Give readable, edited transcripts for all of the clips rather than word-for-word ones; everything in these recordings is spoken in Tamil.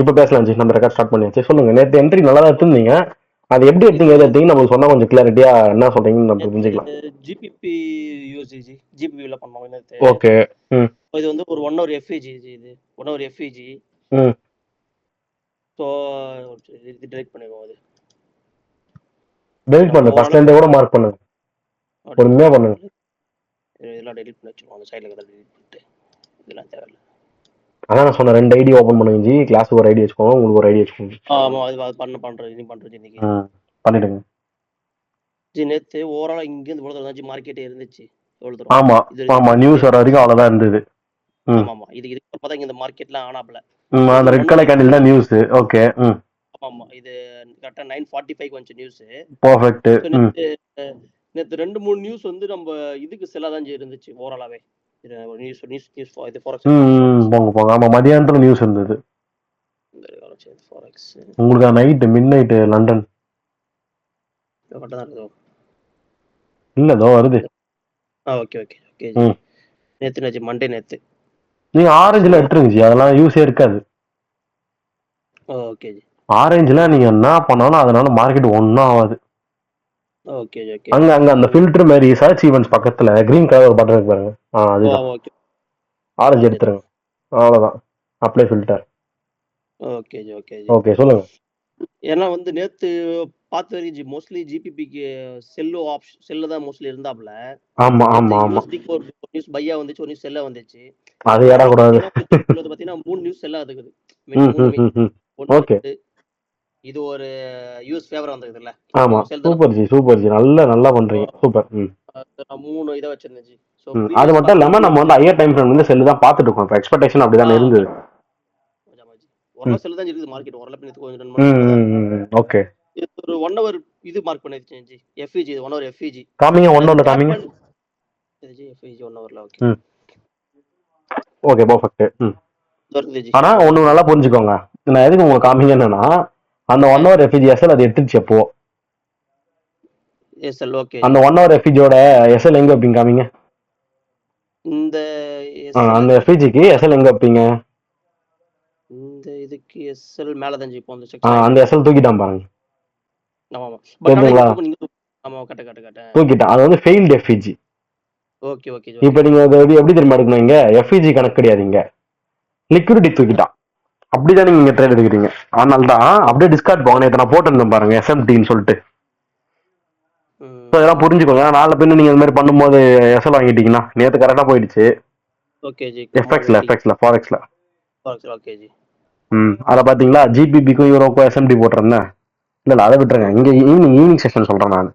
இப்ப பேசலாம் ஜி. நம்ம ரெக்கார்ட் ஸ்டார்ட் பண்ணியாச்சு. சொல்லுங்க. நேத்து என்ட்ரி நல்லா தான் எடுத்திருந்தீங்க. அது எப்படி எடுத்தீங்க, இது எது எடுத்தீங்கன்னு நமக்கு சொன்னா கொஞ்சம் கிளாரிட்டியா என்ன சொல்றீங்கன்னு நம்ம நேத்து புரிஞ்சுக்கலாம். ஜிபிபி யூஎஸ்டிஜி ஜிபிபியில் பண்ணோம் நேத்து. ஓகே. ம் இது வந்து ஒரு 1 ஹவர் எஃப்இஜி இது 1 ஹவர் எஃப்இஜி. ம் ஸோ இது டிரெக்ட் பண்ணிடுவோம் அது. டெலிட் நம்ம பண்ணு. ஃபர்ஸ்ட்ல ஓவராலாக இருந்தே கூட மார்க் பண்ணுங்க. பொறுமையா பண்ணுங்க. இதெல்லாம் டெலிட் பண்ணி வச்சுருவோம். அந்த சைடில் இருக்கிறத டெலிட் பண்ணிட்டு இதெல்லாம் தேவையில்லை. அதான் நான் சொன்னேன், 2 ஐடி ஓப்பன் பண்ணுங்க ஜி. கிளாஸுக்கு ஒரு ஐடி வச்சுக்கோங்க, உங்களுக்கு ஒரு ஐடி வச்சுக்கோங்க. ஆமாம் அது பண்ணுறது இது பண்ணுறது இன்னைக்கு. பண்ணிடுங்க. ஜி நேற்று ஓவராலாக இங்கேருந்து இவ்வளோ தூரம் மார்க்கெட்டே இருந்துச்சு. எவ்வளோ தூரம் ஆமா ஆமா, நியூஸ் வர வரைக்கும் அவ்வளவுதான் இருந்தது. ஆமாம் ஆமாம். இதுக்கு பார்த்தா இங்கே இந்த மார்க்கெட்லாம் ஆனாப்புல அந்த ரெட் கலர் கேண்டில் தான் நியூஸ். ஓகே. ஆமாம். இது கரெக்டாக 9:45 வந்துச்சு நியூஸ். பெர்ஃபெக்ட். நேற்று 2-3 நியூஸ் வந்து நம்ம இதுக்கு செல்லாதான் இருந்துச்சு ஓவராலாவே. நியூஸ் நியூஸ் நியூஸ் இது ஃபாரெக்ஸ். போங்க போங்க. ஆமா, மதியானத்துல நியூஸ் இருந்தது. ஃபாரெக்ஸ் உங்களுக்கு நைட் மிட் நைட் லண்டன் இல்லதோ வருது. Okay okay okay. நேற்று மண்டே நேற்று நீங்க ஆரஞ்சுல எடுத்துருங்க ஜி. அதெல்லாம் யூஸே இருக்காது. Okay G. ஆரஞ்சுல நீங்க என்ன பண்ணாலும் அதனால மார்க்கெட் ஒன்னும் ஆகாது. Okay okay. அங்க அங்க அந்த ஃபில்டர் மாதிரி சர்ச் ஈவென்ட்ஸ் பக்கத்துல கிரீன் கலர் ஒரு பட்டன் இருக்கு பாருங்க. அதுதான். ஆரஞ்சு எடுத்துருங்க. அவ்வளவுதான். Apply filter. Okay ji okay ji. Okay சொல்லுங்க. ஏன்னா வந்து நேத்து பார்த்த வரைக்கும் மோஸ்ட்லி ஜிபிபிக்கு செல்லு தான் மோஸ்ட்லி இருந்தாப்ல. ஆமா ஆமா ஆமா. ஒரு நியூஸ் பையா வந்துச்சு, ஒரு நியூஸ் செல்லா வந்துச்சு. அது ஏடா கூடாது. பாத்தீங்கன்னா 3 நியூஸ் செல்லா இருக்குது. ஓகே. இது ஒரு யூஎஸ் ஃபேவர் வந்ததுல. ஆமா, சூப்பர் ஜி சூப்பர் ஜி. நல்லா பண்றீங்க. சூப்பர். 3 இத வச்சிருந்தேன் ஜி. அது மட்டும் இல்லாம நம்ம வந்து ஹையர் டைம் ஃப்ரேம் வந்து செல்லு தான் பார்த்துட்டு இருக்கோம். இப்போ எக்ஸ்பெக்டேஷன் அப்படிதான் இருந்தது. ஒரு செல்லு தான் இருக்குது மார்க்கெட் ஓரளவுக்கு நேத்து கொஞ்சம் 2 மணி. ஓகே. இது ஒரு 1 ஹவர் இது மார்க் பண்ணிருக்கேன் ஜி. FVG 1 hour FEG. காமிங்க 1 ஹவர் காமிங்க. இது ஜி எஃப்இஜி 1 ஹவர்ல ஓகே. Okay perfect. வருது ஜி. ஆனா ஒண்ணு நல்லா புரிஞ்சுக்கோங்க. நான் எதுக்கு உங்களுக்கு காமிங்கன்னா அந்த 1 ஹவர் எஃப்இஜி எஸ்எல் அது எடுத்துச்சு அப்போ. SL okay. அந்த 1 ஹவர் எஃப்இஜியோட எஸ்எல் எங்க வைப்பீங்க காமிங்க. இந்த அந்த எஃப்இஜிக்கு எஸ்எல் எங்க வைப்பீங்க? இந்த இதுக்கு எஸ்எல் மேல தான் ஜி இப்போ அந்த செக்ஷன். அந்த எஸ்எல் தூக்கிட்டான் பாருங்க. ஆமா ஆமா. பட் ஆமா கட்ட தூக்கிட்டான். அது வந்து ஃபெயில்ட் எஃப்இஜி. Okay okay. இப்போ நீங்க எப்படி தெரியுமா எடுக்கணும்? இங்க எஃப்இஜி கணக்கு கிடையாது, இங்க லிக்விடிட்டி தூக்கிட்டான். அப்படிதான் நீங்க ட்ரேட் எடுக்கிறீங்க. அதனால தான் அப்படியே டிஸ்கார்ட் போங்க. நேற்று நான் போட்டிருந்தேன் பாருங்க எஸ்எம்டின்னு சொல்லிட்டு. இதெல்லாம் புரிஞ்சுக்கோங்க. நாளை பின்ன நீங்க இந்த மாதிரி பண்ணும்போது எஸ்எல் வாங்கிட்டீங்கன்னா நேற்று கரெக்டா போயிடுச்சு. ஓகே ஜி. எஃப்எக்ஸ்ல ஃபாரெக்ஸ்ல. ஓகே ஜி. அத பாத்தீங்களா? ஜிபிபிக்கும் யூரோக்கும் எஸ்எம்டி போட்டிருந்தேன். இல்ல அதை விட்டுருங்க. இங்க ஈவினிங் செஷன் சொல்றேன் நான்.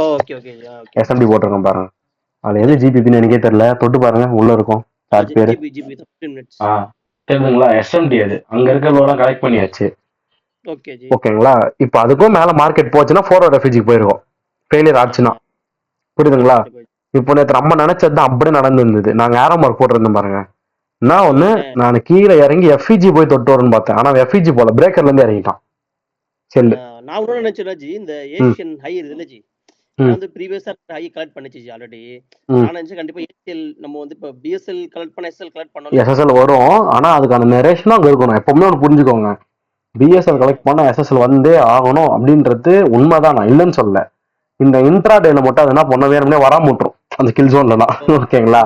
Okay okay. எஸ்எம்டி போட்டிருக்கேன் பாருங்க. அது எது ஜிபிபின்னு எனக்கே தெரியல. தொட்டு பாருங்க, உள்ள இருக்கும் சார்ட் பேரு. தெரியுதுங்களா? எஸ்எம்டி அது. அங்க இருக்கிறதெல்லாம் கலெக்ட் பண்ணியாச்சு. ஓகேங்களா? இப்போ அதுக்கும் மேல மார்க்கெட் போச்சுன்னா 4 ஹவர் எஃப்இஜிக்கு போயிருக்கும். ஃபெயிலியர் ஆச்சுன்னா. புரியுதுங்களா? இப்போ நேற்று நம்ம நினைச்சது தான் அப்படியே நடந்துருந்தது. நாங்க ஏரோ மார்க் போட்டிருந்தோம் பாருங்க. நான் ஒண்ணு நான் கீழே இறங்கி எஃப்இஜி போய் தொட்டு வரும்னு பார்த்தேன். ஆனா எஃப்இஜி போல பிரேக்கர்ல இருந்து இறங்கிட்டான் செல்லு. நான் கூட நினைச்சேன் ஜி இந்த ஏஷியன் ஹை இருக்குல்ல ஜி, வந்து ப்ரீவியஸா ஹை கலெக்ட் பண்ணிச்சு ஜி ஆல்ரெடி. நான் நினைச்சேன் கண்டிப்பா ஏசிஎல் நம்ம வந்து இப்ப பிஎஸ்எல் கலெக்ட் பண்ண எஸ்எல் கலெக்ட் பண்ணோம். எஸ்எஸ்எல் வரும். ஆனா அதுக்கான நரேஷனும் அங்க இருக்கணும். எப்பவுமே ஒன்று புரிஞ்சுக்கோங்க. பிஎஸ்எல் கலெக்ட் பண்ண எஸ்எஸ்எல் வந்தே ஆகணும் அப்படின்றது உண்மைதான். நான் இல்லைன்னு சொல்ல. இந்த இன்ட்ரா டேல மட்டும் அது என்ன பண்ண வேணும்னே வராம விட்டுரும் அந்த கில் ஜோன்லாம். ஓகேங்களா?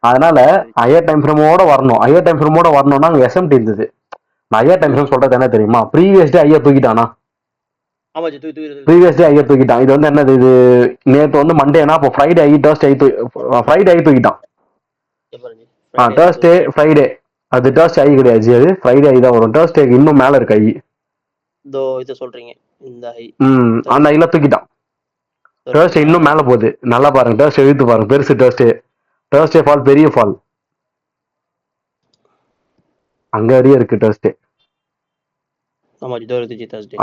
அதனால ஹையர் டைம் ஃப்ரேமோட வரணும். ஹையர் டைம் ஃப்ரேமோட வரணும்னா அங்க எஸ்எம்டி இருந்தது. நான் ஹையர் டைம் ஃப்ரேம் சொல்றது என்ன தெரியுமா? ப்ரீவியஸ் டே ஐயர் தூக்கிட்டானா? ப்ரீவியஸ் டே ஐயர் தூக்கிட்டான். இது வந்து என்னது? இது நேற்று வந்து மண்டேனா இப்போ Friday high Thursday Friday high தூக்கிட்டான். டர்ஸ்டே ஃப்ரைடே அது டர்ஸ்டே ஐ கிடையாது. அது ஃப்ரைடே ஐ தான் வரும். டர்ஸ்டேக்கு இன்னும் மேல இருக்கு ஐ. இத சொல்றீங்க இந்த ஐ. அந்த ஐல தூக்கிட்டான். டர்ஸ்டே இன்னும் மேல போகுது. நல்லா பாருங்க. டர்ஸ்டே இழுத்து பாருங்க. பெருசு டர்ஸ்டே ஃபால், பெரிய ஃபால் அங்க வரையும் இருக்கு டர்ஸ்டே.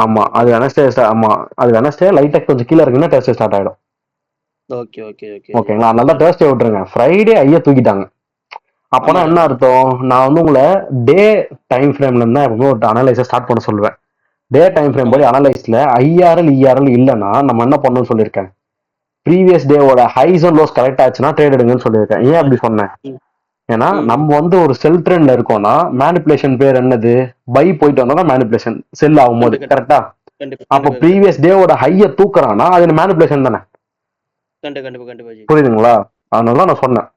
ஆமா அது வெனஸ்டே. ஆமா அது வெனஸ்டே லைட்டா கொஞ்சம் கீழே இருக்குன்னா டர்ஸ்டே ஸ்டார்ட் ஆயிடும். ஓகேங்களா? அதனால டர்ஸ்டே விட்டுருங்க. ஃப்ரைடே ஐயா தூக்கிட்டாங்க. அப்பனா என்ன அர்த்தம்? நான் வந்து உங்களை டே டைம் ஃப்ரேம்ல இருந்தா எப்பவுமே ஒரு அனலைஸை ஸ்டார்ட் பண்ண சொல்லுவேன். டே டைம் ஃப்ரேம் போய் அனலைஸ்ல ஐஆர்எல் இஆர்எல் இல்லைன்னா நம்ம என்ன பண்ணணும்னு சொல்லியிருக்கேன். ப்ரீவியஸ் டேவோட ஹைஸ் அண்ட் லோஸ் கரெக்ட் ஆச்சுன்னா ட்ரேட் எடுங்கன்னு சொல்லியிருக்கேன். ஏன் அப்படி சொன்னேன்? ஏன்னா ம் நம்ம வந்து ஒரு செல் ட்ரெண்ட்ல இருக்கோம்னா மேனிப்புலேஷன் பேர் என்னது? பை போயிட்டு வந்தா மேனிப்புலேஷன் செல் ஆகும்போது, கண்டிப்பா கரெக்டா? கண்டிப்பா அப்ப கண்டிப்பா கண்டிப்பா ப்ரீவியஸ் டேவோட ஹைய தூக்குறான்னா அது மேனிப்புலேஷன் தானே? கண்டிப்பா கண்டிப்பா கண்டிப்பா ஜி. புரியுதுங்களா? அதனால தான் நான் சொன்னேன்.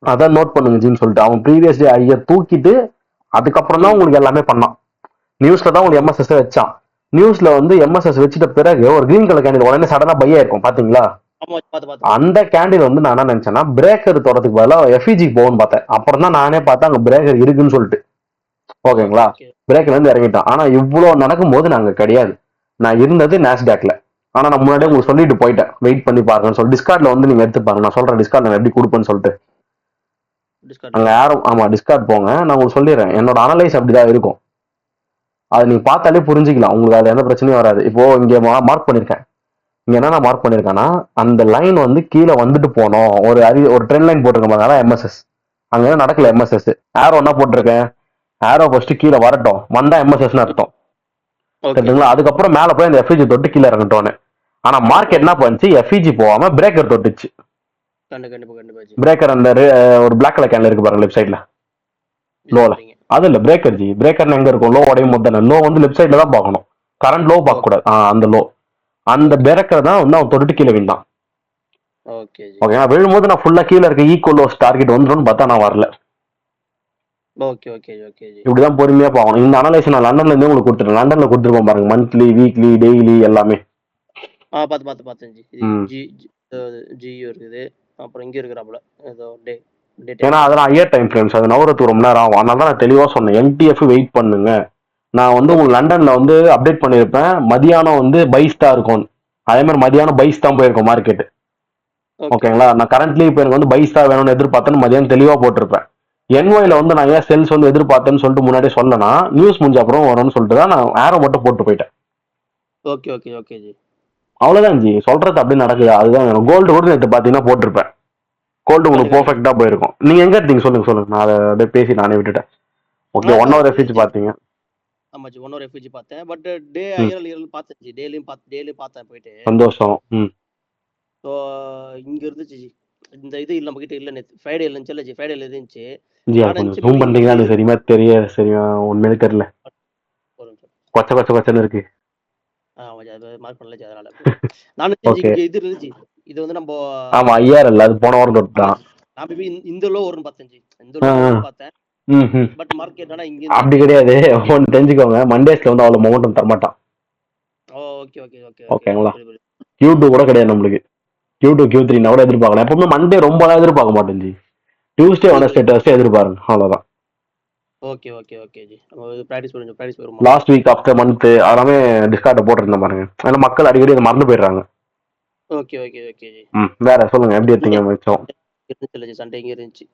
அதான் நோட் பண்ணுங்க ஜின்னு சொல்லிட்டு. அவன் ப்ரீவியஸ் டே ஹைய தூக்கிட்டு அதுக்கப்புறம் தான் ம் உங்களுக்கு எல்லாமே பண்ணான். நியூஸ்ல தான் உங்களுக்கு ம் எம்எஸ்எஸ் வச்சான். நியூஸ்ல வந்து எம்எஸ்எஸ் வச்சிட்ட பிறகு ஒரு கிரீன் கலர் கேண்டில் உடனே சடனா பையா இருக்கும் பாத்தீங்களா? ஆமா பார்த்து பார்த்து பார்த்து அந்த கேண்டில் வந்து நான் என்ன நினைச்சேன்னா பிரேக்கர் தொடறதுக்கு பதிலாக எஃப்இஜி போகும்னு பார்த்தேன். அப்புறம் தான் நானே பார்த்தேன் அங்க பிரேக்கர் இருக்குன்னு சொல்லிட்டு. ஓகே ஓகேங்களா? ஓகே பிரேக்ல இருந்து இறங்கிட்டான். ஆனா இவ்வளவு நடக்கும்போது நாங்க கிடையாது. நான் இருந்தது நாஸ்டாக்ல. ஆனா நான் முன்னாடியே உங்களுக்கு சொல்லிட்டு போயிட்டேன், வெயிட் பண்ணி பாருங்கன்னு சொல்லி. டிஸ்கார்ட்ல வந்து நீங்க எடுத்து பாருங்க, நான் சொல்றேன் டிஸ்கார்ட் நான் எப்படி கொடுப்பேன்னு சொல்லிட்டு. அங்க டிஸ்கார்ட்லயா? யாரும், ஆமா டிஸ்கார்ட் போங்க, நான் உங்களுக்கு சொல்லிடுறேன். என்னோட அனலைஸ் அப்படிதான் இருக்கும். அதை நீங்க பார்த்தாலே புரிஞ்சுக்கலாம், உங்களுக்கு அதுல எந்த பிரச்சனையும் வராது. இப்போ இங்க மார்க் பண்ணிருக்கேன். இங்க என்ன நான் மார்க் பண்ணிருக்கேன்னா, அந்த லைன் வந்து கீழே வந்துட்டு போனோம், ஒரு ட்ரெண்ட் லைன் போட்டிருக்க பாருங்க, அதான் எம்எஸ்எஸ். அங்க என்ன நடக்கல எம்எஸ்எஸ். ஆரோ என்ன போட்டிருக்கேன்? ஆரோ ஃபர்ஸ்ட் கீழே வரட்டும், வந்தா எம்எஸ்எஸ் அர்த்தம். ஓகே சரிங்களா? அதுக்கப்புறம் மேல போய் அந்த எஃப்இஜி தொட்டு கீழே இறங்கட்டோன்னு. ஆனா மார்க்கெட் என்ன ஓகே பண்ணுச்சு? எஃப்இஜி போகாம பிரேக்கர் தொட்டுச்சு. கண்டிப்பா கண்டிப்பா ஜி. பிரேக்கர் அந்த ஒரு பிளாக் கலர் கேன்ல இருக்கு பாருங்க, லெஃப்ட் சைட்ல என்ன லோல. சொல்றீங்க? அது இல்ல பிரேக்கர் ஜி. பிரேக்கர் எங்க இருக்கும்? லோ உடையும் போது தானே. லோ வந்து லெஃப்ட் சைட்ல தான் பார்க்கணும். கரண்ட் லோ பார்க்க ஓகே கூடாது. அந்த லோ, அந்த ஓகே பிரேக்கர் தான் வந்து அவன் தொட்டுட்டு கீழே விழுந்தான். ஓகே ஜி. ஓகே, விழும்போது நான் ஃபுல்லா கீழே இருக்க ஈக்குவல் லோஸ் டார்கெட் வந்துடும் பார்த்தா நான் வரல. Okay okay okay ji. இப்படிதான் பொறுமையா போகணும். இந்த அனலைஸ் நான் லண்டன்ல இருந்தே உங்களுக்கு கொடுத்துருக்கேன். லண்டன்ல கொடுத்துருப்போம் பாருங்க, மந்த்லி, வீக்லி, டெய்லி எல்லாமே. பார்த்து பார்த்து பார்த்தேன் ஜி. இது ம். ஜியோ இருக்குது. அப்புறம் இங்க இருக்கிறாப்புல ஏதோ டே டே ஏன்னா டைம்ல. அதெல்லாம் ஹையர் டைம் ஃப்ரேம்ஸ், அது நவரத்துக்கு ரொம்ப நேரம் ஆகும். அதனால தான் நான் தெளிவா சொன்னேன், எல்டிஎஃப் வெயிட் பண்ணுங்க. நான் வந்து ஓகே உங்களுக்கு லண்டன்ல வந்து அப்டேட் பண்ணியிருப்பேன், மதியானம் வந்து பைஸ்டா இருக்கும். அதே மாதிரி மதியானம் பைஸ் தான் போயிருக்கும் மார்க்கெட். ஓகே ஓகேங்களா? நான் கரண்ட்லி இப்போ எனக்கு வந்து பைஸ்டா வேணும்னு எதிர்பார்த்தேன்னு மதியானம் தெளிவா போட்டிருப்பேன். என்ஒய்ல வந்து நான் ஏன் செல்ஸ் வந்து எதிர்பார்த்தேன்னு சொல்லிட்டு முன்னாடியே சொல்லனா, நியூஸ் முடிஞ்ச அப்புறம் வரும்னு சொல்லிட்டு தான் நான் ஆரோ மட்டும் போட்டு போயிட்டேன். Okay okay okay G. அவ்வளவுதான் ஜி, சொல்றது அப்படி நடக்குது. அதுதான் கோல்டு கூட நேற்று பாத்தீங்கன்னா போட்டிருப்பேன். கோல்டு உங்களுக்கு கண்டிப்பா கண்டிப்பா. பெர்ஃபெக்டா போயிருக்கும். நீங்க எங்க எடுத்தீங்க சொல்லுங்க சொல்லுங்க, நான் அதை அப்படியே பேசி நானே விட்டுட்டேன். ஓகே, நான் 1 ஹவர் இது எஃபிஜி பாத்தீங்க. ஆமா ஜி. 1 ஹவர் எஃப்ஜி பார்த்தேன். பட் டே ம். ஐஆர்எல் பார்த்தேன் ஜி. டெய்லியும் பார்த்தேன் போயிட்டு. சந்தோஷம். ம். ஸோ இங்க இருந்துச்சு ஜி. இந்த இது இல்ல நம்மகிட்ட இல்ல நேத்து. ஃப்ரைடே இல்ல ஜி. ஃப்ரைடேல இருந்துச்சு. ஜி அது நான் கொஞ்சம் நினைச்சேன் ஜூம் மேபி பண்றீங்களா? இன்னைக்கு எனக்கு சரியா தெரிய சரியா உண்மையிலே தெரியல. ஒரு நிமிஷம். கொச்ச கொச்ச கொச்சன்னு இருக்கு. ஆமா ஜி. அது மார்க் பண்ணல ஜி அதனால. நான் நினைச்சேன் ஜி ஓகே. இங்க இது இருந்துச்சு. இது வந்து நம்ம ஆமா, ஐஆர்எல் அது போன வாரம் ஆமா தொட்டுட்டான். ஜி. நான் மேபி இந்த லோ வரும்னு பார்த்தேன் ஜி. இந்த ஆ, லோ ஆ. வரும்னு பார்த்தேன். ம், ம். பட் மார்க்கெட் ஆனா இங்க இருந்து அப்படி அப்படியே கிடையாது. அப்படியே ஒன்று தெரிஞ்சுக்கோங்க, மண்டேஸ்ல வந்து அவ்வளவு மொமெண்டம் தரமாட்டான். Okay okay okay okay ji. ஓகேங்களா? புரியுது புரியுது. Q2 கூட கிடையாது நம்மளுக்கு. Q2 Q3 கூட எதிர்பார்க்கலாம். எப்பவுமே மண்டே ரொம்ப எதிர்பார்க்க மாட்டேன் ஜி. டியூஸ்டே புரியுது வெனஸ்டே புரியுது. டர்ஸ்டே எதிர்பாருங்க, அவ்வளவுதான். Okay okay okay ji. நம்ம பிராக்டிஸ் வருமா? Last week of the month எல்லாமே டிஸ்கார்ட போட்டிருந்தேன் பாருங்க. ஏன்னா மக்கள் அடிக்கடி அதை மறந்து போயிடுறாங்க. Okay okay okay G. ம். வேற சொல்லுங்க, எப்படி எடுத்தீங்க மிச்சம்? இருந்துச்சு ஜி. சண்டே இங்க இருந்துச்சு.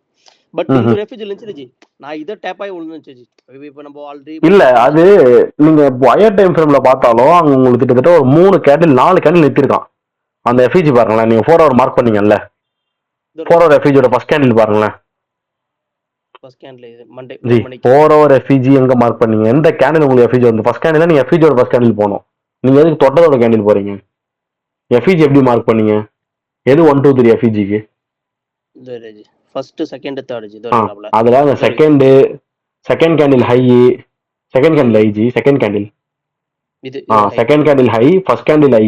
பட் ம், இந்த ம். ரெஃப்யூஜி இருந்துச்சு ஜி. நான் இதை டேப் ஆகி விழுந்துச்சு ஜி. இப்போ நம்ம ஆல்ரெடி இல்ல, மார்க்கெட் அது இருந்துச்சு. நீங்க ஹையர் டைம் ஃப்ரேம்ல பார்த்தாலும் அங்க உங்களுக்கு கிட்டத்தட்ட ஒரு 3 கேண்டில் 4 கேண்டில் நிறுத்திருக்கான். அந்த எஃபிஜி பாருங்களேன், நீங்க 4 ஹவர் மார்க் பண்ணீங்கல்ல, இதோ 4 ஹவர் பாத்தேன் எஃபிஜியோட ஜி. ஃபர்ஸ்ட் கேண்டில் பாருங்களேன். ஃபர்ஸ்ட் கேண்டில் இது மண்டே ஜி 1 மணிக்கு. 4 ஹவர் எஃபிஜி எங்க மார்க் பண்ணீங்க? எந்த கேண்டில் உங்களுக்கு எஃபிஜி வந்து ஃபர்ஸ்ட் கேண்டில்? நீங்க எஃபிஜியோட ஃபர்ஸ்ட் கேண்டில் போகணும். நீங்க எதுக்கு தொட்டதோட கேண்டில் போறீங்க? எஃபிஜி எப்படி மார்க் பண்ணீங்க? எது 1 2 3 எஃபிஜிக்கு? இதோ இரு ji. First, second, third ji. இதோ இருக்கிறாப்ல. அதுல அந்த இதோ இருக்கு. Second candle high, second candle ம். High ji, second candle. இது high. Second candle high, first candle high,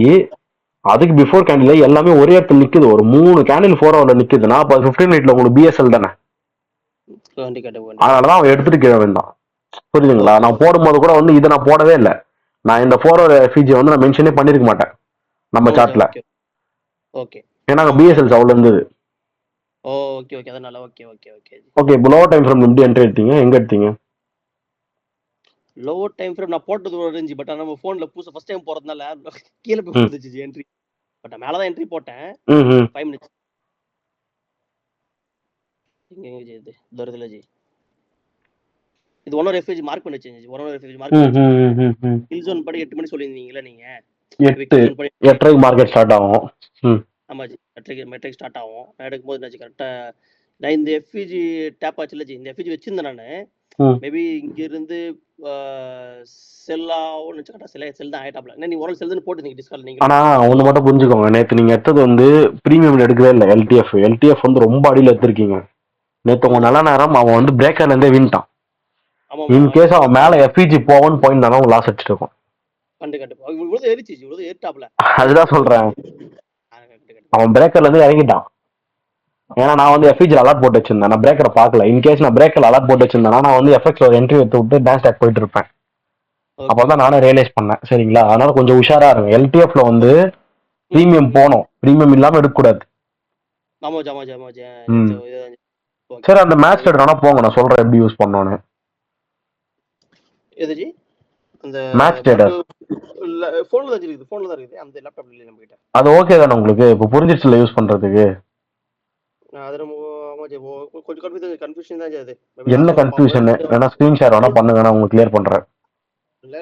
அதுக்கு பிஃபோர் கேண்டில் ஹை, எல்லாமே ஒரே இடத்துல நிக்குது. ஒரு 3 கேண்டில் 4 ஹவர்ல நிக்குதுன்னா அப்ப 15 மினிட்ல உங்களுக்கு பிஎஸ்எல் தானே. கண்டிப்பா கண்டிப்பா. அதனாலதான் அவன் எடுத்துட்டு கீழே வேண்டாம். புரியுதுங்களா? ஓகே நான் போடும்போது கூட வந்து இதை நான் போடவே இல்லை. நான் இந்த 4 ஹவர் எஃபிஜி வந்து நான் மென்ஷனே பண்ணிருக்க மாட்டேன் நம்ம ஓகே சார்ட்ல. Okay okay. ஏன்னா பிஎஸ்எல் அவ்வளவு இருந்தது. Okay okay. அதனால okay okay okay ji. Okay, இப்போ லோ டைம் ஃப்ரேம் எப்படி என்ட்ரி எடுத்தீங்க? எங்க எடுத்தீங்க? லோ டைம் ஃப்ரேம் நான் போட்டது ஒரு ரேஞ்ச். பட் ஆனா நம்ம ஃபோன்ல புதுசா ஃபர்ஸ்ட் டைம் போறதுனால கீழ போய் ம், விழுந்துச்சு ஜி என்ட்ரி. பட் நான் மேல தான் என்ட்ரி போட்டேன். ம், ம், 5 மினிட்ஸ். எங்க ஜி இது? இதோ இருக்குல்ல ஜி. இது 1 ஹவர் எஃப்ஜி மார்க் பண்ணிச்சு ஜி. 1 ஹவர் எஃப்ஜி மார்க் ம், பண்ணிச்சு. ம், ம், ம். கில் ஜோன் படி 8 மணி சொல்லியிருந்தீங்கல்ல நீங்க. 8 கில் ஜோன் படி 8:30 மார்க்கெட் ஸ்டார்ட் ஆகும். ம். ஆமா ஜி. மெட்ரிக் ஸ்டார்ட் ஆகும். நான் எடுக்கும்போது என்னாச்சு கரெக்ட்டா நான் இந்த எஃப்இஜி டேப் ஆச்சுல்ல ஜி. இந்த எஃப்இஜி வச்சிருந்தேன் நானு. ம். மேபி இங்க இருந்து ஆ செல் ஆகும்னு நினைச்சேன். கரெக்ட்டா செல் தான் ஆயிட்டாப்ல. ஏன்னா நீ ஒரு நாள் செல் தானே போட்டுருந்தீங்க டிஸ்கார்ட்ல நீங்களும். ஆனா ஒண்ணு மட்டும் புரிஞ்சுக்கோங்க, நேத்து நீங்க எடுத்தது வந்து பிரீமியம் எடுக்கவே இல்லை. எல்டிஎஃப் வந்து ரொம்ப அடியில எடுத்திருக்கீங்க. நேற்று உங்க நல்ல நேரம் அவன் வந்து பிரேக்கர்ல இருந்தே வீண்டான். ஆமாமா இன் கேஸ் அவன் மேல எஃப்இஜி போவோன்னு போயிருந்தானா உங்க லாஸ் அடிச்சுட்டு இருக்கும். கண்டிப்பா இவ்வளவு ஏறிச்சு, இவ்வளவு ஏறிட்டாப்ல. அதுதான் சொல்றேன், கண்டிப்பா அவன் பிரேக்கர்ல இருந்து இறங்கிட்டான். ஏன்னா நான் வந்து எஃப்இஜி அலர்ட் போட்டு வச்சிருந்தேன், நான் பிரேக்கரை பார்க்கல. இன்கேஸ் நான் பிரேக்கர் அலர்ட் போட்டு வச்சிருந்தேன்னா நான் வந்து எஃப்எக்ஸ்ல ஒரு என்ட்ரி எடுத்து விட்டு டான்ஸ் டேக் போயிட்டு இருப்பேன். அப்பதான் நானும் ரியலைஸ் பண்ணேன். சரிங்களா, அதனால கொஞ்சம் உஷாரா இருங்க. எல்டிஎஃப்ல வந்து பிரீமியம் போனோம், பிரீமியம் இல்லாம எடுக்கக்கூடாது. ஆமா ஆமா ஆமா ம். சரி, அந்த மேட்ச் ட்ரேடர் போங்க, நான் சொல்றேன் எப்படி யூஸ் பண்ணோன்னு. எதுஜி அந்த மேட்ச் ட்ரேடர் போன்ல தான் இருக்குது, போன்ல தான் இருக்குது, அந்த லேப்டாப்ல இல்ல நம்ம கிட்ட. அது ஓகே தானே உங்களுக்கு? இப்போ புரிஞ்சிருச்சுல யூஸ் பண்றதுக்கு? அது நம்ம கொஞ்சம் கன்ஃபியூஷன் தான் அது. என்ன கன்ஃபியூஷன்? வேணா ஸ்கிரீன் ஷேர் வேணா பண்ணுங்க, நான் உங்களுக்கு கிளியர் பண்றேன். இல்ல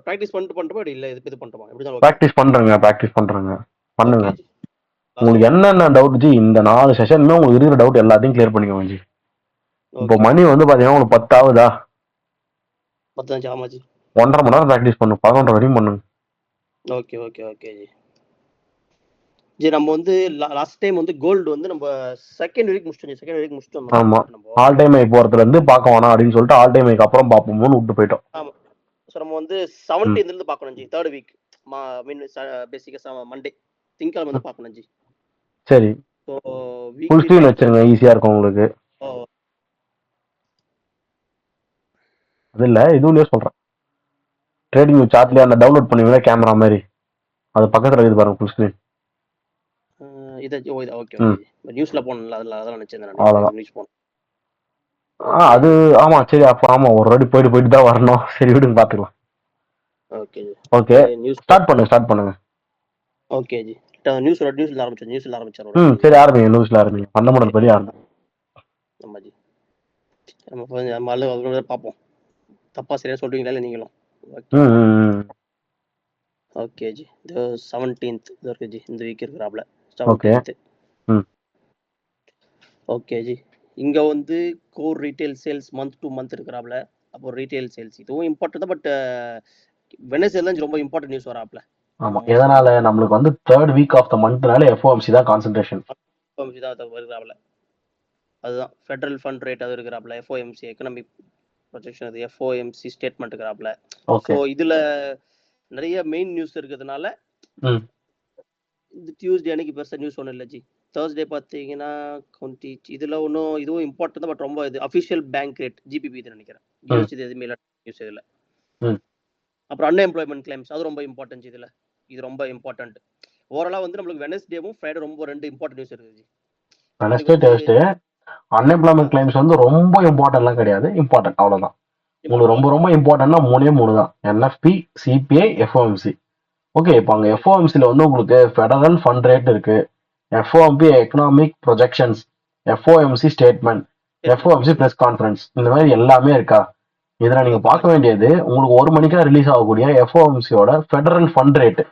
பிராக்டிஸ் பண்ணிட்டு இல்ல இது பண்ணுமா? எப்படி தான் பிராக்டிஸ் பண்றேங்க பண்ணுங்க. உங்களுக்கு என்னென்ன டவுட் ஜி, இந்த 4 செஷனுமே உங்களுக்கு இருக்கிற டவுட் எல்லாத்தையும் கிளியர் பண்ணிக்கோங்க ஜி. இப்போ மணி வந்து பாத்தீங்கன்னா உங்களுக்கு 10 ஆகுதா? 15 ஆமா ஜி. 1.5 மணி நேரம் பிராக்டிஸ் பண்ணுங்க, 11 வரையும் பண்ணுங்க. Okay okay okay G. G நம்ம வந்து லாஸ்ட் டைம் வந்து கோல்டு வந்து நம்ம செகண்ட் வீக் முடிச்சிட்டோம். ஆமா, ஆல் டைம் ஐ போறதுல இருந்து பார்க்க வேணாம் அப்படின்னு சொல்லிட்டு ஆல் டைம் ஐக்கு அப்புறம் பார்ப்போம்னு விட்டு போயிட்டோம். ஆமா, சோ நம்ம வந்து 17th இருந்து பார்க்கணும் ஜி. தேர்ட் வீக் மீன் பேசிக்கா மண்டே திங்கக்கிழமை வந்து பார்க்கணும் ஜி. சரி, சோ ஃபுல் ஸ்க்ரீன் வச்சிருங்க, ஈஸியா இருக்கும் உங்களுக்கு. அது இல்ல, இதுலயே சொல்றேன், ட்ரேடிங் சார்ட்லயே அந்த டவுன்லோட் பண்ணுவீங்க கேமரா மாதிரி, அது பக்கத்துல இருக்குது பாருங்க ஃபுல் ஸ்க்ரீன். ஓகே நியூஸ்ல போனல, அதெல்லாம் நினைச்சேன். அவ்வளவுதான். நியூஸ் போனேன். அது ஆமா, சரி, அப்ப ஆமா ஒரு வாட்டி போயிட்டு தான் வரணும். சரி விடுங்க, பாத்துக்கலாம். ஓகே நியூஸ் ஸ்டார்ட் பண்ணுங்க. ஓகே ஜி, நியூஸ்ல ஆரம்பிச்சோம். சரி, ஆரம்பிங்க. நியூஸ்ல ஆரம்பிங்க, ஃபண்டமெண்டல் படி ஆரம்பிங்க. ஆமா ஜி, நம்ம ஆளு பாப்போம். தப்பா சரியா சொல்றீங்களா இல்ல நீங்களும்? ஓகே ஜி, 17th இருக்கு ஜி, இந்த வீக் இருக்குறாப்ல 17th. ஓகே ஜி, இங்க வந்து core retail sales month to month இருக்குறாப்ல. அப்போ ரீட்டைல் சேல்ஸ் இதுவும் இம்பார்ட்டன்ட் தான், பட் வெனஸ்டே தான் ரொம்ப இம்பார்ட்டன்ட் நியூஸ் வராப்ல. ஆமா, எதனால நமக்கு வந்து தேர்ட் வீக் ஆஃப் த மந்த்னால எஃப்ஓஎம்சி தான் கான்சென்ட்ரேஷன். எஃப்ஓஎம்சி தான் வருகிறாப்ல. அதுதான் ஃபெடரல் ஃபண்ட் ரேட் அது இருக்கிறாப்ல, எஃப்ஓஎம்சி எகனாமிக் ப்ரொஜெக்ஷன், அது எஃப்ஓஎம்சி ஸ்டேட்மெண்ட் இருக்கிறாப்ல. ஸோ இதுல நிறைய மெயின் நியூஸ் இருக்கிறதுனால இந்த டியூஸ்டே அன்னைக்கு பெருசா நியூஸ் ஒன்றும் இல்லை ஜி. தேர்ஸ்டே பார்த்தீங்கன்னா இதுல ஒன்றும் இதுவும் இம்பார்ட்டன்ட் தான், பட் ரொம்ப இது அஃபிஷியல் பேங்க் ரேட் ஜிபிபி இது நினைக்கிறேன். யூஎஸ்டி எதுவுமே இல்லை நியூஸ் இதுல. அப்புறம் அன்எம்ப்ளாய்மெண்ட் கிளைம்ஸ் அது ரொம்ப இம்பார்ட்டன்ட் இதுல. இது ரொம்ப இம்பார்ட்டன்ட். ஓவராலா வந்து நம்மளுக்கு வெனஸ்டேவும் ஃப்ரைடே ரொம்ப 2 இம்பார்ட்டன்ட் நியூஸ் இருக்குது G. Wednesday Thursday unemployment claims வந்து ரொம்ப இம்பார்ட்டன்ட்லாம் கிடையாது, இம்பார்ட்டன்ட் அவ்வளவுதான். உங்களுக்கு ரொம்ப ரொம்ப இம்பார்ட்டன்ட்னா 3 தான், என்எஃப்பி, சிபிஐ, எஃப்ஓஎம்சி. ஓகே, இப்போ அங்கே எஃப்ஓஎம்சியில் வந்து உங்களுக்கு ஃபெடரல் ஃபண்ட் ரேட் இருக்கு, FOMC economic projections, FOMC statement, FOMC press conference, இந்த மாதிரி எல்லாமே இருக்கா? இதில் நீங்கள் பார்க்க வேண்டியது உங்களுக்கு 1 மணிக்கா ரிலீஸ் ஆகக்கூடிய எஃப்ஓஎம்சியோட ஃபெடரல் ஃபண்ட் ரேட்டு.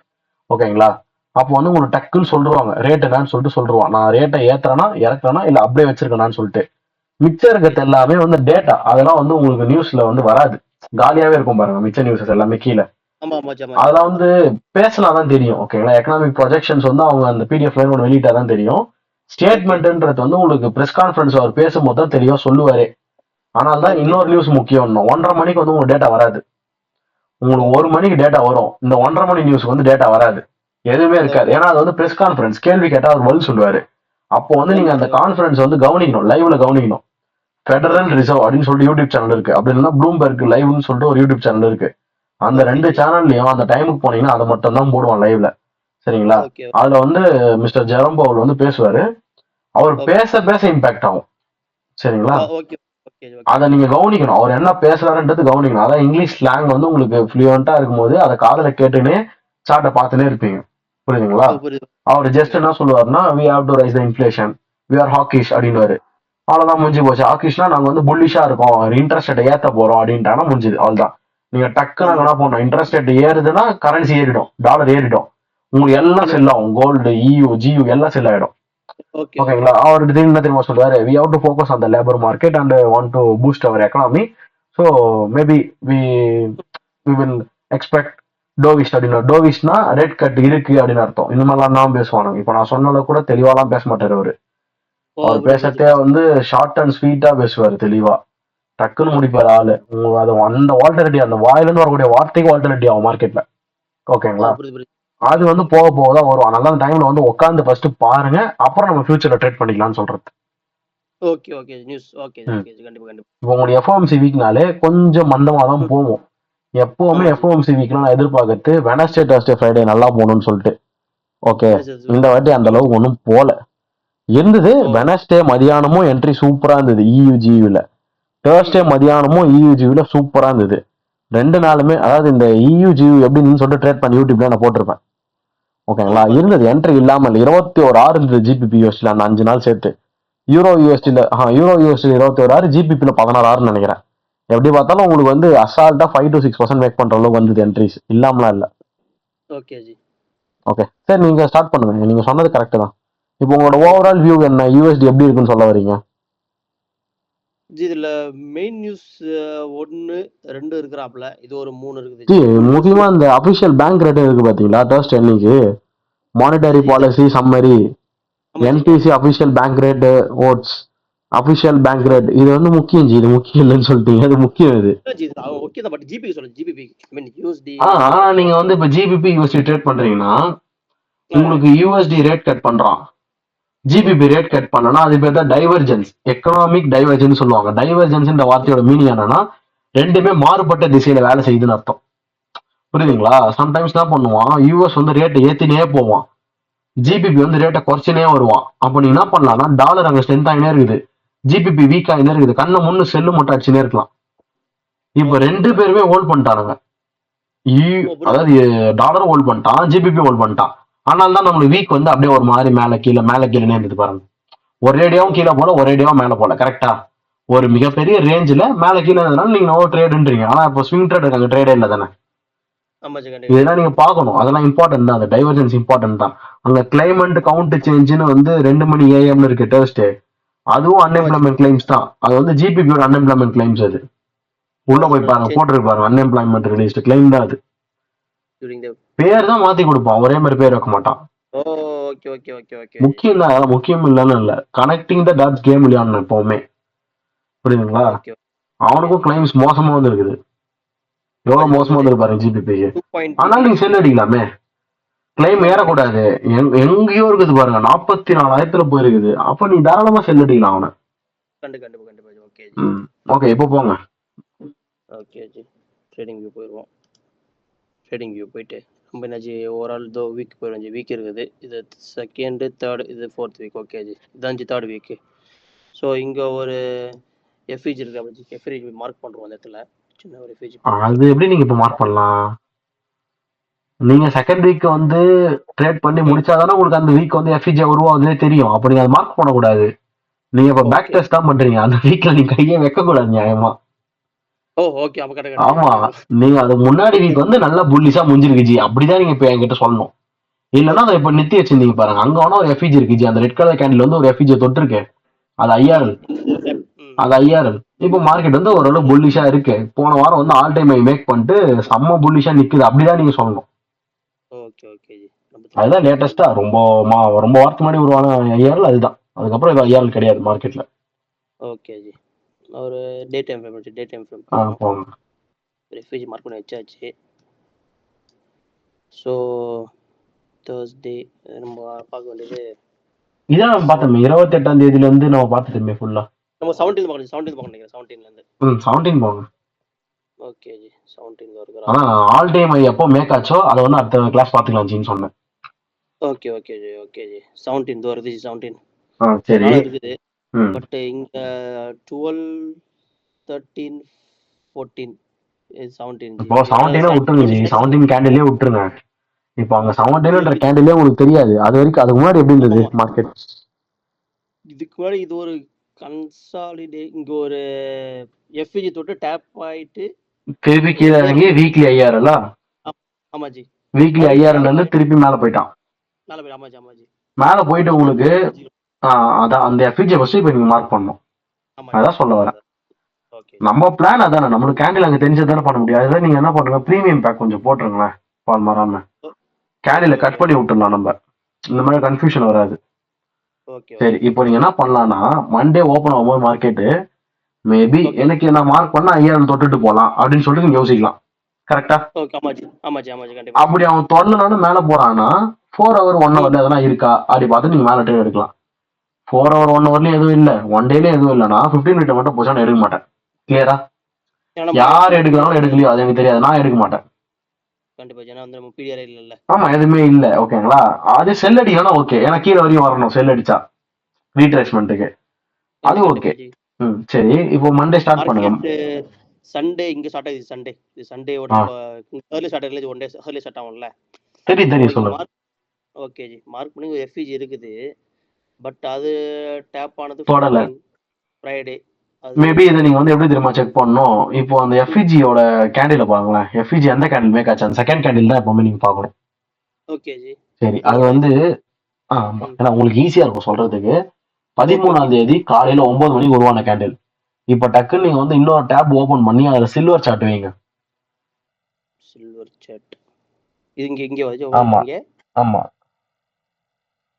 ஓகேங்களா, அப்போ வந்து உங்களுக்கு டக்குன்னு சொல்லிடுவாங்க ரேட் என்னன்னு சொல்லிட்டு சொல்லிடுவான். நான் ரேட்டை ஏற்றுறேன்னா இறக்குறேன்னா இல்லை அப்படியே வச்சிருக்கேனான்னு சொல்லிட்டு. மிச்சம் இருக்கிறது எல்லாமே வந்து டேட்டா, அதெல்லாம் வந்து உங்களுக்கு நியூஸ்ல வந்து வராது, காலியாவே இருக்கும் பாருங்க மிச்ச நியூஸஸ் எல்லாமே கீழே. அதெல்லாம் வந்து பேசினாதான் தெரியும். ஓகேங்களா, எக்கனாமிக் ப்ரொஜெக்ஷன்ஸ் வந்து அவங்க அந்த பிடிஎஃப் வெளியிட்டாதான் தெரியும். ஸ்டேட்மெண்ட்ன்றது வந்து உங்களுக்கு பிரஸ் கான்ஃபரன்ஸ் அவர் பேசும்போது தான் தெரியும், சொல்லுவாரு. ஆனால் தான் இன்னொரு நியூஸ் முக்கியம், 1:30 மணிக்கு வந்து உங்களுக்கு டேட்டா வராது. உங்களுக்கு 1 மணிக்கு டேட்டா வரும், இந்த 1:30 மணி நியூஸ்க்கு வந்து டேட்டா வராது, எதுவுமே இருக்காது. ஏன்னா அது வந்து பிரஸ் கான்ஃபரன்ஸ், கேள்வி கேட்டா அவர் பதில் சொல்லுவாரு. அப்போ வந்து நீங்க அந்த கான்ஃபரன்ஸ் வந்து கவனிக்கணும், லைவ்ல கவனிக்கணும். ஃபெடரல் ரிசர்வ் அப்படின்னு சொல்லிட்டு யூடியூப் சேனல் இருக்கு, அப்படி இல்லைன்னா ப்ளூம்பெர்க் லைவ்னு சொல்லிட்டு ஒரு யூடியூப் சேனல் இருக்கு. அந்த 2 சேனல்லையும் அந்த டைமுக்கு போனீங்கன்னா அதை மட்டும் தான் போடுவான் லைவ்ல. சரிங்களா, அதுல வந்து மிஸ்டர் ஜெரம் பவுல் வந்து பேசுவாரு, அவர் பேச இம்பாக்ட் ஆகும். சரிங்களா, அதை நீங்க கவனிக்கணும், அவர் என்ன பேசுறாருன்றது கவனிக்கணும். அதான் இங்கிலீஷ் ஸ்லாங் வந்து உங்களுக்கு ஃப்ளூயண்டா இருக்கும்போது அதை காதல கேட்டுன்னு சார்ட்டை பார்த்துனே இருப்பீங்க. புரியுதுங்களா? அவர் ஜஸ்ட் என்ன சொல்லுவாருன்னா, we have to rise the inflation, we are hawkish அப்படின்னுவாரு. அவ்வளவுதான், முடிஞ்சு போச்சு. ஹாக்கிஷ்னா நாங்க வந்து புல்லிஷா இருக்கோம், இன்ட்ரெஸ்ட் ரேட்டை ஏத்த போறோம் அப்படின்ட்டானா முடிஞ்சுது, அவ்வளவுதான். நீங்க டக்குன்னு என்ன பண்ணணும், இன்ட்ரெஸ்ட் ரேட் ஏறுதுன்னா கரன்சி ஏறிடும், டாலர் ஏறிடும், உங்களுக்கு எல்லாம் செல் ஆகும், கோல்டு, இயூ, ஜியூ எல்லாம் செல் ஆயிடும். ஓகேங்களா, அவர் என்ன தெரியுமா சொல்லுவாரு, we have to focus on the labour market and want to boost our economy, so maybe we will expect dovish அப்படின்னா, டோவிஷ்னா ரேட் கட் இருக்கு அப்படின்னு அர்த்தம். இந்த மாதிரிலாம் தான் பேசுவானுங்க. இப்போ நான் சொன்னதை கூட தெளிவாலாம் பேச மாட்டாரு அவரு. அவர் புரியுது பேசுறதே புரியுது. வந்து ஷார்ட் அண்ட் ஸ்வீட்டா பேசுவாரு தெளிவா. டக்குன்னு முடிப்பாரு ஆளு. உங்களுக்கு அது அந்த வால்டரிட்டி, அந்த வாயிலிருந்து வரக்கூடிய வார்த்தைக்கு வால்டரிட்டி ஆகும் மார்க்கெட்ல. ஓகேங்களா? புரியுது புரியுது. அது வந்து போக போக தான் வரும். அதனால அந்த டைம்ல வந்து உட்காந்து ஃபர்ஸ்ட் பாருங்க. அப்புறம் நம்ம ஃபியூச்சர்ல ட்ரேட் பண்ணிக்கலாம்னு சொல்றது. Okay okay news. Okay okay கண்டிப்பா கண்டிப்பா. இப்போ உங்களுடைய எஃப்ஓஎம்சி வீக்னாலே கொஞ்சம் மந்தமா தான் போகும். எப்பவுமே ஆமாஜி. எஃப்ஓஎம்சி வீக்ல நான் எதிர்பார்க்கறது வெனஸ்டே, தர்ஸ்டே, ஃப்ரைடே நல்லா போகணும்னு சொல்லிட்டு. ஓகே, இந்த வாட்டி அந்த அளவுக்கு ஒன்றும் போல இருந்தது. வெனஸ்டே மதியானமும் என்ட்ரி சூப்பரா இருந்தது இயூஜியூல. தேர்ஸ்டே மதியானமும் இயூஜியூல சூப்பரா இருந்தது. 2 நாளுமே, அதாவது இந்த இயூஜியூ எப்படின்னு சொல்லிட்டு ட்ரேட் பண்ணி யூடியூப்ல நான் போட்டிருப்பேன். ஓகேங்களா? இருந்தது என்ட்ரி இல்லாமல் 21 ஆறு இருந்தது ஜிபிபி யூஎஸ்டில அந்த 5 நாள் சேர்த்து. யூரோ யூஎஸ்டில 21 ஆறு, ஜிபிபில 16 ஆறுன்னு நினைக்கிறேன். எப்படி பார்த்தாலும் உங்களுக்கு வந்து அசால்ட்டா 5 to 6% மேக் பண்ற அளவுக்கு வந்தது என்ட்ரிஸ், இல்லாமலாம் இல்ல. ஓகே ஜி. ஓகே சரி, நீங்க ஸ்டார்ட் பண்ணுங்க. நீங்க சொன்னது கரெக்ட் தான். இப்போ உங்களோட ஓவரால் வியூ என்ன, யூஎஸ்டி எப்படி இருக்குன்னு சொல்ல வரீங்க? ஜி இதுல மெயின் நியூஸ் 1 2 இருக்கிறாப்ல, இது ஒரு 3 இருக்குது ஜி. ஜி. முக்கியமா இந்த அபிஷியல் பேங்க் ரேட் இருக்கு பாத்தீங்களா, டர்ஸ்ட் அன்னைக்கு மானிட்டரி பாலிசி சம்மரி, என்டிசி அபிஷியல் பேங்க் ரேட், ஓட்ஸ் அபிஷியல் பேங்க் ரேட், இது வந்து முக்கியம் ஜி. இது முக்கியம் இல்லைன்னு சொல்லிட்டீங்க, அது முக்கியம். இது ஓகே தான், பட் ஜிபி சொல்லுங்க. ஜிபிபி ஐ மீன் யூஎஸ்டி. ஆனா நீங்க வந்து இப்ப ஜிபிபி யூஎஸ்டி ட்ரேட் பண்றீங்கன்னா உங்களுக்கு யூஎஸ்டி ரேட் கட் பண்றான், ஜிபிபி ரேட் கட் பண்ணனா அது பேர் தான் டைவர்ஜென்ஸ், எக்கனாமிக் டைவர்ஜென்ஸ் சொல்லுவாங்க. டைவர்ஜென்ஸ் இந்த வார்த்தையோட மீனிங் என்னன்னா ரெண்டுமே மாறுபட்ட திசையில வேலை செய்யுதுன்னு அர்த்தம். புரியுதுங்களா? சம்டைம்ஸ் என்ன பண்ணுவான், யூஎஸ் வந்து ரேட்டை ஏத்தினே போவான், ஜிபிபி வந்து ரேட்டை குறைச்சினே வருவான். அப்ப நீ என்ன பண்ணலாம்னா டாலர் அங்க ஸ்ட்ரென்த் ஆகினே இருக்குது, ஜிபிபி வீக் ஆகினே இருக்குது, கண்ணை முன்னு செல்லு மட்டும் அடிச்சுனே இருக்கலாம். இப்ப 2 பேருமே ஹோல்ட் பண்ணிட்டானுங்க. அதாவது டாலர் ஹோல்ட் பண்ணிட்டான், ஜிபிபி ஹோல்ட் பண்ணிட்டான். ஆனால் தான் நம்மளுக்கு வீக் வந்து அப்படியே ஒரு மாதிரி மேல கீழே இருந்தது பாருங்க. ஒரேடியாவும் கீழே போல, ஒரேடியாவும் மேல போல. கரெக்டா? ஒரு மிகப்பெரிய ரேஞ்சில மேல கீழே இருந்ததுனால நீங்க நோ ட்ரேடுன்றீங்க. ஆனா இப்போ ஸ்விங் ட்ரேட் அங்க ட்ரேடே இல்லை தானே. இதெல்லாம் நீங்க பாக்கணும், அதெல்லாம் இம்பார்ட்டன்ட் தான். அந்த டைவர்ஜென்ஸ் இம்பார்ட்டன்ட் தான். அங்க கிளைமேட் கவுண்ட் சேஞ்சுன்னு வந்து 2 மணி ஏஎம்னு இருக்கு தேர்ஸ்டே, அதுவும் அன்எம்ப்ளாய்மெண்ட் கிளைம்ஸ் தான். அது வந்து ஜிபிபியோட அன்எம்ப்ளாய்மெண்ட் கிளைம்ஸ். அது உள்ள போய் பாருங்க, போட்டிருக்கு பாருங்க, அன்எம்ப்ளாய்மெண்ட் ரிலீஸ்ட் கிளைம் தான். அது பேர் தான் மாத்தி கொடுப்பான், ஒரே மாதிரி பேர் வைக்க மாட்டான். முக்கியம் தான், அதெல்லாம் முக்கியம் இல்லைன்னு இல்ல. கனெக்டிங் த டாட்ஸ் கேம் விளையாடணும் எப்பவுமே. புரியுதுங்களா? அவனுக்கும் கிளைம்ஸ் மோசமா வந்து இருக்குது. எவ்வளவு மோசமா வந்து பாருங்க ஜிபிபிக்கு. ஆனால் நீங்க செல் அடிக்கலாமே, கிளைம் ஏறக்கூடாது. எங்கேயோ இருக்குது பாருங்க, 44,000 போயிருக்குது. அப்ப நீ தாராளமா செல் அடிக்கலாம் அவனை. ஓகே இப்போ போங்க. ஓகே ஜி, ட்ரேடிங் வியூ போயிடுவோம். ட்ரேடிங் வியூ போயிட்டு நம்ம என்னாச்சு ஓவரால் தோ வீக் போயிடும் ஜி. வீக் இருக்குது, இது செகண்டு, தேர்டு, இது 4th வீக். ஓகே ஜி, இதான் ஜி 3rd வீக்கு. ஸோ இங்கே ஒரு எஃப்இஜி இருக்கு, அப்படி எஃப்இஜி மார்க் பண்ணுறோம் அந்த இடத்துல. சின்ன ஒரு எஃப்இஜி. அது எப்படி நீங்க இப்போ மார்க் பண்ணலாம்? நீங்க செகண்ட் வீக் வந்து ட்ரேட் பண்ணி முடிச்சாதானே உங்களுக்கு அந்த வீக் வந்து எஃப்இஜி உருவாகுதுன்னே தெரியும். அப்ப நீங்க அதை மார்க் பண்ணக்கூடாது. நீங்க இப்ப பேக் டெஸ்ட் தான் பண்றீங்க, அந்த வீக்ல நீங்க கையே வைக்க கூடாது நியாயமா. ஓகே அப்ப கரெக்ட். ஆமா, நீங்க அது முன்னாடி வீக் வந்து நல்லா புல்லிஷா முடிஞ்சிருக்கு ஜி, அப்படிதான் நீங்க இப்ப என்கிட்ட சொல்லணும். இல்லன்னா அதை இப்ப நிறுத்தி வச்சிருந்தீங்க பாருங்க, அங்க வேணா ஒரு எஃப்இஜி இருக்கு ஜி, அந்த ரெட் கலர் கேண்டில் வந்து ஒரு எஃப்இஜி தொட்டு இருக்கு, அது ஐஆர்எல். அது ஐஆர்எல். இப்போ மார்க்கெட் வந்து ஓரளவு புல்லிஷா இருக்கு. போன வாரம் வந்து ஆல் டைம் ஐ மேக் பண்ணிட்டு செம்ம புல்லிஷா நிக்குது, அப்படிதான் நீங்க சொல்லணும். அதுதான் லேட்டஸ்டா ரொம்ப வாரத்துக்கு முன்னாடி உருவான ஐஆர்எல் அதுதான். அதுக்கப்புறம் இது ஐஆர்எல் கிடையாது மார்க்கெட்ல. ஓகே ஜி, ஒரு டே டைம் ஃப்ரேம் போங்க. எஃப்இஜி மார்க் பண்ணி வச்சாச்சு. ஸோ தேர்ஸ்டே நம்ம பார்க்க வேண்டியது இதான் நம்ம பார்த்தோமே 28ஆம் தேதியில இருந்து நம்ம பார்த்துட்டோமே ஃபுல்லா. நம்ம 17 பார்க்க நினைக்கிறேன். 17ல இருந்து 17 போங்க. ஓகே ஜி, 17 வருது. ஆனா ஆல் டைம் ஐ எப்போ மேக் ஆச்சோ அதை வந்து அடுத்த கிளாஸ் பார்த்துக்கலாம் ஜின்னு சொன்னேன். ஓகே ஜி 17 வருது ஜி. 17 சரி இருக்குது. பட் இங்க 12 13 14 17 இப்போ 17 விட்டுருங்க ஜி, 17 கேண்டிலே விட்டுருங்க. இப்போ அங்க 17ன்ற கேண்டிலே உங்களுக்கு தெரியாது. அது வரைக்கும் அதுக்கு முன்னாடி எப்படி இருந்தது மார்க்கெட்? இதுக்கு முன்னாடி இது ஒரு கன்சாலிடே, இங்க ஒரு எஃப்இஜி தொட்டு டேப் ஆயிட்டு திருப்பி கீழே இறங்கி வீக்லி ஐஆர்எல். ஆமா ஜி, வீக்லி ஐஆர்எல் வந்து திருப்பி மேல போயிட்டான். மேல போயிட்டு உங்களுக்கு அதான் அந்த எஃப்இஜி ஃபர்ஸ்ட் இப்போ நீங்க மார்க் பண்ணணும். அதான் சொல்ல வரேன். நம்ம பிளான் அதானே, நம்மளுக்கு கேண்டில் அங்க தெரிஞ்சதானே பண்ண முடியாது. அதான் நீங்க என்ன பண்றீங்க, ப்ரீமியம் பேக் கொஞ்சம் போட்டுருங்களேன், பால் மாறாம கேண்டில கட் பண்ணி விட்டுடலாம். நம்ம இந்த மாதிரி கன்ஃபியூஷன் வராது. ஓகே சரி, ஓகே இப்போ நீங்க என்ன பண்ணலாம்னா மண்டே ஓப்பன் ஆகும்போது மார்க்கெட்டு மேபி ஓகே எனக்கு நான் மார்க் பண்ணா 5000 தொட்டுட்டு போலாம் அப்படின்னு சொல்லிட்டு நீங்க யோசிக்கலாம். கரெக்டா? ஓகே ஆமாஜி ஆமாஜி ஆமாஜி கண்டிப்பா. அப்படி அவன் தொடர்னாலும் மேல போறான்னா 4 ஹவர் 1 ஹவர்ல எதனா இருக்கா அப்படி பார்த்து நீங்க மேல ட்ரேட் எடுக்கலாம். 4 ஹவர் 1 ஹவர்லயும் எதுவும் இல்ல, ஒன் டேலயும் எதுவும் இல்லைன்னா 15 மினிட் மட்டும் பொசிஷன் எடுக்க மாட்டேன். கிளியரா? ஏன்னா யார் மார்க்கெட் வந்து எடுக்கிறாலும் எடுக்கலையோ அது எனக்கு தெரியாது, நான் எடுக்க மாட்டேன். கண்டிப்பா ஏன்னா வந்து நம்ம பிடிஆர் இல்லைல்ல. ஆமா, எதுவுமே இல்ல. ஓகேங்களா? அது செல் அடிக்கணும். ஓகே, ஏன்னா கீழே வரையும் வரணும் செல் அடிச்சா ரீட்ரேஸ்மெண்ட்டுக்கு. அது ஓகே. கண்டிப்பா ஜி. சரி, இப்போ மண்டே ஸ்டார்ட் பண்ணுங்க. மார்க்கெட் சண்டே இங்க ஸ்டார்ட் ஆகுது. சண்டே இது சண்டேவோட ஆ ஏர்லி ஸ்டார்ட் ஆகல, ஒன் டே ஏர்லி ஸ்டார்ட் ஆகும்ல. தெரியும் ஸோ தெரியும், இங்க சொல்லுங்க. மார்க் ஓகே ஜி மார்க் பண்ணி ஒரு எஃப்இஜி இருக்குது. பட் அது டேப் ஆனது தொடல 14 ஃப்ரைடே. அது மேபி இதை நீங்க வந்து எப்படி தெரியுமா செக் பண்ணணும்? இப்போ அந்த எஃப்இஜியோட கேண்டில பாருங்களேன். எஃப்இஜி எந்த கேண்டில் மேக் ஆச்சு, அந்த செகண்ட் கேண்டில் தான் எப்பவுமே நீங்க பார்க்கணும். Okay G. சரி, அது இதோட வந்து இது ஆமா, ஏன்னா உங்களுக்கு ஈஸியா இருக்கும் சொல்றதுக்கு. ஓகே ஓகே 13ஆம் ஜி. தேதி காலையில 9 மணிக்கு உருவான கேண்டில். இப்ப டக்குன்னு நீங்க வந்து இன்னொரு டேப் ஓபன் பண்ணி அதுல சில்வர் சார்ட் வைங்க. சில்வர் சாட் இது இங்க இங்க வருது ஆமா இங்க ஆமா,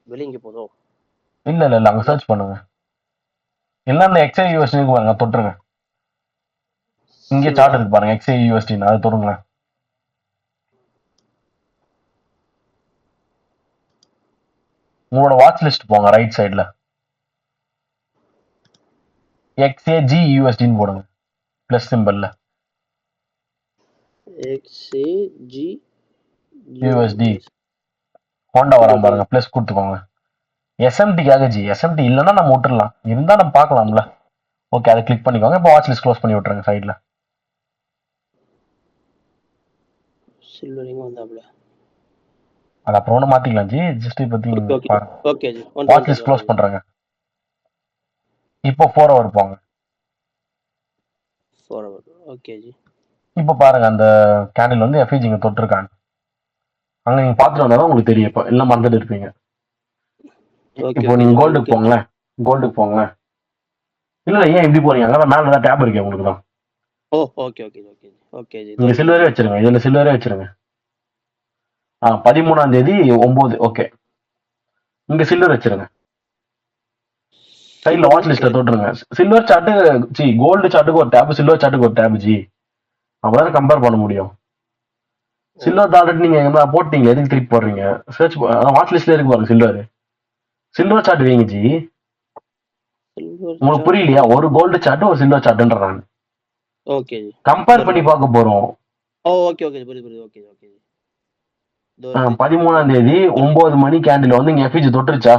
வெளிய இங்க போதோ. இல்ல இல்ல இல்ல, அங்க இல்ல சர்ச் பண்ணுங்க. இல்ல அந்த எக்ஸ்ஐ யூஎஸ்டி பாருங்க, தொட்டுருங்க. இங்க சார்ட் சில்வரா? இருக்கு பாருங்க, எக்ஸ்ஐ யூஎஸ்டி, அதை தொடுங்க. உங்களோட வாட்ச் லிஸ்ட் போங்க, ரைட் சைடுல எக்ஸ்ஏஜி யூஎஸ்டின்னு போடுங்க பிளஸ் சிம்பிள்ல. எக்ஸ்ஏஜி யூஎஸ்டி யூஎஸ் ஹோண்டா வராம இதோட பாருங்க, பிளஸ் கொடுத்துக்கோங்க. எஸ்எம்டிக்காக ஜி, எஸ்எம்டி இல்லைன்னா நம்ம விட்டுறலாம், இருந்தா நம்ம பார்க்கலாம்ல. ஓகே, அதை கிளிக் பண்ணிக்கோங்க. இப்போ வாட்ச் லிஸ்ட் க்ளோஸ் பண்ணி விட்டுருங்க சைடுல. சில்வர் எங்க வந்தாப்ல? அது அப்புறம் ஒன்று மாத்திக்கலாம் ஜி, ஜஸ்ட் இப்போதைக்கு ஓகே ஓகே பாருங்க. Okay G. வாட்ச் லிஸ்ட் வந்துருச்சு க்ளோஸ் வந்துருச்சு. பண்றாங்க. இப்போ 4 ஹவர் போங்க. 4 ஹவர் ஓகே ஜி. இப்போ பாருங்க அந்த கேண்டில் வந்து எஃப்இஜி இங்க தொட்டிருக்காங்க. அங்க நீங்க பார்த்துட்டு வந்தாதான் உங்களுக்கு தெரியும். இப்போ எல்லாம் மறந்துட்டு இருப்பீங்க. ஓகே இப்போ ஓகே நீங்க ஜி. கோல்டுக்கு ஓகே. போங்களேன். கோல்டுக்கு போங்களேன். இல்ல, ஏன் இப்படி போறீங்க? அங்கதான் மேல தான் டேப் இருக்கு உங்களுக்கு தான். Oh okay okay ji. Okay ji. Okay ji. இதோ இங்க இருக்கு சில்வரே ஜி. வச்சிருங்க, இதுல சில்வரே வச்சிருங்க. 13ஆம் தேதி 9. ஓகே, இங்க சில்வர் வச்சிருங்க. சைட்ல சில்வர் வாட்ச் லிஸ்ட்ல தொட்டுருங்க. சில்வர் சார்ட்டு ஜி, கோல்டு சார்ட்டுக்கு ஒரு டேப், சில்வர் சார்ட்டுக்கு ஒரு டேப் ஜி. அப்பதான் கம்பேர் பண்ண முடியும். ஓ சில்வர் ஆல்ரெடி நீங்க எங்க போட்டீங்க, எதுக்கு திருப்பி போடுறீங்க? சர்ச் வாட்ச் லிஸ்ட்ல இருக்கு பாருங்க சில்வர். சில்வர் சார்ட் வைங்க ஜி. சில்வர் உங்களுக்கு சார்ட் புரியலையா? ஒரு கோல்டு சார்ட் ஒரு சில்வர் சார்ட்ன்றாங்க. ஓகே ஜி. கம்பேர் பண்ணி பார்க்க போறோம். ஓ ஓகே ஓகே புரியுது புரியுது. Okay okay ji. இதோ இருக்குது ஜி. 13ஆம் தேதி 9 மணி கேண்டில் வந்து இங்க எஃப்இஜி தொட்டுருச்சா?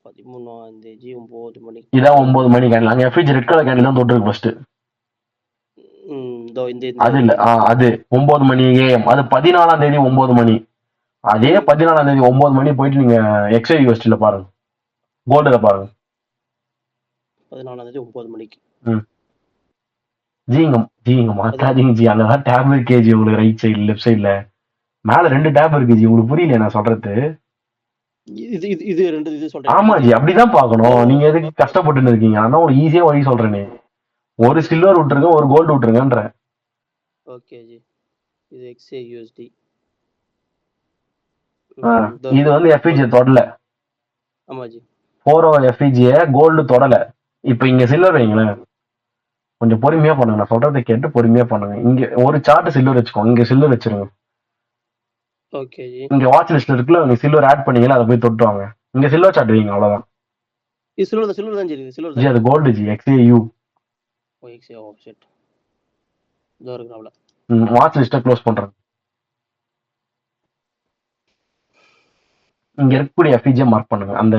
13ஆம் தேதி 9 இதான் மணிக்கு 9 மணி கேண்டில். அங்க எஃப்இஜி ரெட் கலர் கேண்டில் தான் தொட்டுருக்கு ஃபர்ஸ்ட். இதோ இந்த இந்த அது இல்ல, இருக்குது ஜி. அது 9 மணி ஏஎம். அது 14ஆம் தேதி 9 மணி. அதே 14ஆம் தேதி 9 மணி போயிட்டு நீங்க எக்ஸ்ஐ யூஎஸ்டில பாருங்க, கோல்டுல பாருங்க. 14ஆம் தேதி 9 மணிக்கு. ஜி இங்க மாத்தாதீங்க ஜி, அங்கதான் டேப் இருக்கே ஜி உங்களுக்கு, ரைட் சைடு லெஃப்ட் சைடுல மேல 2 டேப் இருக்கு ஜி. உங்களுக்கு புரியல நான் சொல்றது? இது இது இது ரெண்டு இது சொல்றீங்களா ஆமா இது? ஜி, அப்படிதான் பார்க்கணும். ஓ நீங்க எதுக்கு ஓகே கஷ்டப்பட்டு இருக்கீங்க? அதான் உங்களுக்கு ஈஸியா வழி சொல்றேனே. ஒரு சில்வர் விட்டுருங்க, ஒரு கோல்டு விட்டுருங்கன்ற. ஓகே ஜி. இது எக்ஸ்ஏ யூஎஸ்டி. இது வந்து எஃப்இஜி தொடல. ஆமா ஜி. 4 ஹவர் எஃப்இஜிய கோல்டு தொடல. இப்ப இங்க சில்வர் வைங்களேன். கொஞ்சம் பொறுமையா பண்ணுங்க, நான் சொல்றதை கேட்டு பொறுமையா பண்ணுங்க. இங்க ஒரு சார்ட் சில்வர் வச்சுக்கோங்க, இங்க சில்வர் வச்சிருங்க. ஓகே ஜி. இங்க வாட்ச் லிஸ்ட் இருக்குல்ல, நீங்க சில்வர் ஆட் பண்ணீங்களா, அதை போய் தொட்டு வாங்க. இங்க சில்வர் சார்ட் வைங்க, அவ்வளவுதான். இது சில்வர் தான் ஜி இருக்குது. சில்வர் ஜி தான். அது கோல்டு ஜி, எக்ஸ்ஏயூ. ஓ எக்ஸ்ஏ ஓ ஷிட். இதோ இருக்குறாப்ல. வாட்ச் லிஸ்ட்டை க்ளோஸ் பண்றேன். இங்க இருக்கக்கூடிய எஃப்இஜியை மார்க் பண்ணுங்க. அந்த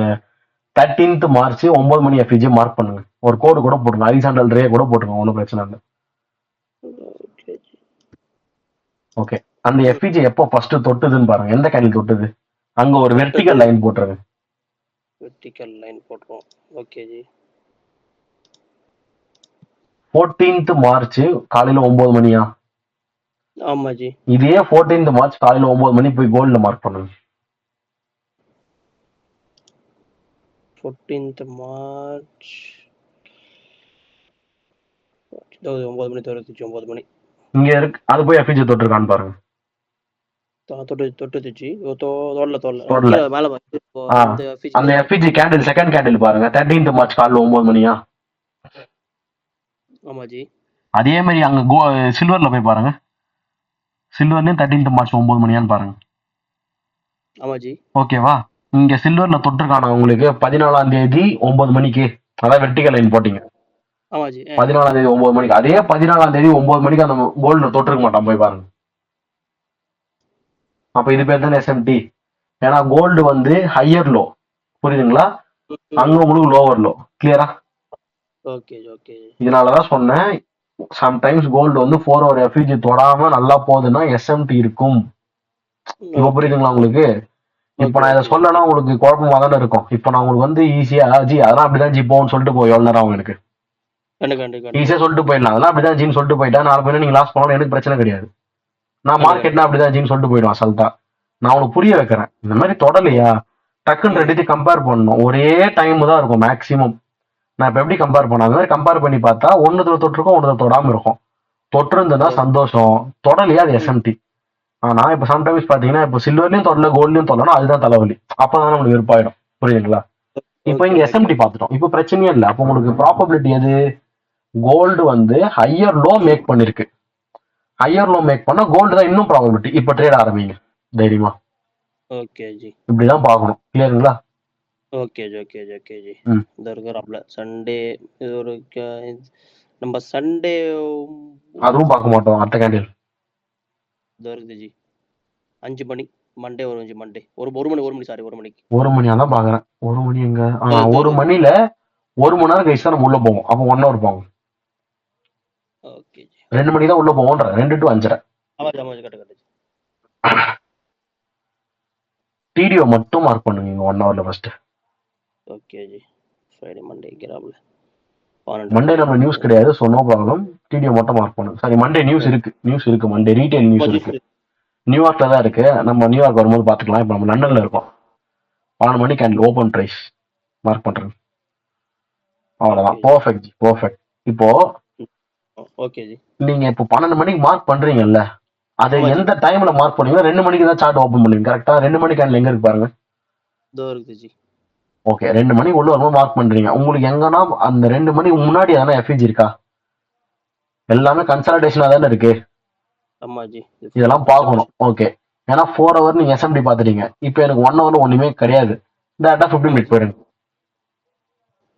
13th மார்ச் 9 மணி எஃப்இஜியை மார்க் பண்ணுங்க. ஒரு கோடு கூட போட்டுங்க, ஹரிசாண்டல் ரே கூட போட்டுங்க, ஒன்றும் பிரச்சனை இல்லை. ஓகே ஜி. ஓகே, அந்த எஃப்இஜி எப்போ ஃபர்ஸ்ட் தொட்டுதுன்னு பாருங்க, எந்த கேண்டில் தொட்டுது. அங்க ஒரு வெர்டிகல் லைன் போட்டுருங்க. வெர்டிகல் லைன் போட்டுருவோம். Okay G. 14th மார்ச் காலையில 9 மணியா? ஆமா ஜி. இதே 14th மார்ச் காலையில 9 மணி போய் கோல்ட்ல மார்க் பண்ணுங்க. 14th மார்ச் 9 மணி 9 மணி. இங்க இருக்கு, அது போய் எஃப்இஜி தொட்டிருக்கான்னு பாருங்க. தொட்டுது ஜி. தோடல தோடல. தொடல. கீழ மேல வந்து இப்போ ஆ இந்த ஃபிஜி அந்த எஃபிஜி கேண்டில் செகண்ட் கேண்டில் பாருங்க 13th மார்ச் காலைல 9 மணியா. ஆமா ஜி. அதே மாதிரி அங்க சில்வர்ல போய் பாருங்க. சில்வர்லயும் 13th மார்ச் 9 மணியான்னு பாருங்க. ஆமா ஜி. ஓகேவா? இங்க சில்வர்ல தொட்டிருக்கான உங்களுக்கு 14ஆம் தேதி 9 மணிக்கு, அதாவது வெர்டிகல் லைன் போட்டீங்க. ஆமா ஜி. 14ஆம் தேதி 9 மணிக்கு. அதே 14ஆம் தேதி 9 மணிக்கு அந்த கோல்டுல தொட்டிருக்க மாட்டான், போய் பாருங்க. அப்ப இது பேர் தான் எஸ்எம்டி. ஏன்னா கோல்டு வந்து ஹையர் லோ, புரியுதுங்களா? அங்க உங்களுக்கு லோவர் லோ. கிளியரா? Okay okay. இதனாலதான் சொன்னேன், சம்டைம்ஸ் கோல்டு வந்து 4 hour எஃபிஜி தொடாம நல்லா போகுதுன்னா எஸ்எம்டி இருக்கும். இப்ப புரியுதுங்களா உங்களுக்கு? இப்ப நான் இதை சொல்லனா உங்களுக்கு குழப்பமா தானே இருக்கும். இப்ப நான் உங்களுக்கு வந்து ஈஸியா ஜி அதெல்லாம் அப்படிதான் ஜி போகும்னு சொல்லிட்டு போய் எவ்வளவு நேரம் ஆகும் எனக்கு? ஈஸியா சொல்லிட்டு போயிடலாம், அதெல்லாம் அப்படிதான் ஜின்னு சொல்லிட்டு போயிட்டா நாலு பேர் நீங்க லாஸ் பண்ணாலும் எனக்கு பிரச்சனை கிடையாது. நான் மார்க்கெட்னா அப்படிதான் ஜின்னு சொல்லிட்டு போயிடுவேன் அசல்ட்டா. நான் உனக்கு புரிய வைக்கிறேன், இந்த மாதிரி தொடலையா டக்குன்னு ரெண்டு கம்பேர் பண்ணணும். ஒரே டைம் தான் இருக்கும் மேக்சிமம். நான் இப்ப எப்படி கம்பேர் பண்ண, அந்த மாதிரி கம்பேர் பண்ணி பார்த்தா ஒண்ணுத்துல தொட்டிருக்கும், ஒண்ணுல தொடாம இருக்கும். தொட்டிருந்ததுன்னா சந்தோஷம், தொடலையா அது எஸ்எம்டி. ஆனா இப்ப சம்டைம்ஸ் பாத்தீங்கன்னா இப்ப சில்வர்லயும் தொடல, கோல்ட்லயும் தொடலனா அதுதான் தலைவலி. அப்பதான் நம்மளுக்கு வெறுப்பாயிடும். புரியுதுங்களா? இப்ப இங்க எஸ்எம்டி பாத்துட்டோம், இப்ப பிரச்சனையே இல்லை. அப்ப உங்களுக்கு ப்ராபபிலிட்டி எது? கோல்டு வந்து ஹையர் லோ மேக் பண்ணிருக்கு. ஹையர் லோ மேக் பண்ணா கோல்டு தான் இன்னும் ப்ராபபிலிட்டி. இப்ப ட்ரேட் ஆரம்பிங்க தைரியமா. ஓகே ஜி. இப்படிதான் பார்க்கணும். கிளியருங்களா? Okay ji okay ji okay ji. இந்த இருக்கிறாப்ல சண்டே இது ஒரு நம்ம சண்டே அதுவும் பார்க்க மாட்டோம். அடுத்த கேண்டில் இது இருக்குது ஜி 5 மணி மண்டே வரும் ஜி. மண்டே ஒரு மணி சாரி 1 மணிக்கு. 1 மணியா தான் பாக்குறேன். 1 மணி எங்க? 1 மணில 1 மணி நேரம் கழிச்சு தான் நம்ம உள்ள போவோம். அப்போ 1 hour போவோம். Okay G. 2 மணிக்கு தான் உள்ள போவோம்ன்ற 2 to 5:30. ஆமா ஆமா கரெக்ட். டிடிஓ மட்டும் மார்க் பண்ணுங்க 1 hourல first. Okay ji. Friday Monday கிராப்ல மண்டே நம்ம நியூஸ் கிடையாது, சோ நோ ப்ராப்ளம். டிடிஓ மட்டும் மார்க் பண்ணுங்க. சாரி, மண்டே நியூஸ் இருக்கு. மண்டே ரீட்டைல் நியூஸ் இருக்கு. நியூயார்க்ல தான் இருக்கு. நம்ம நியூயார்க் வரும்போது பாத்துக்கலாம். இப்ப நம்ம லண்டன்ல இருக்கோம். 12 மணி கேண்டில் ஓபன் பிரைஸ் மார்க் பண்றேன். அவ்வளவுதான். பெர்ஃபெக்ட். இப்போ ஓகே ஜி. நீங்க இப்போ 12 மணிக்கு மார்க் பண்றீங்கல்ல, அது எந்த டைம்ல மார்க் பண்ணீங்க? 2 மணிக்கு தான் சார்ட் ஓபன் பண்ணுவீங்க கரெக்டா? 2 மணி கேண்டில் எங்க இருக்கு பாருங்க. இதோ இருக்குது ஜி. ஓகே, 2 மணிக்கு உள்ள வரும்போது மார்க் பண்றீங்க. உங்களுக்கு எங்கன்னா அந்த 2 மணிக்கு முன்னாடி எதனா எஃபிஜி இருக்கா? எல்லாமே கன்சாலிடேஷனா தானே இருக்கு. ஆமா ஜி. இதெல்லாம் பார்க்கணும். ஓகே, ஏன்னா 4 hour நீங்க எஸ்எம்டி பாத்துட்டீங்க. இப்போ எனக்கு 1 hourல ஒண்ணுமே கிடையாது. டேரக்டா 15 மினிட் போயிடுங்க.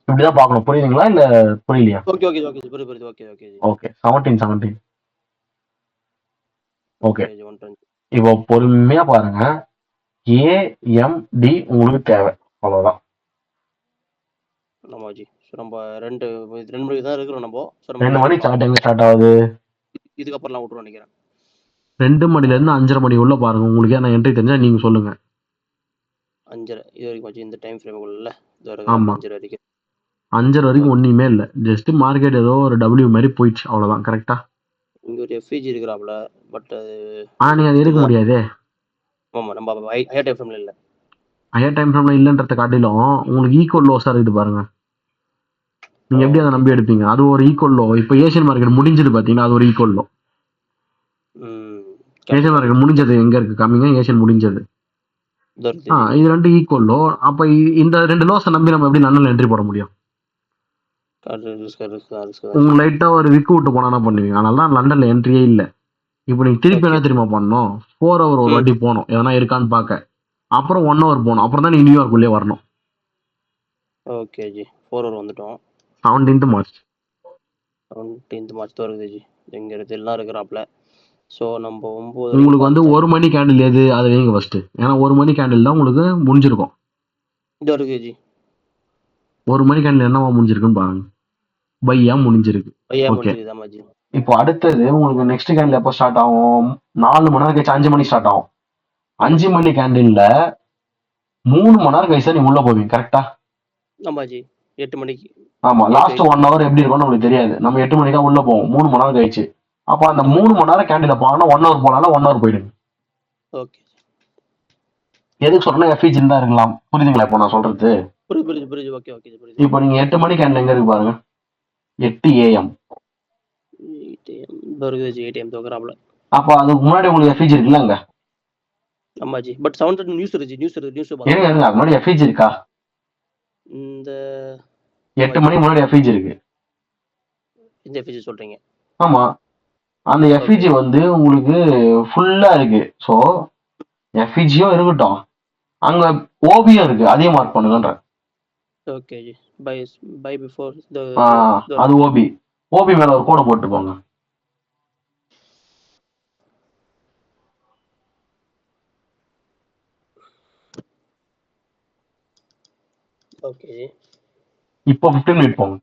இப்படிதான் பார்க்கணும். புரியுதுங்களா இல்ல புரியலையா? ஓகே ஓகே ஓகே புரியுது. Okay okay ji. Okay 17. Okay, இப்போ பொறுமையா பாருங்க. ஏஎம்டி உங்களுக்கு தேவை, அவ்வளவுதான். ஆமா ஜி. நம்ம 2 மணிக்கு தான் இருக்கிறோம். நம்ம 2 மணி சார்ட் எங்க ஸ்டார்ட் ஆகுது? இதுக்கப்புறம் விட்டுருவோம் நினைக்கிறேன். 2 மணில இருந்து 5:30 மணி உள்ள பாருங்க. உங்களுக்கு என்ன என்ட்ரி தெரிஞ்சா நீங்க சொல்லுங்க. 5:30 இது வரைக்கும் இந்த டைம் ஃப்ரேமுக்குள்ள ஆமா 5:30 வரைக்கும் ஒண்ணுமே இல்ல. ஜஸ்ட் மார்க்கெட் ஏதோ ஒரு டபிள்யூ மாதிரி போயிடுச்சு, அவ்வளவுதான். கரெக்டா? இங்க ஒரு எஃப்இஜி இருக்கிறாப்ல, பட் நீங்க அது இருக்க முடியாதே. ஆமா நம்ம ஹையர் டைம் ஃப்ரேம்ல இல்ல. ஹையர் டைம் ஃப்ரேம்ல இல்லன்றத காட்டிலும் உங்களுக்கு ஈக்குவல் லோஸா இருக்குது பாருங்க. நீங்க எப்படி அதை நம்பி எடுப்பீங்க? அது ஒரு ஈக்குவல் லோ. இப்போ ஏசியன் மார்க்கெட் முடிஞ்சது பாத்தீங்கன்னா அது ஒரு ஈக்குவல் லோ. ஏசியன் மார்க்கெட் முடிஞ்சது எங்க இருக்கு காமிங்க. ஏசியன் முடிஞ்சது இது 2 ஈக்குவல் லோ. அப்ப இந்த 2 லோஸை நம்பி நம்ம எப்படி லண்டன்ல என்ட்ரி போட முடியும்? உங்க லைட்டா ஒரு விக்கு விட்டு போனா என்ன பண்ணுவீங்க? அதனால தான் லண்டன்ல என்ட்ரியே இல்ல. இப்போ நீங்க திருப்பி என்ன தெரியுமா பண்ணணும்? 4 hour ஒரு வாட்டி போகணும், எதனா இருக்கான்னு பாக்க. அப்புறம் 1 hour போகணும். அப்புறம் தான் நீங்க நியூயார்க் உள்ளே வரணும். ஓகே ஜி. 4 hour வந்துட்டோம். 17th மார்ச் வருது ஜி. எங்க இருக்கு எல்லாம் இருக்கிறாப்ல. சோ நம்ம 9 உங்களுக்கு வந்து 1 மணி கேண்டில் எது அதை வைங்க ஃபர்ஸ்ட். ஏன்னா 1 மணி கேண்டில் தான் உங்களுக்கு முடிஞ்சிருக்கும். இது இருக்கு ஜி. 1 மணி கேண்டில் என்னவா முடிஞ்சிருக்குன்னு பாருங்க. பையா முடிஞ்சிருக்கு. ஓகே, இப்போ அடுத்தது உங்களுக்கு நெக்ஸ்ட் கேண்டில் எப்போ ஸ்டார்ட் ஆகும்? 4 மணி நேரம் கழிச்சு 5 மணி ஸ்டார்ட் ஆகும். 5 மணி கேண்டில்ல 3 மணி நேரம் கழிச்சு நீங்க உள்ள போவீங்க. கரெக்டா? ஆமா ஜி. 8 மணிக்கு. ஆமா, லாஸ்ட் 1 hour எப்படி இருக்கும்னு உங்களுக்கு தெரியாது. நம்ம 8 மணிக்கு தான் உள்ள போவோம், 3 மணி நேரம் கழிச்சு. அப்ப அந்த 3 மணி நேரம் கேண்டில் போனா 1 hour போனாலும் 1 hour போயிடுங்க. ஓகே. எதுக்கு சொல்றேன்னா எஃபிஜி தான் இருக்கலாம். புரியுதுங்களா இப்போ நான் சொல்றது? புரியுது. ஓகே ஓகே புரியுது. இப்போ நீங்க 8 மணி கேண்டில் எங்க இருக்கு பாருங்க. 8 AM வருது ஜி. ஏடிஎம் தோக்கறாப்ல. அப்ப அதுக்கு முன்னாடி உங்களுக்கு எஃபிஜி இருக்குல்ல அங்க. ஆமாஜி. பட் 7:30 நியூஸ் இருக்கு ஜி. நியூஸ் இருங்க பார்த்தேன். இருங்க அதுக்கு முன்னாடி எஃப்ஐஜி இருக்கா? இந்த 8 மணிக்கு முன்னாடி எஃப்ஐஜி இருக்கு. இந்த எஃபிஜி சொல்றீங்க. ஆமா, அந்த ஓகே. எஃப்இஜி வந்து உங்களுக்கு ஃபுல்லா இருக்கு. ஸோ எஃப்இஜியும் இருக்கட்டும், அங்க ஓபியும் இருக்கு, அதையும் மார்க் பண்ணுங்கன்ற. Okay ji. Buy buy before the அது ஓபி. ஓபி மேல ஒரு கோடை போட்டு போங்க. ஓகே ஜி. இப்போ 15 மினிட் போங்க.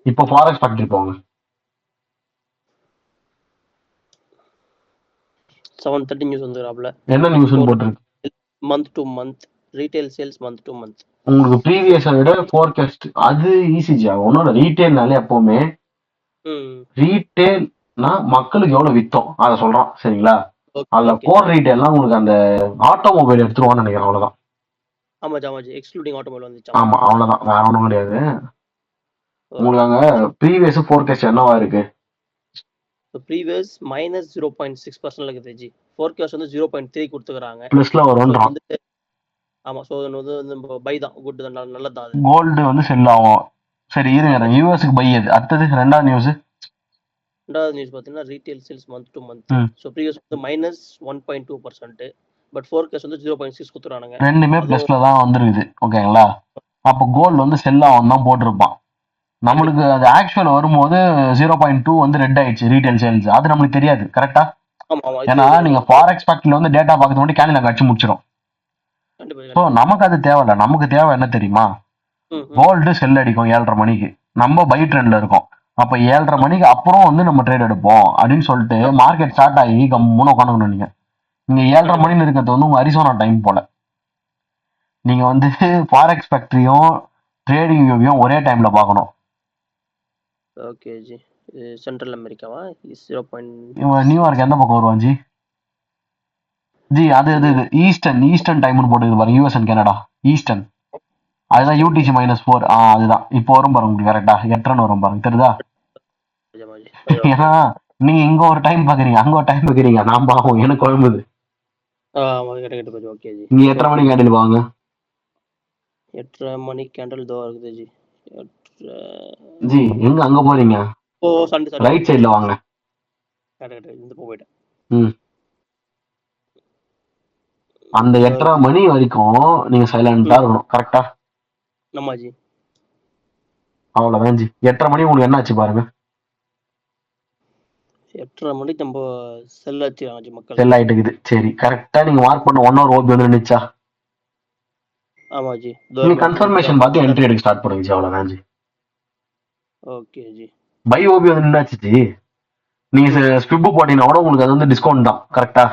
இப்போ ஃபாரெக்ஸ் ஃபேக்டரி போங்க. 7:30 நியூஸ் வந்துறாப்ல. என்ன நியூஸ்னு போட்டுருக்கு? Month to month retail sales month to month. உங்களுக்கு ப்ரீவியஸை விட ஃபோர்காஸ்ட் அது ஈஸிஜி ஆகும். ஒன்னோட ரீட்டைல்னாலே எப்பவுமே ரீட்டைல்னா மக்களுக்கு எவ்வளவு வித்தோம் அதை சொல்றோம், சரிங்களா? அதுல கோர் ரீட்டைல்னா உங்களுக்கு அந்த ஆட்டோமொபைல் எடுத்துருவான்னு நினைக்கிறேன், அவ்வளவுதான். ஆமாஜி எக்ஸ்க்ளூடிங் ஆட்டோமொபைல் வந்துச்சு. ஆமா அவ்வளவுதான், வேற ஒன்றும் கிடையாது. உங்களுக்கு அங்க ப்ரீவியஸ் ஃபோர்காஸ்ட் என்னவா இருக்கு? ப்ரீவியஸ் -0.6% இருக்குது ஜி. ஃபோர்காஸ்ட் வந்து 0.3 கொடுத்துக்கறாங்க. பிளஸ்ல வரும்ன்றான். ஆமா, சோ வந்து பை தான், குட் தான், நல்லது தான். கோல்டு வந்து செல் ஆகும். சரி இருங்க, யூஎஸ்க்கு பை அது. அடுத்தது ரெண்டாவது நியூஸ் பாத்தீங்கன்னா retail sales month to month. So previous வந்து -1.2%, பட் ஃபோர்காஸ்ட் வந்து 0.6 கொடுத்துறானுங்க. ரெண்டுமே பிளஸ்ல தான் வந்திருக்குது, ஓகேங்களா? அப்ப கோல்டு வந்து செல் ஆகும் தான் போட்டிருப்பான். நம்மளுக்கு அது ஆக்சுவல் வரும்போது 0.2 வந்து ரெட் ஆயிடுச்சு ரீட்டைல் சேல்ஸ். அது நம்மளுக்கு தெரியாது, கரெக்டா? ஏன்னா நீங்க ஃபாரெக்ஸ் ஃபேக்டரியில வந்து டேட்டா பார்க்கறது மட்டும் கேண்டில் அடிச்சு முடிச்சிடும். ஸோ நமக்கு அது தேவையில்ல. நமக்கு தேவை என்ன தெரியுமா? கோல்டு செல் அடிக்கும் 7:30 மணிக்கு, நம்ம பை ட்ரெண்ட்ல இருக்கோம். அப்ப 7:30 மணிக்கு அப்புறம் வந்து நம்ம ட்ரேட் எடுப்போம் அப்படின்னு சொல்லிட்டு மார்க்கெட் ஸ்டார்ட் ஆகி கம்முன்னு உட்காந்துக்கணும். நீங்க 7:30 மணின்னு இருக்கிறது வந்து உங்க அரிசோனா டைம் போல. நீங்க வந்து ஃபாரெக்ஸ் ஃபேக்டரியும் ட்ரேடிங் வியூவையும் ஒரே டைம்ல பார்க்கணும். Okay G. சென்ட்ரல் அமெரிக்காவா? 0. நியூயார்க் எந்த பக்கம் வருவான் ஜி? ஜி அது ஈஸ்டர்ன் டைம்னு போட்டுது பாருங்க. யூஎஸ் அண்ட் கனடா ஈஸ்டர்ன், அதுதான் UTC -4. அதுதான் இப்போ வரும் பாருங்க உங்களுக்கு, கரெக்டா 8:00 வரும் பாருங்க, தெரியுதா? ஏன்னா நீங்க இங்க ஒரு டைம் பாக்குறீங்க, அங்க ஒரு டைம் பாக்குறீங்க, நான் பாவம் எனக்கு குழம்புது. நீங்க 8:30 மணிக்கு கேண்டில் வாங்க. 8:30 மணிக்கு கேண்டில் தோ இருக்குது ஜி. ஜி எங்க அங்க போறீங்க? ஓ சண்டே ரைட் சைடுல வாங்க. இந்த போயிட்டேன். அந்த 8:30 மணி வரைக்கும் நீங்க சைலண்டா இருக்கணும், கரெக்டா? ஆமாஜி. அவ்வளவுதான் ஜி. 8:30 மணி உங்களுக்கு என்ன ஆச்சு பாருங்க. 8:30 மணிக்கு நம்ம செல் ஆச்சு மக்கள். செல் ஆயிட்டு இருக்குது. சரி, கரெக்டா நீங்க மார்க் பண்ண 1 ஹவர் ஓபி வந்து நின்னுச்சா? ஆமாஜி. நீங்க கன்ஃபர்மேஷன் பார்த்து என்ட்ரி எடுக்க ஸ்டார்ட் பண்ணுங்க ஜி, அவ்வளவுதான் ஜி. ஓகே ஜி. பை ஓபி வந்து நின்னாச்சு ஜி. நீங்க ஸ்பிப் போட்டீங்கன்னா கூட உங்களுக்கு அது வந்து டிஸ்கவுண்ட் தான், கரெக்டா?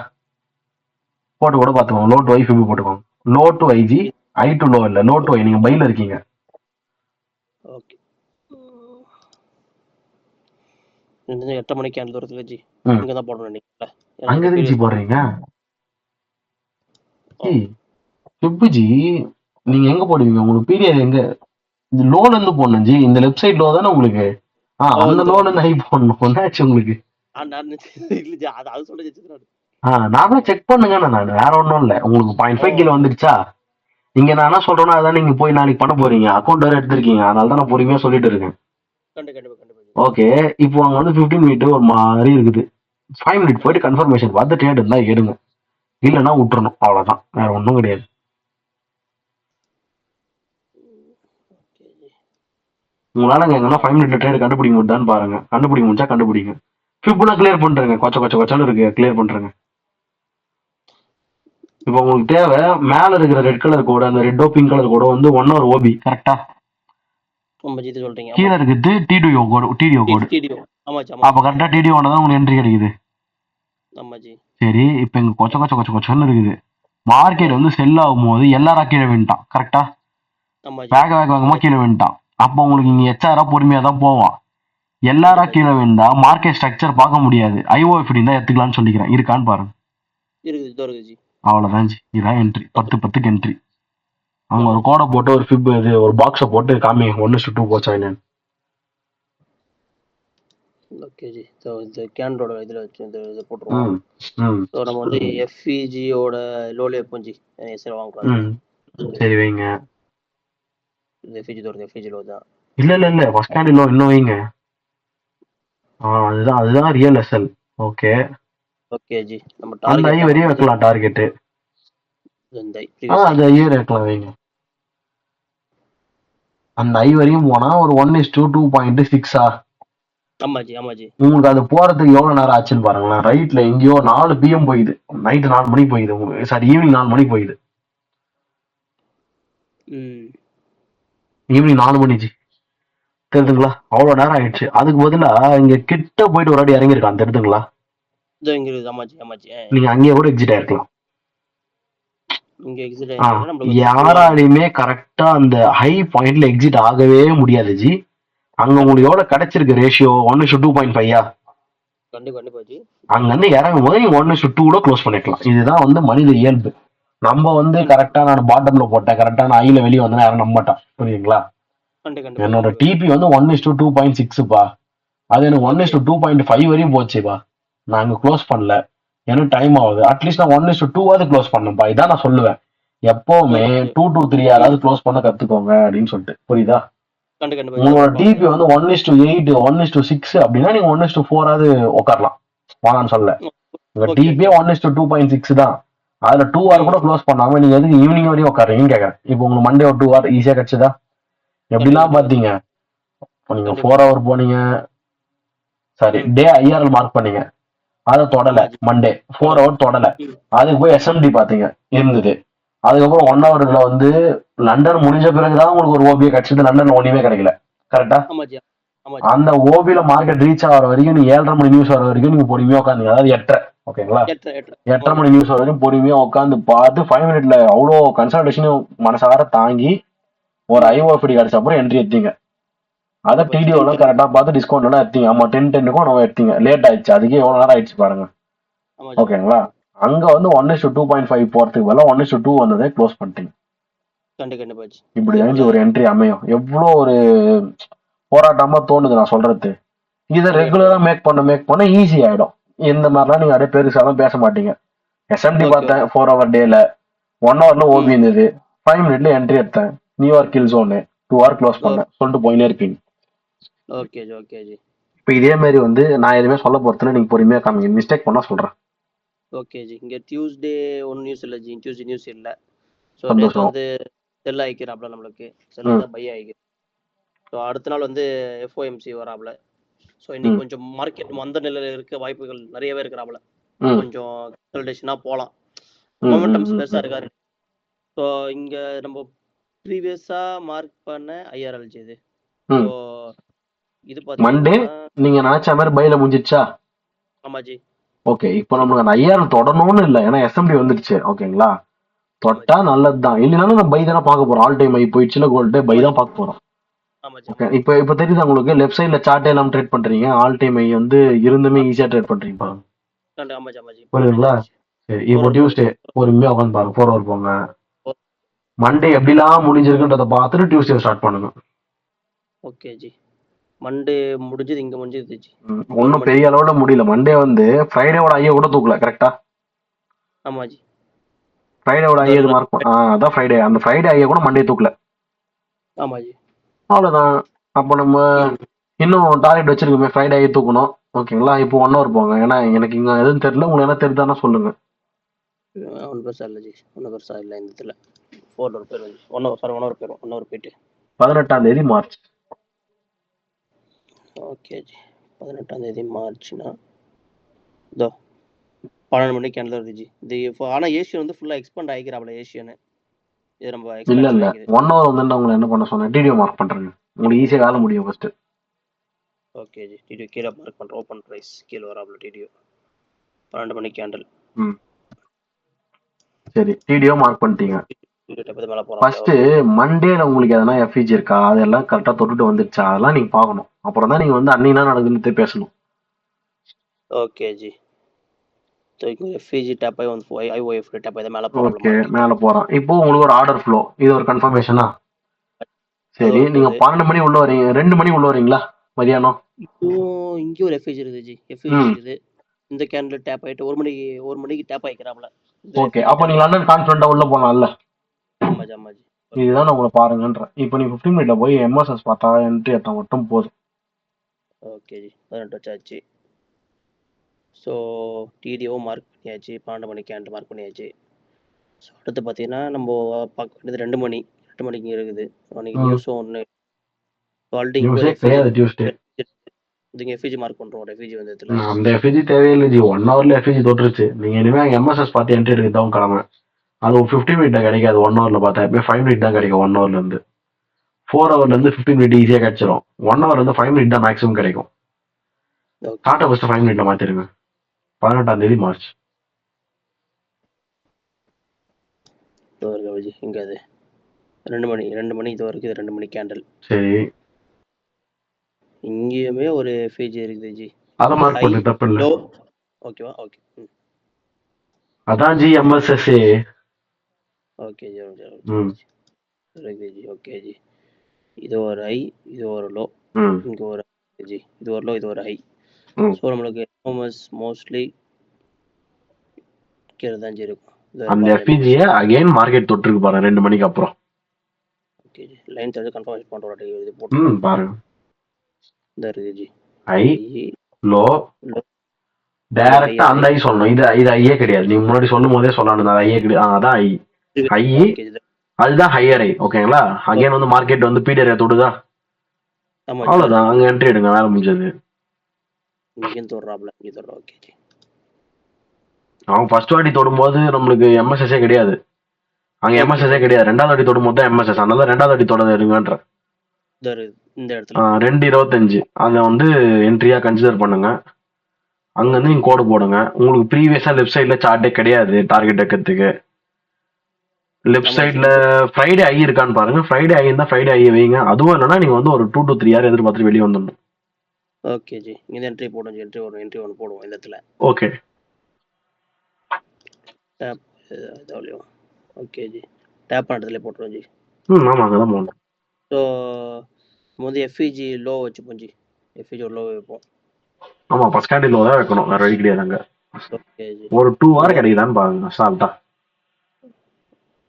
போட்டு கூட பாத்துக்கோங்க. லோ டு ஐ ஃபிப் போட்டுக்கோங்க. Low to IG, I to low இல்ல, லோ டு ஐ. நீங்க பைல இருக்கீங்க. ஓகே. 8:00 மணிக்கு கேண்டில் வருது ஜி. இங்க தான் போடணும் நீங்க. அங்க எதுக்கு ஜி போடுறீங்க? ஜி ஃபிப் ஜி நீங்க எங்க போடுவீங்க? உங்களுக்கு பீரியட் எங்க? இந்த லோல இருந்து போடணும் ஜி. இந்த லெஃப்ட் சைடு லோ தானே உங்களுக்கு. அந்த லோல இருந்து ஹை போடணும். என்னாச்சு உங்களுக்கு? நாமளே செக் பண்ணுங்க. நான் வேற ஒன்றும் இல்லை. உங்களுக்கு 0.5 கீழே வந்துருச்சா? இங்க நான் என்ன சொல்றேன்னா அதான் நீங்க போய் நாளைக்கு பண்ண போறீங்க. அக்கௌண்ட் வேற எடுத்திருக்கீங்க, அதனால தான் நான் பொறுமையா சொல்லிட்டு இருக்கேன். ஓகே, இப்போ அங்க வந்து 15 மினிட் ஒரு மாதிரி இருக்குது. 5 மினிட் போயிட்டு கன்ஃபர்மேஷன் பார்த்து ட்ரேட் இருந்தா எடுங்க, இல்லைன்னா விட்டுறணும். அவ்வளவுதான், வேற ஒன்றும் கிடையாது. உங்களால எங்கன்னா 5 மினிட்ல ட்ரேட் கண்டுபிடிக்க முடியுதான்னு பாருங்க. கண்டுபிடிக்க முடிச்சா கண்டுபிடிங்க. ஃபிப்லாம் கிளியர் பண்றேங்க. கொச்சன்னு இருக்கு, கிளியர் பண்றேங்க. இப்போ உங்களுக்கு தேவை மேல இருக்கிற ரெட் கலர் கோடு, அந்த ரெட்டோ பிங்க் கலர் கோட வந்து 1 ஹவர் ஓபி, கரெக்டா? கீழே இருக்குது TDO கோடு. அப்ப கரெக்டா TDO தான் உங்களுக்கு என்ட்ரி கிடைக்குது. சரி, இப்போ இங்க கொச்சன்னு இருக்குது. மார்க்கெட் வந்து செல் ஆகும் போது எல்லாரா கீழே விட்டான், கரெக்டா? வேகமா கீழே விட்டான். அப்போ உங்களுக்கு இங்க எச்ஆரா பொறுமையா தான் போவான். எல்லாரா கீழே விழுந்தா மார்க்கெட் ஸ்ட்ரக்சர் பார்க்க முடியாது. IOFD தான் எடுத்துக்கலாம்னு சொல்லிக்கிறேன். இருக்கான்னு பாருங்க. அவ்வளவுதான் ஜி. இதான் என்ட்ரி. 10-10க்கு என்ட்ரி. அவங்க ஒரு கோடை போட்டு ஒரு ஃபிப் ஒரு பாக்ஸை போட்டு காமி 1:2 போச்சா என்னன்னு. ஓகே ஜி. ஸோ இந்த கேண்டோட இதில் வச்சு இது போட்டுருவோம். ம் ம் ஸோ நம்ம வந்து எஃப்இஜியோட லோலே வைப்போம் ஜி. எஸ்எல் வாங்கக்கூடாது. ம் சரி வைங்க. இந்த எஃப்இஜி தோறது எஃப்இஜி லோ தான். இல்ல ஃபர்ஸ்ட் ஹேண்ட் இன்னும் வைங்க. அதுதான் real SL. Okay okay ji. நம்ம அந்த ஐ டார்கெட் வரையும் வைக்கலாம். டார்கெட்டு இந்த அது ஐயே வைக்கலாம் வைங்க. அந்த ஐ வரையும் போனா ஒரு 1:2.6 ஆமாஜி. உங்களுக்கு அது போறதுக்கு எவ்வளவு நேரம் ஆச்சுன்னு பாருங்களேன். ரைட்ல எங்கேயோ 4 PM போயிடுது. நைட்டு 4 மணிக்கு போயிடுது உங்களுக்கு. சாரி, ஈவினிங் 4 மணிக்கு போயிடுது. ஈவினிங் 4 மணிச்சு தெரியுதுங்களா? அவ்வளவு நேரம் ஆயிடுச்சு. அதுக்கு பதிலா இங்க கிட்ட போயிட்டு ஒரு அடி இறங்கிருக்கான் தெரியுதுங்களா? நீங்க அங்கேயே கூட எக்ஸிட் ஆயிருக்கலாம். யாராலையுமே கரெக்டா அந்த ஹை பாயிண்ட்ல எக்ஸிட் ஆகவே முடியாது ஜி. அங்க உங்களுக்கு எவ்வளவு கிடைச்சிருக்கு ரேஷியோ? 1:2.5. அங்க இருந்து இறங்கும் போது நீங்க 1:2 கூட க்ளோஸ் பண்ணிக்கலாம். இதுதான் வந்து மனித இயல்பு. நம்ம வந்து கரெக்டா நான் பாட்டம்ல போட்டேன், கரெக்டா நான் ஐல வெளியே வந்தேன்னா யாரும் நம்ப மாட்டான். புரியுதுங்களா? என்னோட டிபி வந்து 1:2.6பா. அது எனக்கு 1:2.5 வரையும் போச்சுப்பா. நான் அங்க க்ளோஸ் பண்ணல. எனக்கு டைம் ஆகுது. அட்லீஸ்ட் நான் 1:2 க்ளோஸ் பண்ணேன்ப்பா. இதான் நான் சொல்லுவேன். எப்பவுமே 2 to 3 யாராவது க்ளோஸ் பண்ண கத்துக்கோங்க அப்படின்னு சொல்லிட்டு. புரியுதா? உங்களோட டிபி வந்து 1:8 1:6 அப்படின்னா நீங்க 1:4 உட்காரலாம். வாங்கன்னு சொல்ல. உங்க டிபியே 1:2.6 தான். அதுல 2 hour கூட க்ளோஸ் பண்ணாம நீங்க எதுக்கு ஈவினிங் வரையும் உட்காருங்கன்னு கேட்கறேன். இப்போ உங்களுக்கு மண்டே ஒரு 2 hour ஈஸியா கிடைச்சதா? எப்படிலாம் பாத்தீங்க? நீங்க 4 hour போனீங்க, சாரி டே ஐஆர்எல் மார்க் பண்ணீங்க, அதை தொடல. மண்டே 4 hour தொடல. அதுக்கு போய் எஸ்எம்டி பாத்தீங்க, இருந்தது. அதுக்கப்புறம் 1 hour இதுல வந்து லண்டன் முடிஞ்ச பிறகுதான் உங்களுக்கு ஒரு ஓபிஏ கிடைச்சது. லண்டன்ல ஒண்ணுமே கிடைக்கல. கரெக்டா? அந்த ஓபில மார்க்கெட் ரீச் ஆகிற வரைக்கும் நீங்க 7:30 மணி நியூஸ் வர வரைக்கும் நீங்க பொறுமையா உட்காந்துங்க. அதாவது 8:30, ஓகேங்களா? 8:30 மணி நியூஸ் வர வரைக்கும் பொறுமையா உட்காந்து பார்த்து 5 minutesல அவ்வளோ கன்சல்டேஷனும் மனசார தாங்கி ஒரு ஐஓஎஃப்டி கிடைச்ச அப்புறம் என்ட்ரி எடுத்தீங்க. அதை டிடிஓலாம் கரெக்டா பார்த்து டிஸ்கவுண்ட் எல்லாம் எடுத்தீங்க. ஆமா 10:10க்கும் நம்ம எடுத்தீங்க. லேட் ஆயிடுச்சு. அதுக்கே எவ்வளவு நேரம் ஆயிடுச்சு பாருங்க. ஓகேங்களா? அங்க வந்து 1:2.5 போறதுக்கு பதிலா 1:2 வந்ததை க்ளோஸ் பண்ணிட்டீங்க. இப்படி ஒரு என்ட்ரி அமையும். எவ்வளவு ஒரு போராட்டமா தோணுது நான் சொல்றது. இதை ரெகுலரா மேக் பண்ண ஈஸி ஆயிடும். இந்த மாதிரிலாம் நீங்க அப்படியே பெருசாலும் பேச மாட்டீங்க. எஸ்எம்டி பார்த்தேன் 4 hour டேல, 1 hourல ஓபி இருந்தது, 5 minutesல என்ட்ரி எடுத்தேன். New York kill zone 2 hour close பண்ணேன் சொல்லிட்டு போயினே இருப்பீங்க. இப்ப இதே மாதிரி வந்து நான் எதுவுமே சொல்ல போறதுல நீங்க பொறுமையா காமிங்க. மிஸ்டேக் பண்ணா சொல்றேன். ஓகே ஜி. இங்க டியூஸ்டே ஒன் நியூஸ் இல்ல ஜி. டியூஸ்டே நியூஸ் இல்ல. சோ நேத்து வந்து செல் ஆயிக்கிறாப்ல நம்மளுக்கு. செல் தான் பை ஆயிக்கு. சோ அடுத்த நாள் வந்து எஃப்ஓஎம்சி வராப்ல. சோ இன்னைக்கு கொஞ்சம் மார்க்கெட் மந்த நிலையில இருக்க வாய்ப்புகள் நிறையவே இருக்கிறாப்ல. கொஞ்சம் கன்சல்டேஷனா போலாம். மொமெண்டம்ஸ் பெருசா இருக்காரு. சோ இங்க நம்ம ப்ரீவியஸா மார்க் பண்ண ஐஆர்எல் ஜி இது. சோ இது மண்டே நீங்க நினைச்ச மாதிரி பைல முடிஞ்சிச்சா? ஆமா ஜி. ஓகே, இப்போ நமக்கு அந்த ஐஆர்எல் தொடரணும்னு இல்லை, ஏன்னா எஸ்எம்டி வந்துருச்சு. ஓகேங்களா? தொட்டா நல்லதுதான். இல்லைனாலும் நம்ம பை தானே பார்க்க போறோம். ஆல் டைம் ஐ போயிடுச்சுல, கோல்டு பை தான் பார்க்க போறோம். ஓகே, இப்போ தெரியுது உங்களுக்கு. லெஃப்ட் சைட்ல சார்ட்டே எல்லாம் ட்ரேட் பண்றீங்க. ஆல் டைம் ஐ வந்து இருந்துமே ஈஸியா ட்ரேட் பண்றீங்க பாருங்க. புரியுதுங்களா? சரி, இப்போ டியூஸ்டே பொறுமையா உட்காந்து பாருங்க. 4 hour போங்க. மண்டே எப்படிலாம் முடிஞ்சிருக்குன்றத பார்த்துட்டு டியூஸ்டே ஸ்டார்ட் பண்ணுங்க. Okay G. மண்டே முடிஞ்சது, இங்க முடிஞ்சது ஜி. ஒன்னும் பெரிய அளவுல முடியல. மண்டே வந்து ஃப்ரைடேவோட ஐயா கூட தூக்கல. கரெக்டா? ஆமா ஜி. ஃப்ரைடேவோட ஐயா மார்க் அதான் ஃப்ரைடே. அந்த ஃப்ரைடே ஐயா கூட மண்டே தூக்கல. ஆமா ஜி. அவ்வளவுதான். அப்போ நம்ம இன்னும் டார்கெட் வச்சிருக்கோமே, ஃப்ரைடே ஐயா தூக்கணும். ஓகேங்களா? இப்போ 1 hour போங்க. ஏன்னா எனக்கு இங்க எதுவும் தெரியல. உங்களுக்கு என்ன தெரியுதானா சொல்லுங்க. ஒன்றும் பெருசா இல்லை ஜி. ஒன்றும் பெருசா இல்லை இந்த இடத்துல. 4 hour போயிடும். 1 hour போயிடும். 1 hour போயிட்டு 18ஆம் தேதி மார்ச். Okay G. 18ஆம் தேதி மார்ச்னா இதோ 12 மணிக்கு கேண்டல் வருது ஜி. இது ஆனா ஏஷியன் வந்து ஃபுல்லா எக்ஸ்பேண்ட் ஆகிக்கிறாப்ல. ஏஷியன் இது நம்ம இல்ல 1 hour வந்து உங்களை என்ன பண்ண சொன்னேன், டிடிஓ மார்க் பண்றேங்க. உங்களுக்கு ஈஸியா வேலை முடியும் ஃபர்ஸ்ட். Okay G. டிடிஓ கீழே மார்க் பண்றோம். ஓபன் பிரைஸ் கீழே வராப்ல டிடிஓ 12 மணிக்கு கேண்டல். சரி, டிடிஓ மார்க் பண்ணிட்டீங்க. ஃபர்ஸ்ட் மண்டேல உங்களுக்கு எதனா எஃப்இஜி இருக்கா, அதெல்லாம் கரெக்டா தொட்டுட்டு வந்துருச்சா, அதெல்லாம் நீங்க பார்க்கணும். அப்புறம் தான் நீங்க வந்து அன்னைக்கு என்ன நடக்குதுன்னு பேசணும். Okay G. எஃப்இஜி டேப் வந்து ஐஓஎஃப் டேப் இத மேல போறோம். ஓகே, மேல போறோம். இப்போ உங்களுக்கு ஒரு ஆர்டர் ஃப்ளோ, இது ஒரு கன்ஃபர்மேஷனா? சரி, நீங்க 12 மணி உள்ள வரீங்க, 2 மணி உள்ள வரீங்களா? மதியானம். இங்கேயும் ஒரு எஃப்ஐஜி இருக்குது ஜி. எஃப்ஐஜி ம் இருக்குது. இந்த கேண்டில் டேப் ஆயிட்டு 1 மணிக்கு டேப் ஆயிக்கிறாப்ல. ஓகே, அப்போ நீங்க லண்டன் கான்ஃபிடண்டா உள்ள போலாம்ல. ஆமாஜி ஆமாஜி. இதுதான் நான் உங்களை பாருங்கன்றேன். இப்போ நீ 15 மினிட்ல போய் எம்எஸ்எஸ் பார்த்தா என்ட்ரி எடுத்தா மட்டும் போதும். ஓகே ஜி, 18 வச்சாச்சு. ஸோ டிடிஓ மார்க் பண்ணியாச்சு, 12 மணி கேண்டில் மார்க் பண்ணியாச்சு. ஸோ அடுத்து பார்த்தீங்கன்னா நம்ம பார்க்க வேண்டியது 2 மணிக்கு இருக்குது. அன்னைக்கு நியூஸும் ஒன்று ஆல்ரெடி இங்கே ஒரு எஃப்ஐஜி இதுங்க எஃப்ஐஜி மார்க் பண்ணுறோம். ஒரு எஃப்ஐஜி வந்து இதில் அந்த எஃப்ஐஜி தேவையில்லை ஜி. 1 ஹவர்ல எஃப்ஐஜி தொட்டுருச்சு. நீங்க இனிமே எம்எஸ்எஸ் பார்த்து என்ட்ரி எடுக்கதான் கிளம்ப. அது 15 மினிட்ல கிடைக்காது. 1 ஹவர்ல பார்த்தா எப்பயும் 5 மினிட் தான் கிடைக்கும். 1 ஹவர்ல இருந்து 4 ஹவர்ல இருந்து 15 மினிட் ஈஸியா கிடைச்சிரும். 1 ஹவர் வந்து 5 மினிட் தான் மேக்ஸிமம் கிடைக்கும். டாட்டா ஃபர்ஸ்ட் 5 மினிட்ல மாத்திருங்க. 18ஆம் தேதி மார்ச். இங்க அது 2 மணி இது வரைக்கும் இது 2 மணி கேண்டில். சரி, இங்கேயுமே ஒரு எஃப்ஐஜி இருக்குது ஜி. அத மார்க் பண்ணு, தப்பு இல்ல. ஓகேவா? ஓகே. அதான் ஜி எம்எஸ்எஸ். Okay G. இருக்குது ஜி. ஓகே ஜி. இது ஒரு ஹை, இது ஒரு லோ. இங்க ஒரு ஜி, இது ஒரு லோ, இது ஒரு ஹை. ஸோ நம்மளுக்கு மோஸ்ட்லி கீழே தான் ஜி இருக்கும். அந்த எஃப்ஐஜியை அகைன் மார்க்கெட் தொட்டிருக்கு பாருங்க 2 மணிக்கு அப்புறம். Okay G, line charge confirm பண்றோம். இது போட்டு பாருங்க. இந்த இருக்குது ஜி, ஹை லோ டைரக்டா அந்த ஐ சொல்லணும். இது ஐயே கிடையாது. நீங்க முன்னாடி சொல்லும் போதே சொல்லணும் அது ஐயே கிடையாது. அதான் ஐ அதுதான் ஹையர் ஐ. ஓகேங்களா? அகைன் வந்து மார்க்கெட் வந்து பீடியர் தொடுதா, அவ்வளவுதான். அங்க என்ட்ரி எடுங்க, வேலை முடிஞ்சது. அவங்க ஃபர்ஸ்ட் வாட்டி தொடும்போது நம்மளுக்கு எம்எஸ்எஸ்ஏ கிடையாது. அங்க எம்எஸ்எஸ்ஏ கிடையாது. 2வது வாட்டி தொடும்போது தான் எம்எஸ்எஸ். அதனால 2வது வாட்டி தொட இருங்கன்ற. 2.25 அதை வந்து என்ட்ரியா கன்சிடர் பண்ணுங்க. அங்க இருந்து நீங்க கோடு போடுங்க. உங்களுக்கு ப்ரீவியஸா லெஃப்ட் சைட்ல சார்ட்டே கிடையாது டார்கெட் வைக்கிறதுக்கு. லெஃப்ட் சைட்ல ஃப்ரைடே ஐ இருக்கான்னு பாருங்க. ஃப்ரைடே ஐ இருந்தா ஃப்ரைடே ஐ வைங்க. அதுவும் இல்லைன்னா நீங்க வந்து ஒரு 2 to 3 ஹவர் எதிர்பார்த்து வெளியே வந்துடணும். ஓகே ஜி, இந்த என்ட்ரி போடுங்க. என்ட்ரி ஒன்று போடுவோம் இந்த இடத்துல. ஓகே. ஓகே ஜி, டேப் பண்ணுறதுல போட்டுருவோம் ஜி. ஆமாம், அங்கே தான் போகணும். ஸோ வந்து எஃப்இஜி லோ வச்சுப்போம் ஜி. எஃப்இஜி ஒரு லோ வைப்போம். ஆமாம், ஃபர்ஸ்ட் கேண்டில் லோ தான் வைக்கணும், வேறு வழி கிடையாது. அங்கே ஓகே ஜி, ஒரு 2 ஹவர் கிடைக்குதான்னு பாருங்க சால்ட்டா.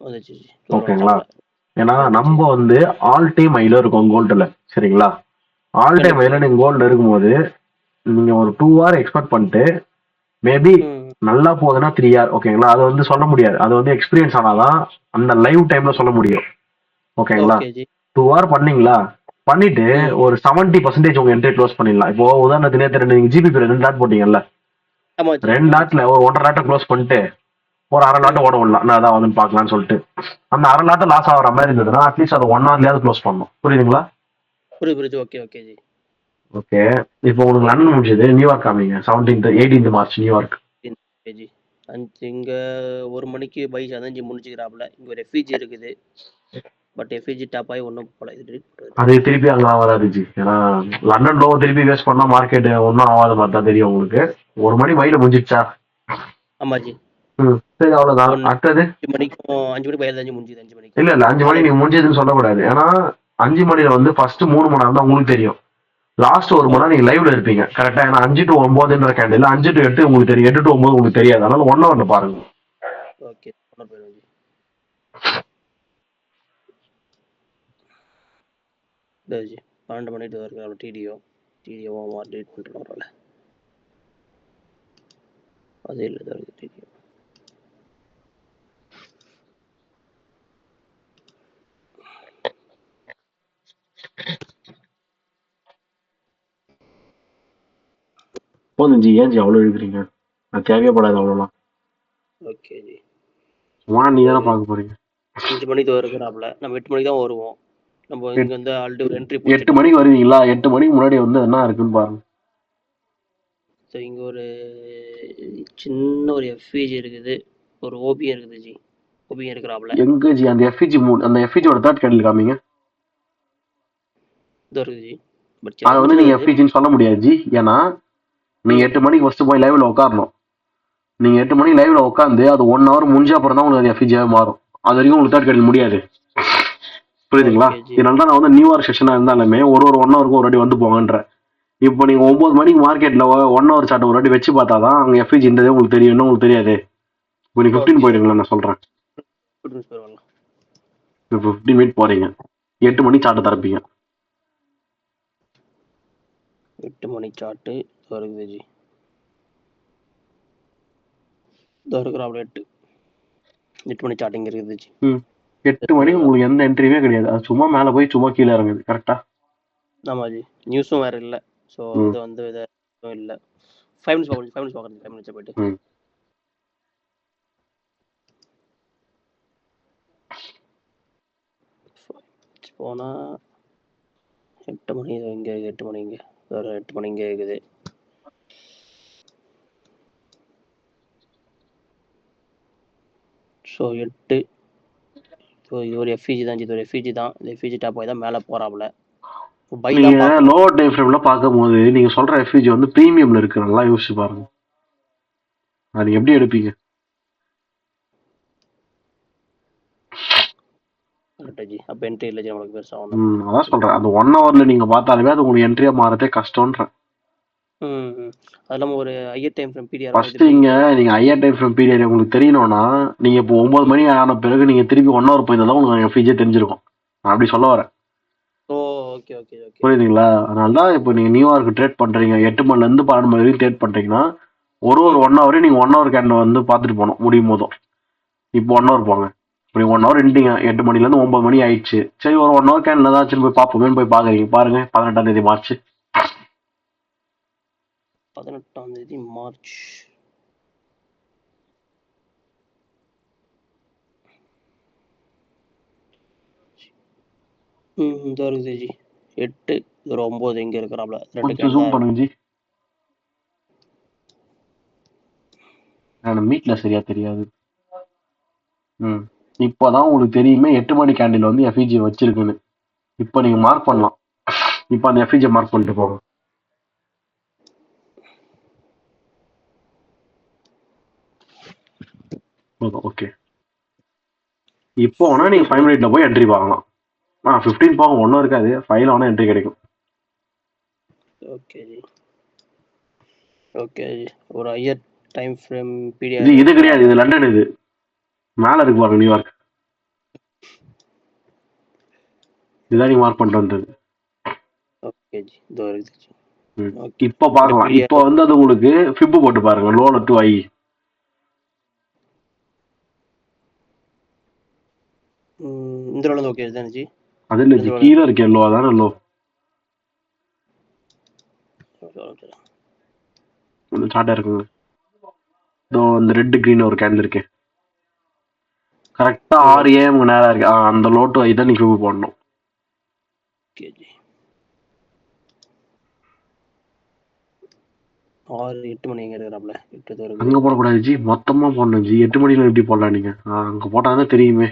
வந்துச்சு ஜி. ஓகேங்களா? ஏன்னா நம்ம வந்து ஆல் டைம் ஐல இருக்கும் கோல்டில். சரிங்களா? ஆல் டைம் ஐல நீங்கள் கோல்டு இருக்கும்போது நீங்கள் ஒரு 2 ஹவர் எக்ஸ்பெக்ட் பண்ணிட்டு மேபி நல்லா போகுதுன்னா 3 ஹவர். ஓகேங்களா? அது வந்து சொல்ல முடியாது. அது வந்து எக்ஸ்பீரியன்ஸ் ஆனாதான் அந்த லைவ் டைம்ல சொல்ல முடியும். ஓகேங்களா? 2 ஹவர் பண்ணீங்களா, பண்ணிட்டு ஒரு 70% உங்க என்ட்ரி க்ளோஸ் பண்ணிடலாம். இப்போ உதாரணத்துக்கு நேற்று நீங்க ஜிபிபி 2 லாட் போட்டீங்கல்ல, 2 லாட்ல ஒரு 1.5 லாட்டை க்ளோஸ் பண்ணிட்டு ஒரு 1/2 லாட்டை ஓட விடலாம். நான் அதான் வந்து பாக்கலாம்னு சொல்லிட்டு அந்த 1/2 லாட்டை லாஸ் ஆகிற மாதிரி இருந்ததுன்னா அட்லீஸ்ட் அதை 1 ஹவர்லயாவது க்ளோஸ் பண்ணணும். புரியுதுங்களா? புரியுது. Okay okay ji. ஓகே, இப்போ உங்களுக்கு லண்டன் முடிஞ்சது. நியூயார்க் காமிங்க. 17th 18th March New York. G இங்க 1 மணிக்கு பை 15 முடிச்சுக்கிறாப்ல. இங்க ஒரு எஃப்இஜி இருக்குது. பட் எஃப்இஜி டாப் ஆகி ஒன்றும் போல. அது திருப்பி அங்கே வராது ஜி. ஏன்னா லண்டன் லோ திருப்பி வேஸ்ட் பண்ணா மார்க்கெட் ஒன்றும் ஆகாத மாதிரி தான் தெரியும் உங்களுக்கு. 1 மணி பையில முடிஞ்சிடுச்சா? ஆமா ஜி. சரி, அவ்வளவுதான். அடுத்தது 5 மணிக்கு பையில 5 முடிஞ்சது. 5 மணிக்கு இல்ல 5 மணி நீங்க முடிஞ்சதுன்னு சொல்லக்கூடாது. ஏன்னா 5 மணில வந்து ஃபர்ஸ்ட் 3 மணி நேரம் தான் உங்களுக்கு தெரியும். லாஸ்ட் 1 மணி நேரம் நீங்க லைவ்ல இருப்பீங்க. கரெக்டா? ஏன்னா 5 to 9ன்ற கேண்டில் 5 to 8 உங்களுக்கு தெரியும், 8 to 9 உங்களுக்கு தெரியாது. அதனால 1 ஹவர்ல பாருங்க. ஓகே, 12 மணிக்கு வரைக்கும் டிடிஓ மார்க்கெட் பண்ணிட்டு வரல. அது இல்லை டிடிஓ. போதும் ஜி. ஏன் ஜி அவ்வளோ எழுதுறீங்க? நான் தேவையப்படாது அவ்வளோலாம். ஓகே ஜி, சும்மா நீ தானே பார்க்க போறீங்க. 5 மணிக்கு இருக்கிறாப்ல. நம்ம 8 மணிக்கு தான் வருவோம். நம்ம இங்க வந்து ஆல்ரெடி ஒரு என்ட்ரி 8 மணிக்கு வருவீங்களா? 8 மணிக்கு முன்னாடி வந்து என்ன இருக்குன்னு பாருங்க. ஸோ இங்க ஒரு சின்ன ஒரு எஃப்இஜி இருக்குது, ஒரு ஓபி இருக்குது ஜி. ஓபி இருக்கிறாப்ல. எங்க ஜி அந்த எஃப்இஜி அந்த எஃப்இஜியோட தேர்ட் கேண்டில் காமிங்க. இது இருக்குது ஜி. அதை வந்து நீங்க எஃப்இஜின்னு சொல்ல முடியாது ஜி. ஏன்னா நீங்க 8 மணிக்கு ஃபர்ஸ்ட் போய் லைவ்ல உட்காரணும். நீங்க 8 மணிக்கு லைவ்ல உட்காந்து அது 1 ஹவர் முடிஞ்ச அப்புறம் தான் உங்களுக்கு எஃப்இஜியாக மாறும். அது வரைக்கும் உங்களுக்கு தேர்ட் கேண்டில் முடியாது. புரியுதுங்களா? இதனால தான் நான் வந்து நியூயார்க் செஷனா இருந்தாலுமே ஒரு 1 ஹவருக்கும் ஒரு வாட்டி வந்து போங்கன்ற. இப்போ நீங்க 9 மணிக்கு மார்க்கெட்ல 1 ஹவர் சார்ட் ஒரு வாட்டி வச்சு பார்த்தாதான் அங்க எஃப்இஜி இருந்ததே உங்களுக்கு தெரியும், இன்னும் உங்களுக்கு தெரியாது. இப்போ நீங்க 15 போயிடுங்களா, நான் சொல்றேன். இப்போ 15 மினிட் போறீங்க, 8 மணி சார்ட் திறப்பீங்க. 8 மணி சார்ட்டு வருது ஜி. இருக்கிற 8 மணி சார்ட் இங்க இருக்குது ஜி. 8 மணிக்கு உங்களுக்கு எந்த என்ட்ரியுமே கிடையாது, அது சும்மா மேல போய் சும்மா கீழே இறங்குது. கரெக்டா? ஆமா ஜி. நியூஸும் வேற இல்ல. சோ இது வந்து இல்ல. 5 மினிட்ஸ் பார்க்கணும். 5 மினிட்ஸ் பார்க்கணும். 5 மினிட்ஸ் போயிட்டு. போனா 8 மணி இங்க 8 மணி இங்க 8 மணி இங்க இருக்குது. ஸோ 8 ஸோ இது ஒரு எஃப்இஜி தான். இது ஒரு எஃப்இஜி தான். இந்த எஃப்இஜி டாப் போய் தான் மேலே போறாப்ல. நீங்க லோ டைம் ஃப்ரேம்ல பார்க்கும்போது நீங்க சொல்ற எஃப்இஜி வந்து பிரீமியம்ல இருக்கு, நல்லா யோசிச்சு பாருங்க. அது எப்படி எடுப்பீங்க? அப்ப என்ட்ரி இல்ல ஜி, நமக்கு பெருசா அதான் சொல்றேன், அந்த 1 ஹவர்ல நீங்க பார்த்தாலுமே அது உங்களுக்கு என்ட்ரியா மாறதே கஷ்டம்ன்றேன். அதெல்லாம் ஒரு higher time frame period. First இங்க நீங்க ஹையர் டைம் ஃப்ரேம் பீரியட் உங்களுக்கு தெரியணும்னா நீங்க இப்போ 9 மணி ஆன பிறகு நீங்க திருப்பி 1 ஹவர் போயிருந்தா உங்களுக்கு எஃப்இஜி தெரிஞ்சிருக்கும். நான் அப்படி சொல்ல வரேன். ஓகே ஓகே ஓகே, புரியுதுங்களா? அதனால தான் இப்போ நீங்க நியூயார்க் ட்ரேட் பண்றீங்க, 8 மணில இருந்து 12 மணி வரைக்கும் ட்ரேட் பண்றீங்கன்னா ஒரு 1 ஹவரையும் நீங்க 1 ஹவர் கேண்டில் வந்து பார்த்துட்டு போகணும் முடியும் போதும். இப்போ 1 ஹவர் போங்க, இப்படி 1 ஹவர் இருந்தீங்க, 8 மணில இருந்து 9 மணி ஆயிடுச்சு. சரி, ஒரு 1 ஹவர் கேண்டில் தான் போய் பார்ப்போமேன்னு போய் பாக்குறீங்க. பாருங்க 18ஆம் தேதி மார்ச். 18ஆம் தேதி மார்ச். இந்த இருக்குது ஜி 8 9 எங்க இருக்கறாப்ல 2 ஜூம் பண்ணுங்க ஜி. நான் மீட்ல சரியா தெரியாது. இப்போதான் உங்களுக்கு தெரியுமே 8 மணி கேண்டில் வந்து எஃப்இஜி வச்சிருக்குன்னு. இப்போ நீங்க மார்க் பண்ணலாம். இப்போ அந்த எஃப்இஜி மார்க் பண்ணிட்டு போங்க. ஓகே, இப்போ வேணா நீங்க 5 மினிட்ல போய் என்ட்ரி பார்க்கலாம். 15 போங்க, ஒன்றும் இருக்காது. 5ல வேணா என்ட்ரி கிடைக்கும். ஓகே ஜி. Okay G. ஒரு ஹையர் டைம் ஃப்ரேம் பீரியட் இது கிடையாது, இது லண்டன். இது மேல இருக்கு பாருங்க, நியூயார்க். இதுதான் நீங்க மார்க் பண்ணிட்டு வந்தது. ஓகே ஜி, இதோ இருக்குது ஜி. இப்போ பார்க்கலாம். இப்போ வந்து அது உங்களுக்கு ஃபிப் போட்டு பாருங்க, லோல டு ஐ. இந்த ரோல ஓகே தானே ஜி? அது இல்ல ஜி, கீழ இருக்கே லோ, அதானே லோ. இந்த சார்ட்டா இருக்குங்க, இதோ இந்த ரெட் கிரீன் ஒரு கேண்டில் இருக்கு, கரெக்டா 6 AM நேரா இருக்கு. அந்த லோ டு ஐ தான் நீங்க ஃபிப் போடணும். Okay G. 6-8 மணி எங்க இருக்கறாப்ல? 8 இருக்கு. அங்க போடக்கூடாது ஜி, மொத்தமா போடணும் ஜி. 8 மணில எப்படி போடலாம் நீங்க? அங்க போட்டாதான் தெரியுமே.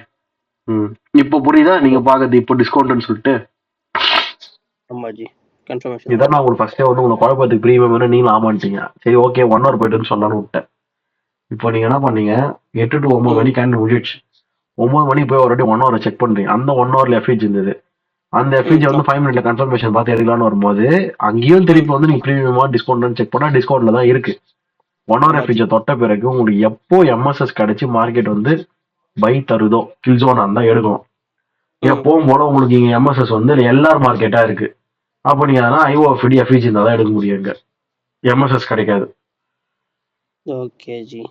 இப்போ புரியுதா நீங்க பாக்குறது? இப்போ டிஸ்கவுண்ட்னு சொல்லிட்டு. ஆமா ஜி, கன்ஃபர்மேஷன் இதான் நான் உங்களுக்கு ஃபர்ஸ்டே வந்து உங்களுக்கு குழப்பத்துக்கு பிரீமியம் நீங்களும் ஆமாட்டீங்க. சரி ஓகே, 1 ஹவர் போயிட்டுன்னு சொல்லலாம்னு விட்டேன். இப்போ நீங்க என்ன பண்ணீங்க, 8 to 9 மணி கேண்டில் முடிஞ்சிடுச்சு. 9 மணி போய் ஒரு வாட்டி 1 ஹவர் செக் பண்றீங்க. அந்த 1 ஹவர்ல எஃப்இஜி இருந்தது. அந்த எஃப்இஜி வந்து 5 மினிட்ல கன்ஃபர்மேஷன் பார்த்து எடுக்கலாம்னு வரும்போது அங்கேயும் திருப்பி வந்து நீங்க பிரீமியமா டிஸ்கவுண்ட் செக் பண்ணா டிஸ்கவுண்ட்ல தான் இருக்கு. 1 ஹவர் எஃப்இஜி தொட்ட பிறகு உங்களுக்கு எப்போ எம்எஸ்எஸ் கிடைச்சி மார்க்கெட் வந்து பை தருதோ, கில் ஜோன் அந்த எடுக்கணும். எப்பவும் போல உங்களுக்கு இங்க எம்எஸ்எஸ் வந்து எல்லார் மார்க்கெட்டா இருக்கு. அப்போ நீங்க அதெல்லாம் ஐஓஎஃப்டி எஃப்இஜி இருந்தா தான் எடுக்க முடியும். இங்க எம்எஸ்எஸ் கிடைக்காது. Okay G.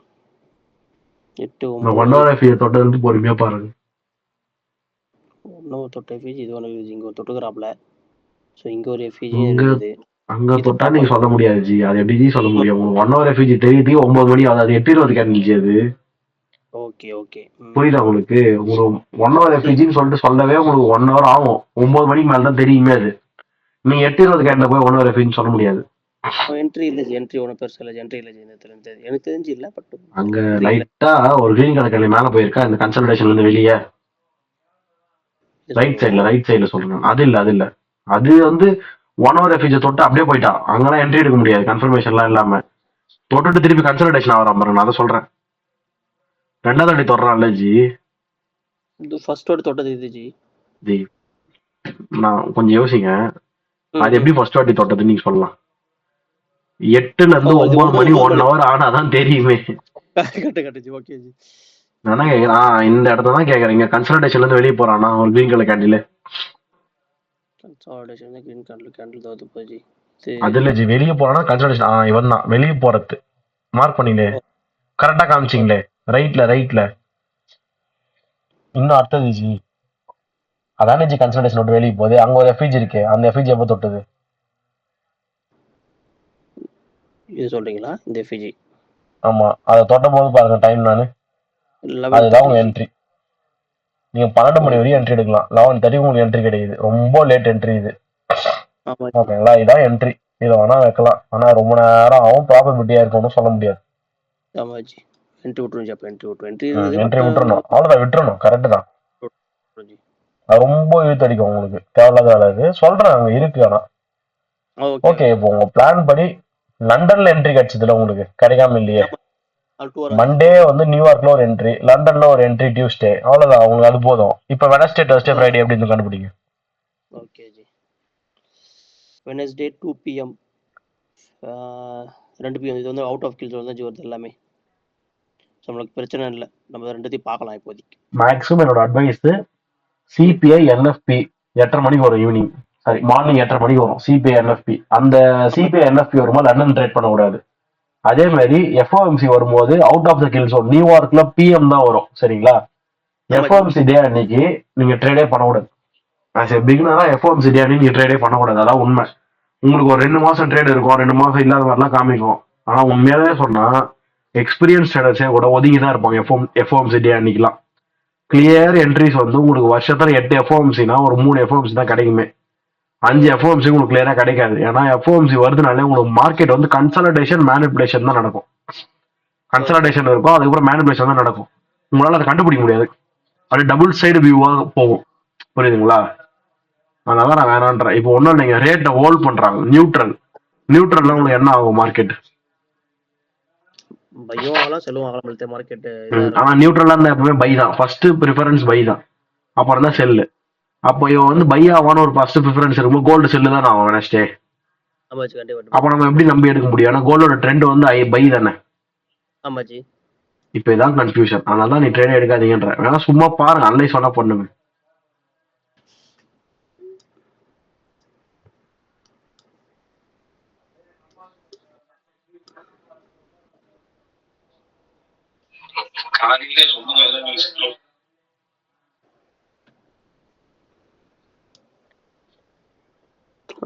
8 1 ஹவர் எஃப்இஜி தொட்டது வந்து பொறுமையா பாருங்க. 1 ஹவர் தொட்ட எஃப்இஜி இது ஒன்று இங்க ஒரு தொட்டுக்கிறாப்ல. ஸோ இங்க ஒரு எஃப்இஜி இருக்குது. அங்க தொட்டா நீங்க சொல்ல முடியாது ஜி, அது எப்படி சொல்ல முடியும்? 1 ஹவர் எஃப்இஜி தெரியுது 9 மணி, அதாவது 8:20 கேண்டில் ஜி அது. ஓகே ஓகே, புரியுதா உங்களுக்கு? உங்களுக்கு 1 ஹவர் எஃப்இஜின்னு சொல்லிட்டு சொல்லவே உங்களுக்கு 1 ஹவர் ஆகும். 9 மணிக்கு மேல தான் தெரியுமே அது. நீங்க 8:20 கேண்டில் போய் 1 ஹவர் எஃப்இஜின்னு சொல்ல முடியாது. என்ட்ரி இல்ல ஜி, என்ட்ரி ஒன்றும் பெருசா இல்லை. என்ட்ரி இல்லை ஜி, எனக்கு தெரிஞ்சு இல்லை. பட் அங்க லைட்டா ஒரு கிரீன் கலர் மேல போயிருக்கா இந்த கன்சல்டேஷன்ல இருந்து வெளியே. ரைட் சைடுல சொல்றேன். அது இல்ல அது வந்து 1 ஹவர் எஃப்இஜி தொட்டு அப்படியே போயிட்டான். அங்கெல்லாம் என்ட்ரி எடுக்க முடியாது, கன்ஃபர்மேஷன்லாம் இல்லாம. தொட்டுட்டு திருப்பி கன்சல்டேஷன் ஆகிறான் பாருங்க, நான் அதை சொல்றேன். 2வது அடி தொடறான்ல ஜி. ஃபர்ஸ்ட் வாட்டி தொட்டது இது ஜி. நான் கொஞ்சம் யோசிங்க, அது எப்படி ஃபர்ஸ்ட் வாட்டி தொட்டது நீங்க சொல்லலாம். 8ல இருந்து இது 9 மணி 9 1 மணி ஹவர் ஆனாதான் தெரியுமே. Correct G. Okay G. நான் என்ன கேக்குறேன், இந்த இடத்துல தான் கேக்குறேன். இங்க கன்சல்டேஷன்ல இருந்து வெளியே போறானா ஒரு green colour candle. Consolidation green candle தோத்து போச்சு. அது இல்ல ஜி, வெளியே போறானா கன்சல்டேஷன். இவன் தான் வெளியே போறது. மார்க் பண்ணீங்களே, கரெக்டா காமிச்சிங்களே. ரைட்ல இன்னும் அடுத்தது ஜி. அதானே ஜி கன்சல்டேஷன் விட்டு வெளியே போகுது. அங்க ஒரு எஃப்இஜி இருக்கு, அந்த எஃப்இஜி எப்போ தொட்டது? இது சொல்றீங்களா இந்த எஃப்இஜி? ஆமா, அதை தொட்ட போது பாருங்க டைம். நானு 11:30 அதுதான் உங்க ஜி. என்ட்ரி. நீங்க 12 மணி வரையும் என்ட்ரி எடுக்கலாம். 11:30 உங்களுக்கு என்ட்ரி கிடைக்குது. ரொம்ப லேட் என்ட்ரி இது. ஆமா ஜி. ஓகேங்களா, இதான் என்ட்ரி. இதை வேணா வைக்கலாம், ஆனா ரொம்ப நேரம் ஆகும். ப்ராபபிலிட்டியா இருக்கும்னு சொல்ல முடியாது. ஆமா ஜி. என்ட்ரி விட்டுரும் ஜி. அப்போ என்ட்ரி விட்டுரும். என்ட்ரி என்ட்ரி விட்டுறணும், அவ்வளவுதான், விட்டுறணும். கரெக்ட் தான். ஜி. அது ரொம்ப இழுத்தடிக்கும் உங்களுக்கு, தேவையில்லாத வேலை இது. சொல்றேன் அங்க இருக்கு. ஆனா ஓகே ஓகே, இப்போ உங்க பிளான் படி லண்டன்ல என்ட்ரி கிடைச்சதுல உங்களுக்கு கிடைக்காம இல்லையே. அது 2 hours மண்டே வந்து நியூயார்க்ல ஒரு என்ட்ரி, லண்டன்ல ஒரு என்ட்ரி, டியூஸ்டே, அவ்வளவுதான் உங்களுக்கு. அது போதும். இப்ப வெனஸ்டே, தர்ஸ்டே, ஃப்ரைடே எப்படி இருந்து கண்டுபிடிங்க. Okay G. Wednesday 2 PM 2 PM. இது வந்து அவுட் ஆஃப் கில்ஸ் வந்து ஜி வருது எல்லாமே. நம்மளுக்கு பிரச்சனை இல்லை, நம்ம ரெண்டுத்தையும் பார்க்கலாம் இப்போதைக்கு. மேக்ஸிமம் என்னோட அட்வைஸ், சிபிஐ என்எஃப்பி 8:30 மணிக்கு வரும் ஈவினிங். சாரி, மார்னிங் 8:30 மணிக்கு வரும் சிபிஐ என்எஃப்பி. அந்த சிபிஐ என்எஃப்பி வரும்போது லண்டன் ட்ரேட் பண்ணக்கூடாது. அதே மாதிரி எஃப்ஓஎம்சி வரும்போது out of the kill zone நியூயார்க்ல பிஎம் தான் வரும். சரிங்களா, எஃப்ஓஎம்சி டே அன்னைக்கு நீங்க ட்ரேடே பண்ணக்கூடாது. ஆஸ் ஏ பிகினரா எஃப்ஓஎம்சி டே அன்னைக்கு நீங்க ட்ரேடே பண்ணக்கூடாது. அதான் உண்மை. உங்களுக்கு ஒரு 2 மாசம் ட்ரேட் இருக்கும், 2 மாசம் இல்லாத மாதிரிலாம் காமிக்கும். ஆனா உண்மையாவே சொன்னா எக்ஸ்பீரியன்ஸ் ட்ரேடர்ஸே கூட ஒதுங்கி தான் இருப்பாங்க எஃப்ஓஎம்சி டே அன்னைக்குலாம். கிளியர் என்ட்ரிஸ் வந்து உங்களுக்கு வருஷத்துல 8 எஃப்ஓஎம்சினா ஒரு 3 எஃப்ஓஎம்சி தான் கிடைக்குமே. 5 எஃப்ஓஎம்சி உங்களுக்கு கிளியரா கிடைக்காது. ஏன்னா எஃப்ஓஎம்சி வருதுனாலே உங்களுக்கு மார்க்கெட் வந்து கன்சல்டேஷன், மேனிபுலேஷன் தான் நடக்கும். கன்சல்டேஷன் இருக்கும், அதுக்கப்புறம் மேனிபுலேஷன் தான் நடக்கும். உங்களால அதை கண்டுபிடிக்க முடியாது. அது டபுள் சைடு வியூவா போகும். புரியுதுங்களா? அதனால நான் வேணான்றேன். இப்போ ஒன்றும் இல்லைங்க, ரேட்டை ஹோல்ட் பண்றாங்க. நியூட்ரல்ல உங்களுக்கு என்ன ஆகும் மார்க்கெட்? பையும் ஆகலாம், செல்லும் ஆகலாம். மார்க்கெட் ஆனா நியூட்ரலா இருந்தா எப்பவுமே பை தான். ஃபர்ஸ்ட் ப்ரிஃபரன்ஸ் பை தான், அப்புறம் தான் செல்லு. அப்போ இவன் வந்து பை ஆவான ஒரு ஃபர்ஸ்ட் ப்ரிஃபரன்ஸ் இருக்கும்போது கோல்டு செல்லு தான் ஆகும் வெனஸ்டே. அப்ப நம்ம எப்படி நம்பி எடுக்க முடியும்? ஏன்னா கோல்டோட ட்ரெண்ட் வந்து பை தானே. ஆமாஜி. இப்ப இதான் கன்ஃபியூஷன். அதனால தான் நீ ட்ரேட் எடுக்காதீங்கன்ற. வேணா சும்மா பாருங்க, அனலைஸ் சொன்னா பண்ணுங்க.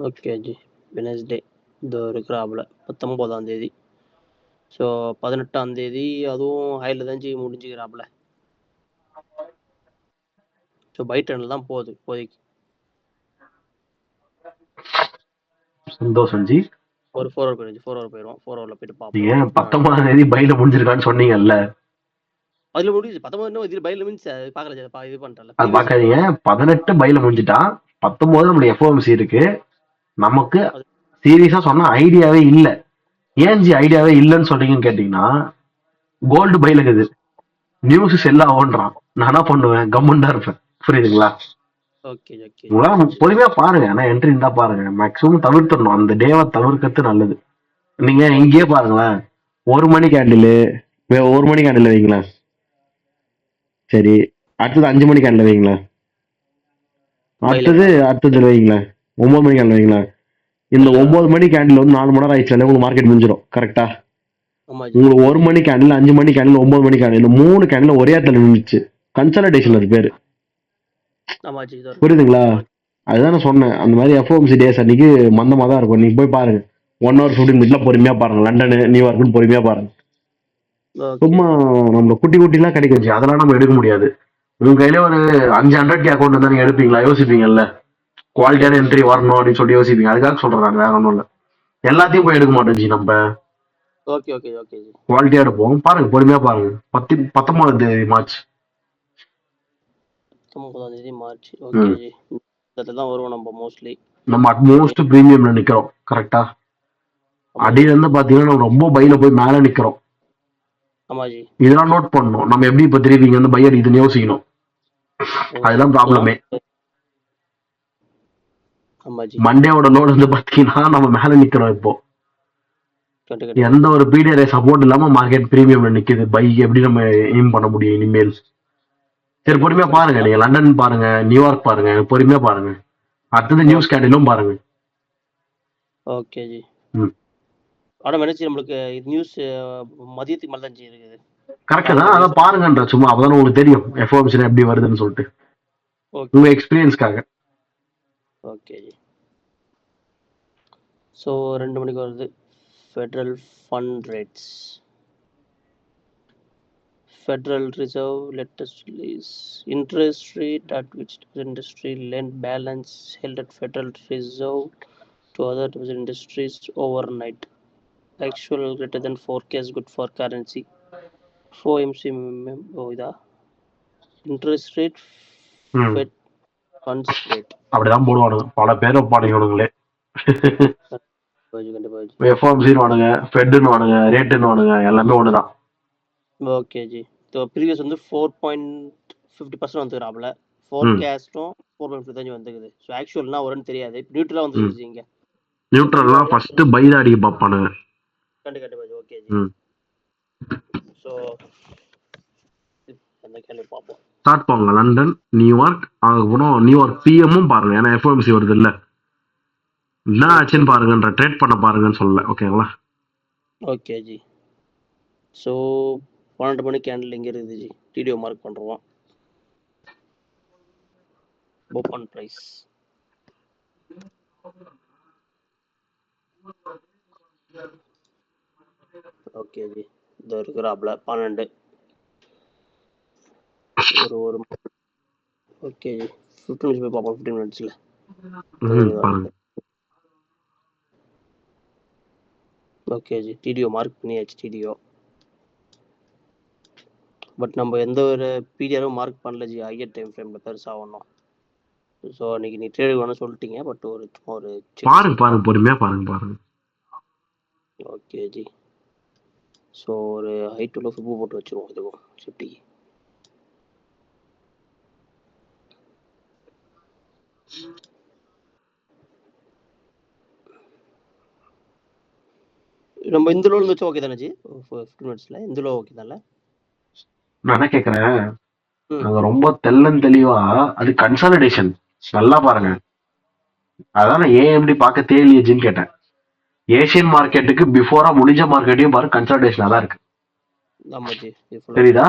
Okay G. வெனஸ்டே இதோ இருக்கிறாப்புல 19ஆம் தேதி. ஸோ 18ஆம் தேதி அதுவும் ஹைல தான் ஜி முடிஞ்சுக்கிறாப்புல. ஸோ பை ட்ரெண்டில் தான் போகுது இப்போதைக்கு. சந்தோஷம் ஜி. ஒரு 4 ஹவர் போயிடும். 4 ஹவர் போயிடும். 4 ஹவரில் போயிட்டு பார்ப்போம். நீங்க 19ஆம் தேதி பைல முடிஞ்சிருக்கான்னு சொன்னீங்கல்ல, அதுல முடிஞ்சு 19 இதுல பைல மீன்ஸ் பாக்கல இது பண்ணிட்டல. அது பாக்காதீங்க. 18 பைல முடிஞ்சிட்டா, 19 நம்மளுடைய எஃப்ஓஎம்சி இருக்கு. நமக்கு சீரியஸா சொன்னா ஐடியாவே இல்ல. ஏன் ஜி ஐடியாவே இல்லைன்னு சொல்றீங்கன்னு கேட்டீங்கன்னா, கோல்டு பைல இருக்குது, நியூஸ் செல் ஆகுன்றான். நான் என்ன பண்ணுவேன்? கம்முண்டா இருப்பேன். புரியுதுங்களா? Okay okay. உங்களால பொறுமையா பாருங்க. ஆனா என்ட்ரி இருந்தா பாருங்க. மேக்ஸிமம் தவிர்த்துடணும், அந்த டேவை தவிர்க்கிறது நல்லது. நீங்க இங்கேயே பாருங்களேன், 1 மணி கேண்டில், 1 மணி கேண்டில் வைங்களேன். சரி, அடுத்தது 5 மணி கேண்டில் வைங்களேன். அடுத்தது வைங்களேன் 9 மணி கேண்டில் வைங்களேன். இந்த 9 மணி கேண்டில் வந்து 4 மணி நேரம் ஆயிடுச்சு, உங்களுக்கு மார்க்கெட் முடிஞ்சிடும். கரெக்டா? உங்களுக்கு 1 மணி கேண்டில், 5 மணி கேண்டில், 9 மணி கேண்டில், இந்த 3 கேண்டில் ஒரே இடத்துல நின்றுச்சு. கன்சல்டேஷன் அது பேரு. புரியுதுங்களா? அதுதான் நான் சொன்னேன். அந்த மாதிரி எஃப்ஓஎம்சி டேஸ் அன்னைக்கு மந்தமா தான் இருக்கும். நீங்க போய் பாருங்க, 1 hour 15 minutes பொறுமையா பாருங்க. லண்டனு, நியூயார்க்குன்னு பொறுமையா பாருங்க. சும்மா நம்ம குட்டி குட்டிலாம் கிடைக்கும், அதெல்லாம் நம்ம எடுக்க முடியாது. உங்க கையில ஒரு 500 அக்கௌண்ட் இருந்தா நீங்க எடுப்பீங்களா? யோசிப்பீங்கல்ல, குவாலிட்டியான என்ட்ரி வரணும் அப்படின்னு சொல்லி யோசிப்பீங்க. அதுக்காக சொல்றேன் நான், வேற ஒன்றும் இல்லை. எல்லாத்தையும் போய் எடுக்க மாட்டோம் ஜி நம்ம. Okay okay okay. குவாலிட்டியா எடுப்போம். பாருங்க, பொறுமையா பாருங்க. 19ஆம் தேதி மார்ச். 19ஆம் தேதி மார்ச். Okay G. இதெல்லாம் வருவோம் நம்ம மோஸ்ட்லி. நம்ம அட்மோஸ்ட் பிரீமியம்ல நிக்கிறோம். கரெக்டா? அடியில இருந்து பாத்தீங்கன்னா நம்ம ரொம்ப பையில போய் மேல நிக்கிறோம். இதெல்லாம் நோட் பண்ணணும். நம்ம எப்படி இப்ப திருப்பி இங்க வந்து பை அடிக்குதுன்னு யோசிக்கணும். அதுதான் ப்ராப்ளமே. மண்டேவோட லோடு வந்து பாத்தீங்கன்னா நம்ம மேல நிக்கிறோம் இப்போ. கண்டிப்பா எந்த ஒரு பிடிஆர்ஐ சப்போர்ட் இல்லாம மார்க்கெட் பிரீமியம்ல நிக்குது. பை எப்படி நம்ம எய்ம் பண்ண முடியும் இனிமேல்? சரி பொறுமையா பாருங்க. நீங்க லண்டன் பாருங்க, நியூயார்க் பாருங்க, பொறுமையா பாருங்க. அடுத்தது நியூஸ் கேண்டிலும் பாருங்க. Okay G. ம். ஆனா நினைச்சு நம்மளுக்கு நியூஸ் மதியத்துக்கு மேல தான் ஜி இருக்குது. கரெக்ட் தான். அதான் பாருங்கன்ற சும்மா அப்பதான் உங்களுக்கு தெரியும் எஃப்ஓஎம்சி எப்படி வருதுன்னு சொல்லிட்டு ஓகே உங்க எக்ஸ்பீரியன்ஸ்க்காக. ஓகே ஜி. ஸோ 2 மணிக்கு வருது federal fund rates. Federal Reserve latest release. Interest rate at which industry lend balance held at Federal Reserve to other industries overnight. Actual greater than forecast, good for currency. FOMC interest rate, Fed funds rate. அப்படிதான் போடுவானுங்க பல பேர் பாடுங்களே. எஃப்ஓஎம்சி வானுங்க, ஃபெட்னு வானுங்க, ரேட்டுன்னு வானுங்க, எல்லாமே ஒண்ணுதான். Okay G. ப்ரீவியஸ் வந்து 4.50% வந்துக்கிறாப்ல. ஃபோர்காஸ்டும் 4.55 வந்துக்குது. ஸோ ஆக்சுவல்னா வரும்னு தெரியாது. நியூட்ரலா வந்துருச்சு இங்க. நியூட்ரல்லாம் ஃபர்ஸ்ட் பை தான் அடிக்க பார்ப்பானுங்க. கண்டிப்பா ஓகே ஜி. ஸோ அந்த கேள்வி பார்ப்போம். ஸ்டார்ட் பண்ணுங்க. லண்டன், நியூயார்க், அதுக்கப்புறம் நியூயார்க் பிஎம்மும் பாருங்க. ஏன்னா எஃப்ஓஎம்சி வருது இல்ல, என்ன ஆச்சுன்னு பாருங்கன்ற ட்ரேட் பண்ண பாருங்கன்னு சொல்லல. ஓகேங்களா? ஓகே ஜி. ஸோ 12 மணி கேண்டில் இங்கே இருக்குது ஜி. டிடிஓ மார்க் பண்ணுறோம். Open price okay ji. இது இருக்கிறாப்ல 12 ஒரு ஓகே ஜி. 15 மினிட்ஸ் போய் பார்ப்போம். 15 மினிட்ஸில் ஓகே ஜி. டிடிஓ மார்க் பண்ணியாச்சு. டிடிஓ பட் நம்ம எந்த ஒரு பீரியடும் மார்க் பண்ணல ஜி. ஹையர் டைம் ஃப்ரேமில் பெருசாக ஒன்றும். ஸோ அன்னைக்கு நீ ட்ரேட் வேணும்னு சொல்லிட்டீங்க. பட் ஒரு பாருங்க பொறுமையாக பாருங்க. ஓகே ஜி. ஸோ ஒரு ஹைட் உள்ள ஃபிப்பு போட்டு வச்சுருவோம் இதுக்கும் சேஃப்டிக்கு. நம்ம இந்த லோன் வச்சு ஓகே தானே ஜி? 15 மினிட்ஸ்ல இந்த லோ ஓகே தானே? நான் என்ன கேட்குறேன், அது ரொம்ப தெளிவா அது கன்சாலிடேஷன் நல்லா பாருங்க. அதான் நான் ஏஎம்டி பார்க்க தேவையில்லையேன்னு கேட்டேன். ஏசியன் மார்க்கெட்டுக்கு பிஃபோரா முடிஞ்ச மார்க்கெட்டையும் பாருங்க, கன்சாலிடேஷனா தான் இருக்கு. தெரியுதா?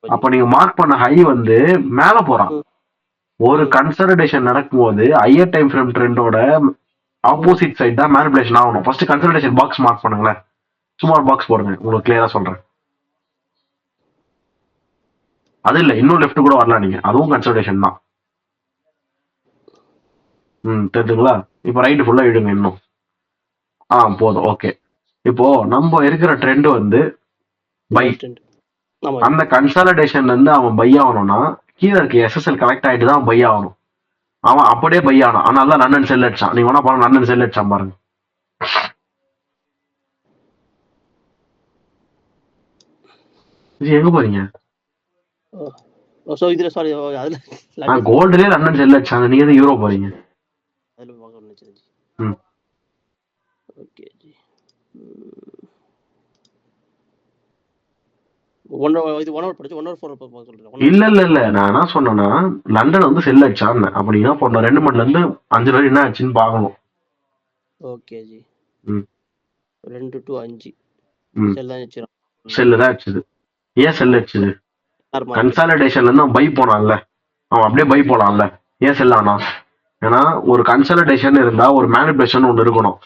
அப்ப நீங்க மார்க் பண்ண ஹை வந்து மேல போறான். ஒரு கன்சாலிடேஷன் நடக்கும்போது ஹையர் டைம் ஃப்ரேம் ட்ரெண்டோட ஆப்போசிட் சைடு தான் மேனிபுலேஷன் ஆகணும். ஃபர்ஸ்ட் கன்சாலிடேஷன் பாக்ஸ் மார்க் பண்ணுங்களேன். சும்மா பாக்ஸ் போடுங்க, உங்களுக்கு கிளியரா சொல்றேன். அது இல்ல, இன்னும் லெஃப்ட் கூட வரலாம் நீங்க, அதுவும் கன்சாலிடேஷன் தான். தெரிஞ்சுங்களா? இப்ப ரைட் ஃபுல்லா இடுங்க இன்னும். போதும். ஓகே. இப்போ நம்ம இருக்கிற ட்ரெண்ட் வந்து பை. அந்த கன்சாலிடேஷன்ல இருந்து அவன் பை ஆகணும்னா கீழே இருக்க எஸ்எஸ்எல் கனெக்ட் ஆயிட்டு தான் பை ஆகணும். அவன் அப்படியே பை ஆனான். ஆனால் தான் லண்டன் செல் அடிச்சான். நீங்க வேணா பாருங்க, லண்டன் செல் அடிச்சான் பாருங்க. எங்க போறீங்க? கோல்டுலயே லண்டன் செல் அடிச்சாங்க. நீங்க எது யூரோ போறீங்க? இல்ல நான் என்ன சொன்னேன்னா, லண்டன் வந்து செல் அடிச்சான் அப்படின்னா போன 2 மணில இருந்து 5 வரை என்ன ஆச்சுன்னு பாக்கணும். Okay G. 2 to 5 செல் தான் அடிச்சது. ஏன் செல் அடிச்சது? கன்சாலிடேஷன்ல இருந்து அவன் பை போனான்ல, அவன் அப்படியே பை போலாம்ல. ஏன் செல் ஆனா? ஏன்னா ஒரு கன்சாலிடேஷன் இருந்தா ஒரு மேனிபுலேஷன் ஒன்று இருக்கணும்.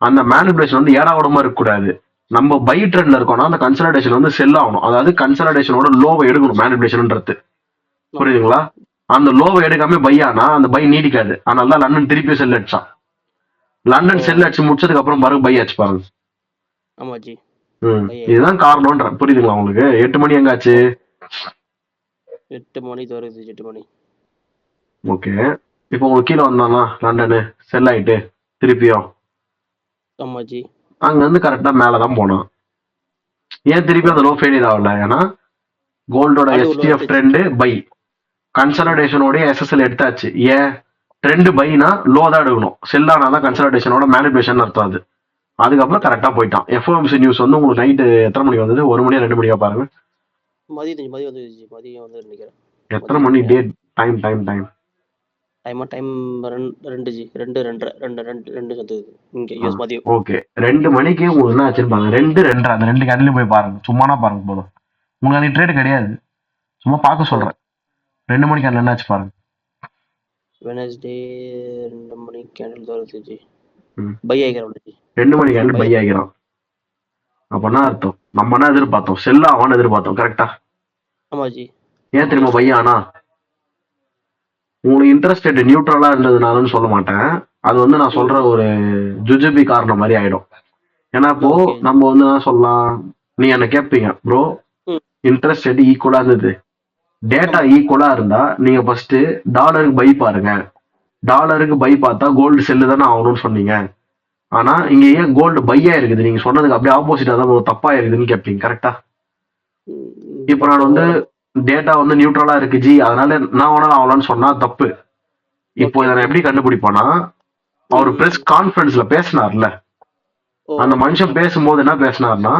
அந்த மேனிபுலேஷன் வந்து ஏடாகூடமா இருக்கக்கூடாது. நம்ம பை ட்ரெண்ட்ல இருக்கோம்னா அந்த கன்சாலிடேஷன் வந்து செல் ஆகணும். அதாவது கன்சாலிடேஷனோட லோவை எடுக்கணும் மேனிபுலேஷன்ன்றது. புரியுதுங்களா? அந்த லோவை எடுக்காம பை ஆனா அந்த பை நீடிக்காது. அதனால தான் லண்டன் திருப்பி செல் அடிச்சான். லண்டன் செல் அடிச்சு முடிச்சதுக்கு அப்புறம் பாருங்க பை ஆச்சு பாருங்க. இதுதான் காரணம்ன்ற. புரியுதுங்களா உங்களுக்கு? 8 மணி எங்காச்சு? 8 மணி வருது. 8 மணி. ஓகே. இப்போ உங்களுக்கு கீழே வந்தானா லண்டனு செல் ஆயிட்டு திருப்பியும் அங்க இருந்து கரெக்டா மேலதான் போனான். ஏன் திருப்பி அந்த லோ ஃபெயிலியர் ஆகல? ஏன்னா கோல்டோட எஸ்டிஎஃப் ட்ரெண்ட் பை, கன்சாலிடேஷனோட எஸ்எஸ்எல் எடுத்தாச்சு. ஏன் ட்ரெண்ட் பைனா லோ தான் எடுக்கணும். செல் ஆனாதான் கன்சாலிடேஷனோட மேனிபுலேஷன் அர்த்தம். அது அதுக்கப்புறம் கரெக்டா போயிட்டான். எஃப்ஓஎம்சி நியூஸ் வந்து உங்களுக்கு நைட்டு எத்தனை மணிக்கு வந்தது? 1 மணியா 2 மணியா பாருங்க. மதியம் வந்து ஜி மதியம் வந்து நினைக்கிறேன். எத்தனை மணி? Date, time time time time 2 ji 2 வந்து இங்க யூஎஸ் மதியம். ஓகே, 2 மணிக்கு உங்களுக்கு என்ன ஆச்சுன்னு பாருங்க. 2 அந்த 2 கேண்டிலையும் போய் பாருங்க. சும்மானா பாருங்க போதும். உங்களுக்கு அன்னைக்கு ட்ரேட் கிடையாது, சும்மா பார்க்க சொல்றேன். 2 மணிக்கு கேண்டில் என்ன ஆச்சு பாருங்க. வெனஸ்டே 2 மணி கேண்டில் வருது ஜி. பை ஆகிக்கிறோம் ஜி. 2 மணி கேண்டில் பை ஆகிறோம். அப்ப என்ன அர்த்தம்? நம்ம என்ன எதிர்பார்த்தோம்? செல் ஆவான்னு எதிர்பார்த்தோம். கரெக்டா? ஆமா ஜி. ஏன் தெரியுமா பை ஆனா? உங்களுக்கு இன்ட்ரெஸ்ட் ரேட் நியூட்ரலா இருந்ததுனாலன்னு சொல்ல மாட்டேன். அது வந்து நான் சொல்ற ஒரு ஜுஜுபி காரணம் மாதிரி ஆயிடும். ஏன்னா இப்போ நம்ம வந்து என்ன சொல்லலாம், நீ என்ன கேட்பீங்க ப்ரோ இன்ட்ரெஸ்ட் ரேட் ஈக்குவலா இருந்தது, டேட்டா ஈக்குவலா இருந்தா நீங்க ஃபர்ஸ்ட் டாலருக்கு பை பாருங்க. டாலருக்கு பை பார்த்தா கோல்டு செல்லு தானே ஆகணும்னு சொன்னீங்க. ஆனா இங்க ஏன் கோல்டு பையா இருக்குது? நீங்க சொன்னதுக்கு அப்படியே ஆப்போசிட்டா தான் தப்பா இருக்குதுன்னு கேட்பீங்க. கரெக்டா? இப்ப நான் வந்து டேட்டா வந்து நியூட்ரலா இருக்கு ஜி, அதனால நான் ஒன்னும் ஆகலான்னு சொன்னா தப்பு. இப்போ இதை நான் எப்படி கண்டுபிடிப்பேன்னா, அவர் பிரஸ் கான்ஃபரன்ஸ்ல பேசினார்ல, அந்த மனுஷன் பேசும்போது என்ன பேசினார்னா,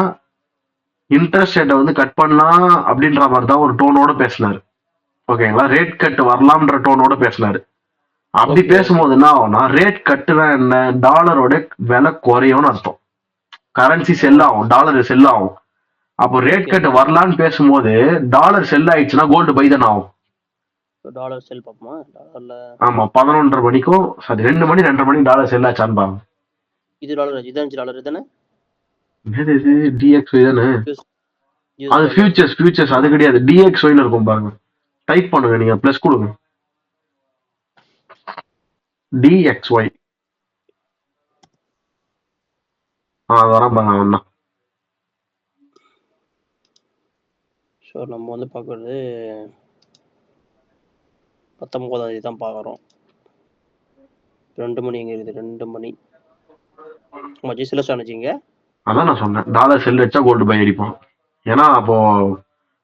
இன்ட்ரெஸ்ட் ரேட்டை வந்து கட் பண்ணலாம் அப்படின்ற மாதிரி தான் ஒரு டோனோட பேசினாரு. ஓகேங்களா? ரேட் கட் வரலாம்ன்ற டோனோட பேசினாரு. அப்படி பேசும்போது என்ன ஆகும்னா, ரேட் கட்டுனா என்ன, டாலரோட விலை குறையும்னு அர்த்தம். கரன்சி செல் ஆகும், டாலர் செல் ஆகும். அப்போ ரேட் கட் வரலான்னு பேசும்போது டாலர் செல் ஆயிடுச்சுன்னா கோல்டு பை தானே ஆகும். டாலர் செல் பாப்போமா? டாலர்ல ஆமா, 11:30 மணிக்கும் சாரி 2 மணி 2:30 மணிக்கு டாலர் செல் ஆச்சான்னு பாருங்க. இது டாலர், இதான் டாலர் தானே? என்னது இது? டிஎக்ஸ்ஒய் தானே? அது ஃபியூச்சர்ஸ் அது கிடையாது. டிஎக்ஸ்ஒய்னு இருக்கும் பாருங்க. டைப் பண்ணுங்க, நீங்க பிளஸ் கொடுங்க. டிஎக்ஸ்ஒய் வரான் பாருங்க, அவன் தான். ஸோ நம்ம வந்து பார்க்குறது 19ஆம் தேதி தான் பார்க்குறோம். 2 மணி எங்கே இருக்குது? 2 மணி மஜி சில சொன்னீங்க. அதான் நான் சொன்னேன், டாலர் செல் வச்சா கோல்டு பை அடிப்போம். ஏன்னா அப்போ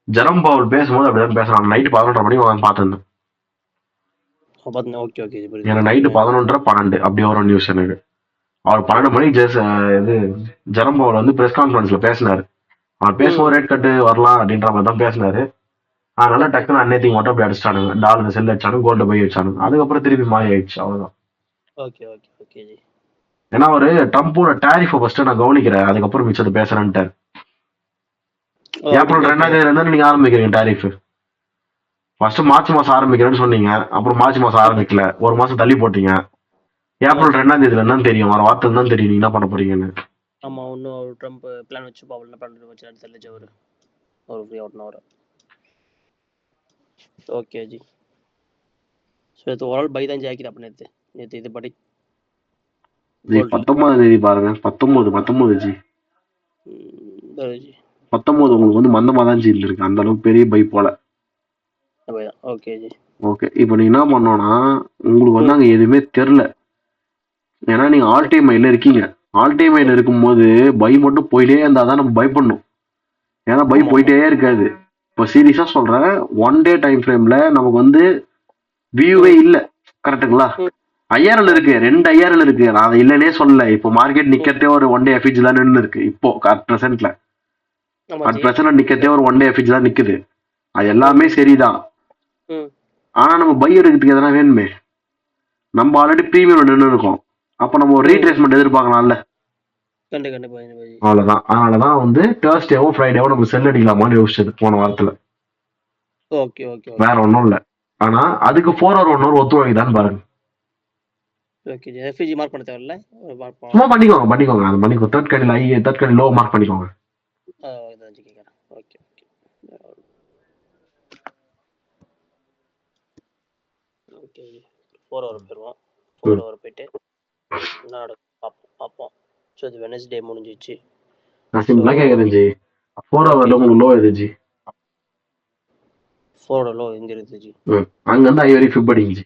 ஜெரம் பவுல் பேசும்போது அப்படிதான் பேசுறான். நைட்டு 11:30 மணிக்கு அவன் பார்த்துருந்தேன். Okay okay. எனக்கு நைட்டு 11:30 12 அப்படி வரும் நியூஸ் எனக்கு. அவர் 12 மணிக்கு இது ஜெரம் பவுல் வந்து பிரஸ் கான்ஃபரன்ஸ்ல பேசினாரு. அவர் பேசும்போது ரேட் கட்டு வரலாம் அப்படின்ற மாதிரி தான் பேசினாரு. அதனால டக்குன்னு அன்னைக்கு மட்டும் அப்படி அடிச்சிட்டானுங்க. டாலர் செல் வச்சானு, கோல்டு பை வச்சானுங்க. அதுக்கப்புறம் திருப்பி மாறி ஆயிடுச்சு, அவ்வளவுதான். Okay okay okay ji. ஏன்னா ஒரு ட்ரம்போட டாரிஃபை ஃபர்ஸ்ட் நான் கவனிக்கிறேன், அதுக்கப்புறம் மிச்சத்தை பேசுறேன்ட்டு. ஏப்ரல் 2ஆம் தேதியில இருந்து நீங்க ஆரம்பிக்கிறீங்க டாரிஃப். ஃபர்ஸ்ட் மார்ச் மாசம் ஆரம்பிக்கிறேன்னு சொன்னீங்க, அப்புறம் மார்ச் மாசம் ஆரம்பிக்கல, ஒரு மாசம் தள்ளி போட்டீங்க. ஏப்ரல் 2ஆம் தேதியில என்னன்னு தெரியும், வர வார்த்தை தான் தெரியும் நீங்க என்ன பண்ண போறீங்கன்னு. ஆமா, இன்னும் ட்ரம்ப் பிளான் வச்சு பாவல் பண்ணி வச்சு தெரியல ஒரு ஃப்ரீ அவுட் நவர். ஓகே ஜி. ஸோ இது ஓவரால் பை தான் ஜாக்கிது. அப்போ நேற்று இது படி 19ஆம் தேதி பாருங்க. 19 ஜி. 19 உங்களுக்கு வந்து மந்தமா தான் ஜி இருக்கு, அந்த அளவுக்கு பெரிய பை போல. ஓகே ஜி. ஓகே, இப்போ நீங்க என்ன பண்ணோம்னா, உங்களுக்கு வந்து அங்க எதுவுமே தெரியல. ஏன்னா நீங்க ஆல் டைம் ஹைல இருக்கீங்க. ஆல் டைம் ஹைல இருக்கும்போது பை மட்டும் போயிட்டே இருந்தா தான் நம்ம பை பண்ணும். ஏன்னா பை போயிட்டே இருக்காது. இப்போ சீரியஸா சொல்றேன், 1 டே டைம் ஃப்ரேம்ல நமக்கு வந்து வியூவே இல்ல. கரெக்டுங்களா? ஐஆர்எல் இருக்கு, 2 ஐஆர்எல் இருக்கு, நான் அதை இல்லைன்னே சொல்லல. இப்போ மார்க்கெட் நிக்கிறதே ஒரு 1 டே எஃபிஜ் தான் நின்று இருக்கு. இப்போ அட் பிரசன்ட்ல நிக்கிறதே ஒரு 1 டே எஃபிஜ் தான் நிக்குது. அது எல்லாமே சரிதான். ஆனா நம்ம பை எடுக்கிறதுக்கு எதனா வேணுமே. நம்ம ஆல்ரெடி பிரீமியம் நின்று இருக்கோம். அப்ப நம்ம ஒரு ரீட்ரேஸ்மெண்ட் எதிர்பார்க்கலாம்ல. அவ்வளவுதான். அதனாலதான் வந்து தேர்ஸ்டேவோ ஃப்ரைடேவோ நம்ம செல் அடிக்கலாமான்னு யோசிச்சது போன வாரத்துல. வேற ஒன்றும் இல்லை. ஆனா அதுக்கு 4 hour 1 hour ஒத்துழைக்குதான்னு பாருங்க. சும்மா பண்ணிக்கோங்க அது பண்ணிக்கோ. தேர்ட் கேண்டில் லோ மார்க் பண்ணிக்கோங்க. ஓகே 4 hour போயிடுவோம். 4 hour போயிட்டு என்ன நடக்கும் பார்ப்போம். ஸோ இது வெனஸ்டே முடிஞ்சிச்சு. நான் சிம்பிளா கேட்குறேன் ஜி, 4 hourல உங்களுக்கு லோ எது ஜி? 4 hour லோ எங்க இருக்குது ஜி? அங்க இருந்து ஐ வரைக்கும் ஃபிப் அடிங்க ஜி.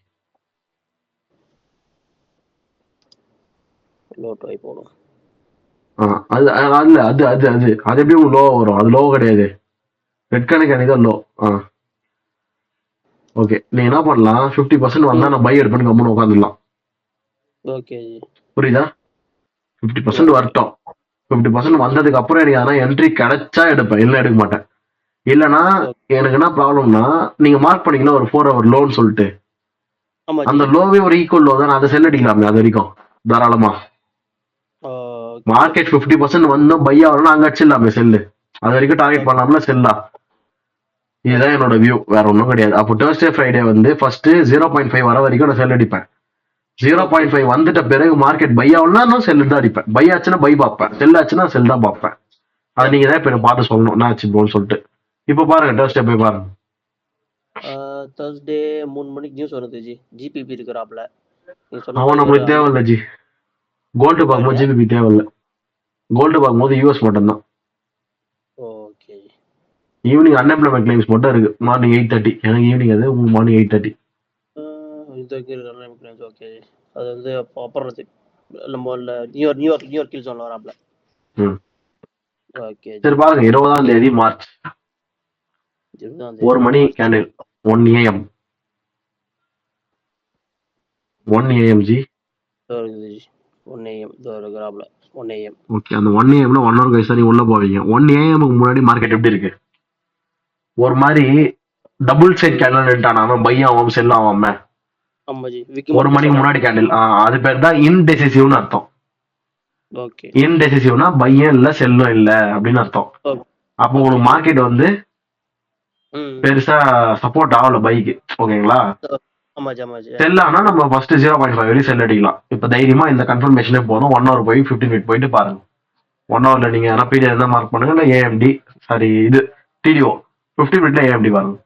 லோ ட்ரை போடும். அது அது அது அது அது அது எப்படி லோ வரும்? அது லோ கிடையாது, ரெட் கணக்கு தான் லோ. ஓகே, நீங்க என்ன பண்ணலாம், 50% வந்தா நான் பை எடுப்பேன்னு கம்முன்னு உட்காந்துடலாம். Okay G. புரியுதா? 50% வரட்டும். 50% வந்ததுக்கு அப்புறம் எனக்கு அதெல்லாம் என்ட்ரி கிடைச்சா எடுப்பேன், இல்லை எடுக்க மாட்டேன். இல்லைன்னா எனக்கு என்ன ப்ராப்ளம்னா, நீங்க மார்க் பண்ணீங்கன்னா ஒரு 4 ஹவர் லோன்னு சொல்லிட்டு, ஆமா அந்த ஜி. லோவே ஒரு ஈக்குவல் லோ தான், அதை செல் அடிக்கலாமே அது வரைக்கும் தாராளமா. மார்க்கெட் 50% வந்தும் பை ஆகணும், அங்க அடிச்சிடலாமே செல்லு. அது வரைக்கும் டார்கெட் பண்ணலாம்ல செல்லா. இதுதான் என்னோட வியூ, வேற ஒன்றும் கிடையாது. அப்போ Thursday Friday வந்து ஃபர்ஸ்ட் 0.5 வர வரைக்கும் நான் செல் அடிப்பேன். 0.5 வந்துட்ட பிறகு மார்க்கெட் பை ஆகணும்னா நான் செல் தான் அடிப்பேன். பை ஆச்சுன்னா பை பார்ப்பேன், செல் ஆச்சுன்னா செல் தான் பார்ப்பேன். அது நீங்க தான் இப்ப எனக்கு பார்த்து சொல்லணும் என்ன ஆச்சு போன்னு சொல்லிட்டு. இப்ப பாருங்க Thursday போய் பாருங்க. Thursday 3 மணிக்கு நியூஸ் வருது ஜி. ஜிபிபி இருக்கிறாப்ல. நீங்க சொன்ன அவன் மாதிரி நம்மளுக்கு தேவையில்ல ஜி. கோல்டு பார்க்கும்போது ஜிபிபி தேவையில்ல. கோல்டு பார்க்கும்போது யூஎஸ் மட்டும்தான். ஓகே. ஈவினிங் அன்எம்ப்ளாய்மெண்ட் கிளைம்ஸ் மட்டும் இருக்கு, மார்னிங் 8:30. எனக்கு ஈவினிங் அது, உங்களுக்கு மார்னிங் 8:30. ஓகே. அது வந்து அப்புறம் நம்ம நியூயார்க் கில் ஜோன்ல வராப்ல. ஓகே. சரி பாருங்க, 20ஆம் தேதி மார்ச் 1 மணி candle 1 AM 1 AM ji. 1 AM இருக்கிறாப்ல. 1 AM. ஓகே, அந்த 1 AM 1 ஹவர் கழிச்சு நீங்க உள்ள போவீங்க. 1 AM முன்னாடி மார்க்கெட் எப்படி இருக்கு? ஒரு மாதிரி டபுள் சைட் கேண்டில் நின்ட்டானாம, பை ஆகாம செல் ஆகாம. 1 மணிக்கு முன்னாடி கேண்டில், அது பேர் தான் இன்டெசிசிவ்னு அர்த்தம். ஓகே. இன்டெசிசிவ்னா பையும் இல்ல செல்லும் இல்ல அப்படின்னு அர்த்தம். அப்போ உங்களுக்கு மார்க்கெட் வந்து பெருசா சப்போர்ட் ஆகல பைக்கு, ஓகேங்களா? செல் ஆனா நம்ம ஃபர்ஸ்ட் 0.5 வரையும் செல் அடிக்கலாம். இப்ப தைரியமா இந்த கன்ஃபர்மேஷனே போதும். 1 ஹவர் போய் 15 மினிட் போயிட்டு பாருங்க. 1 ஹவர்ல நீங்க எதனா பீரியட் இருந்தா மார்க் பண்ணுங்க, இல்ல ஏஎம்டி சாரி இது டிடிஓ 15 மினிட்ல ஏஎம்டி பாருங்க.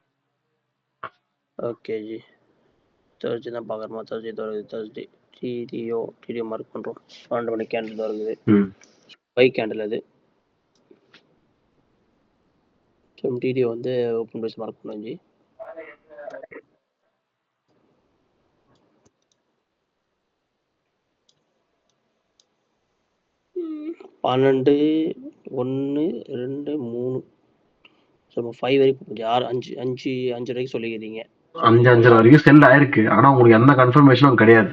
Okay G. Thursday தான் பார்க்கறோமா? Thursday டிடிஓ மார்க் பண்றோம். 12 மணி கேண்டில் வருது. பை கேண்டில் அது. டிடிஓ வந்து ஓபன் பிரைஸ் மார்க் பண்ணோம் ஜி. பன்னெண்டு 1 2 3 5 வரைக்கும் 6 5 5 வரைக்கும் சொல்லிக்கிறீங்க. 5 வரைக்கும் செல் ஆயிருக்கு. ஆனா உங்களுக்கு எந்த கன்ஃபர்மேஷனும் கிடையாது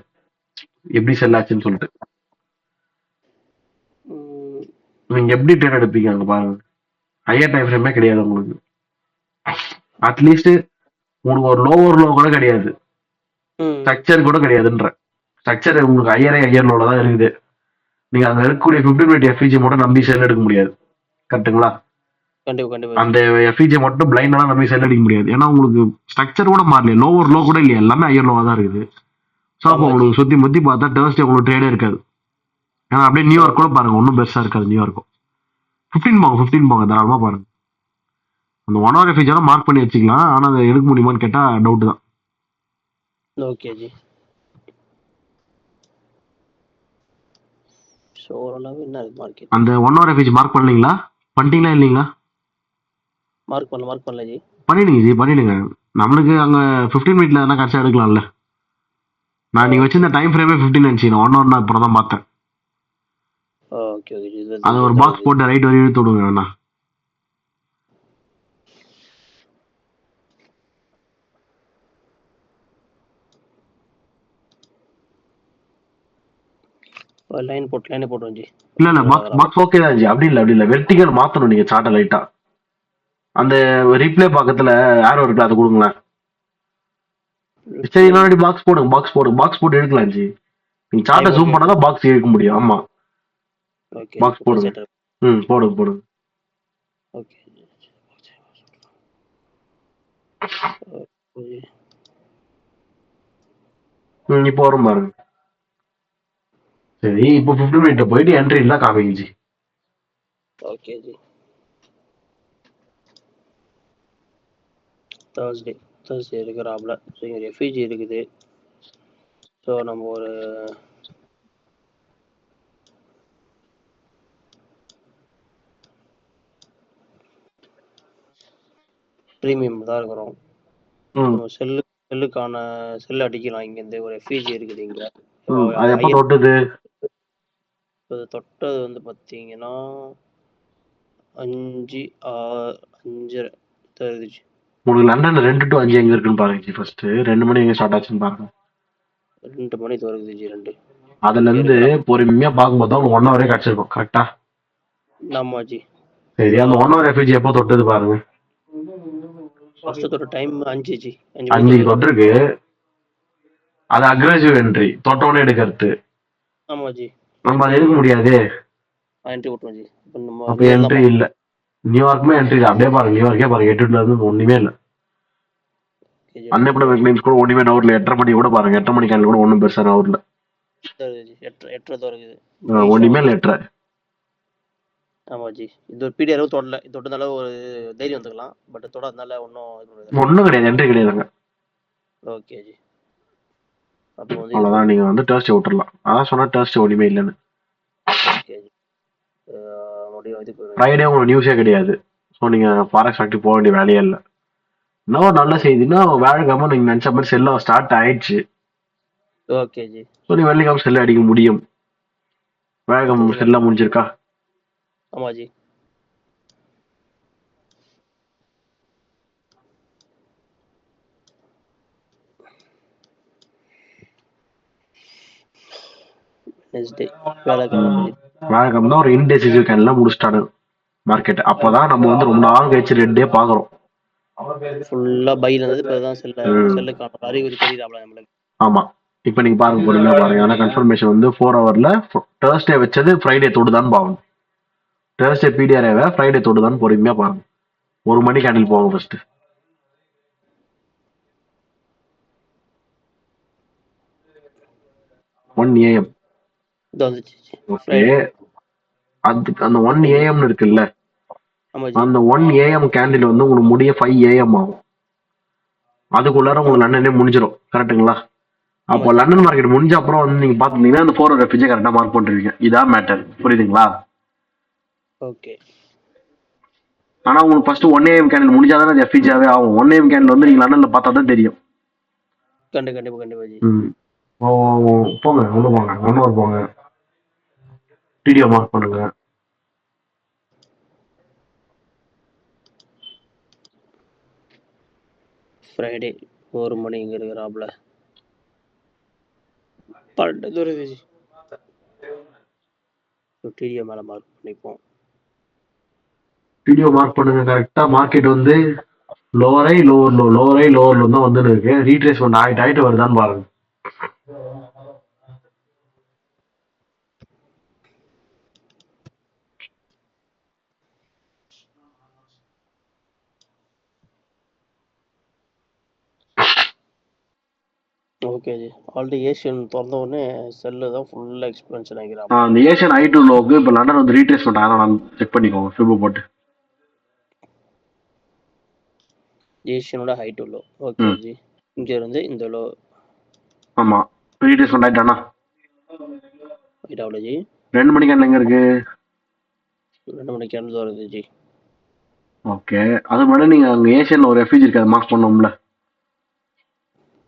எப்படி செல் ஆச்சுன்னு சொல்லிட்டு. நீங்க எப்படி ட்ரேட் எடுப்பீங்க அங்க பாருங்க. ஹையர் டைம் ஃப்ரேமே கிடையாது உங்களுக்கு. அட்லீஸ்ட் உங்களுக்கு ஒரு லோவர் லோ கூட கிடையாது, ஸ்ட்ரக்சர் கூட கிடையாதுன்ற. ஸ்ட்ரக்சர் உங்களுக்கு ஹையர் லோல தான் இருக்குது. நீங்க அங்க இருக்கக்கூடிய 15 மினிட் எஃபிஜி மட்டும் நம்பி செல் எடுக்க முடியாது, கரெக்ட்டுங்களா? அந்த எஃபிஜி மட்டும் பிளைண்டா நம்பி செல் அடிக்க முடியாது. ஏன்னா உங்களுக்கு ஸ்ட்ரக்சர் கூட மாறல, லோவர் லோ கூட இல்லையா, எல்லாமே ஹையர் லோவா தான் இருக்குது. ஸோ அப்போ உங்களுக்கு சுத்தி முத்தி பார்த்தா Thursday உங்களுக்கு ட்ரேடே இருக்காது. ஏன்னா அப்படியே நியூயார்க் கூட பாருங்க, ஒன்றும் பெருசா இருக்காது நியூயார்க்கும். 15 போங்க தாராளமா பாருங்க. அந்த 1 ஹவர் எஃபிஜி மார்க் பண்ணி வச்சுக்கலாம், ஆனா அதை எடுக்க முடியுமான்னு கேட்டா டவுட் தான். Okay G. அந்த 1 ஹவர் எஃபிஜி மார்க் பண்ணலீங்களா? பண்ணிட்டீங்களா இல்லீங்களா? மார்க் பண்ணல ஜி. பண்ணிடுங்க ஜி, பண்ணிடுங்க. நம்மளுக்கு அங்க 15 மினிட்ல எதனா கடைசியா எடுக்கலாம்ல. நான் நீங்க வச்சிருந்த டைம் ஃப்ரேமே 15 நினைச்சீங்க, 1 ஹவர் நான் அப்புறம் தான் பார்த்தேன். Okay okay. அது ஒரு பாக்ஸ் போட்டு ரைட் வரையும் இழுத்து விடுங்க வேணா. லைன் போட்டுறோம் ஜி. இல்ல பாக்ஸ் ஓகே தான் ஜி. அப்படி இல்ல வெர்டிகல் மாத்தணும் நீங்க சார்ட்ட லைட்டா. அந்த ரீப்ளே பக்கத்துல ஆரோ இருக்குல்ல, அதை கொடுங்களேன். சரி முன்னாடி பாக்ஸ் போட்டு எடுக்கலாம் ஜி. நீங்க சார்ட்ட ஜூம் பண்ணாதான் பாக்ஸ் எடுக்க முடியும். ஆமா பாக்ஸ் போடுங்க. போடுங்க. ஓகே. இப்போ வரும் பாருங்க. சரி, இப்போ 15 மினிட் போயிட்டு என்ட்ரி எல்லாம் காமிங்க ஜி. Okay G. Thursday இருக்கிறாப்ல. சரி, எஃபிஜி இருக்குது. ஸோ நம்ம ஒரு ப்ரீமியம் தான் இருக்கிறோம். நம்ம செல்லுக்கான செல் அடிக்கலாம். இங்க இருந்து ஒரு எஃபிஜி இருக்குது இங்க. தொட்டது வந்து பாத்தீங்கன்னா 5 6 5 உங்களுக்கு லண்டன்ல 2 to 5 எங்க இருக்குன்னு பாருங்க ஜி. ஃபர்ஸ்ட் 2 மணி எங்க ஸ்டார்ட் ஆச்சுன்னு பாருங்க. 2 மணி வருது ஜி. 2 அதுல இருந்து பொறுமையா பார்க்கும்போது தான் 1 ஹவரே கிடைச்சிருக்கும் கரெக்டா. ஆமா ஜி. சரி அந்த 1 ஹவர் எஃபிஜி எப்போ தொட்டது பாருங்க. ஃபர்ஸ்ட் தொட்ட டைம் 5 ஜி. 5 தொட்டிருக்கு. அது அக்ரெசிவ் என்ட்ரி, தொட்டவனே எடுக்கிறது. ஆமா ஜி. நம்ம அதை எடுக்க முடியாது. என்ட்ரி விட்டுரும் ஜி. அப்ப என்ட்ரி இல்ல. நியூயார்க்குமே என்ட்ரி இல்லை. அப்படியே பாருங்க, நியூயார்க்கே பாருங்க 8 இருந்து ஒண்ணுமே இல்லை. அன்னைப்பட மெக்லைன்ஸ் கூட ஒண்ணுமே நவர்ல. 8:30 மணி கூட பாருங்க, 8:30 மணிக்கு கூட ஒண்ணும் பெருசா நவர்ல. ஒண்ணுமே இல்லை 8:30. ஆமா ஜி. இது ஒரு பிடிஆர் தொடல, தொட்டதால ஒரு தைரியம் வந்துக்கலாம். பட் தொடாதனால ஒண்ணும் கிடையாது, என்ட்ரி கிடையாதுங்க. Okay G. அப்போ வந்து அவ்வளவுதான், நீங்க வந்து டர்ஸ்டே விட்டுறலாம். அதான் சொன்னா டர்ஸ்டே ஒண்ணுமே இல்லைன்னு. ஓகே ஜி. ஃப்ரைடே உங்களுக்கு நியூஸே கிடையாது. ஸோ நீங்க ஃபாரெக்ஸ் ஆக்டிவ் போக வேண்டிய வேலையே இல்லை. இன்னும் ஒரு நல்ல செய்தினா, வேலைக்கிழமை நீங்க நினைச்ச மாதிரி செல்ல ஸ்டார்ட் ஆயிடுச்சு. ஓகே ஜி. ஸோ நீ வெள்ளிக்கிழமை செல்ல அடிக்க முடியும். வேலைக்கிழமை செல்ல முடிஞ்சிருக்கா? ஆமா ஜி. வேலைக்கிழமை தான் ஒரு இன்டெசிசிவ் கேன்லாம் முடிச்சிட்டானு மார்க்கெட். அப்பதான் நம்ம வந்து ரொம்ப நாள் கழிச்சு 2 டே பாக்குறோம். ஃபுல்லா பைல இருந்தது, இப்பதான் செல்லுக்கான அறிகுறி தெரியுதாப்ல நம்மளுக்கு. ஆமா, இப்போ நீங்க பாருங்க, பொறுமையா பாருங்க. ஆனா கன்ஃபர்மேஷன் வந்து 4 ஹவர்ல தேர்ஸ்டே வச்சது ஃப்ரைடே தொடுதான்னு பாருங்க. தேர்ஸ்டே பிடிஆர் ஃப்ரைடே தொடுதான்னு பொறுமையா பாருங்க. 1 மணி கேண்டில் போவாங்க ஃபர்ஸ்ட். 1 AM. ஓகே, அதுக்கு அந்த 1 AM இருக்குல்ல, அந்த 1 AM கேண்டில் வந்து உங்களுக்கு முடிய 5 AM ஆகும். அதுக்குள்ளார உங்களுக்கு லண்டனே முடிஞ்சிடும். கரெக்டுங்களா? அப்போ லண்டன் மார்க்கெட் முடிஞ்ச அப்புறம் வந்து நீங்க பாத்துட்டீங்கன்னா அந்த 4 ஹவர் எஃபிஜி கரெக்டா மார்க் பண்ணிருவீங்க. இதான் மேட்டர், புரியுதுங்களா? ஓகே. ஆனா உங்களுக்கு ஃபர்ஸ்ட் 1 AM கேண்டில் முடிஞ்சாதான் அது எஃபிஜியாவே ஆகும். 1 AM கேண்டில் வந்து நீங்க லண்டன்ல பார்த்தா தான் தெரியும். கண்டிப்பா ஜி. போங்க உள்ள போங்க, 1 ஹவர் போங்க, டிடிஓ மார்க் பண்ணுங்க. ஃப்ரைடே 1 மணி இங்க இருக்கிறாப்ல. டிடிஓ மேல மார்க் பண்ணிப்போம். டிடிஓ மார்க் பண்ணுங்க. கரெக்டா மார்க்கெட் வந்து லோவரை லோவர் லோ, லோவரை லோவர் லோ தான் வந்து இருக்கு. ரீட்ரேஸ்மெண்ட் ஆயிட்டு வருதான்னு பாருங்க. Okay G. ஆல்ரெடி ஏஷியன் திறந்த உடனே செல்லு தான் ஃபுல்லா எக்ஸ்பென்ஷன் ஆகிக்கிறான். அந்த ஏஷியன் I2 லோக்கு இப்போ லண்டன் வந்து ரீட்ரேஸ்மெண்ட் ஆகலாம், செக் பண்ணிக்கோங்க ஃபிபோ போட்டு. ஏஷியனோட I2 லோ. ஓகே ஜி. இங்க இருந்து இந்த லோ. ஆமா, ரீட்ரேஸ்மெண்ட் ஆயிட்டானா? ஆயிட்டாப்ல ஜி. 2 மணிக்கு எங்க இருக்கு? 2 மணிக்கு வந்து வருது ஜி. ஓகே, அது மட்டும் நீங்க அங்க ஏஷியன்ல ஒரு எஃபிஜி இருக்கு, அதை மார்க் பண்ணோம்ல.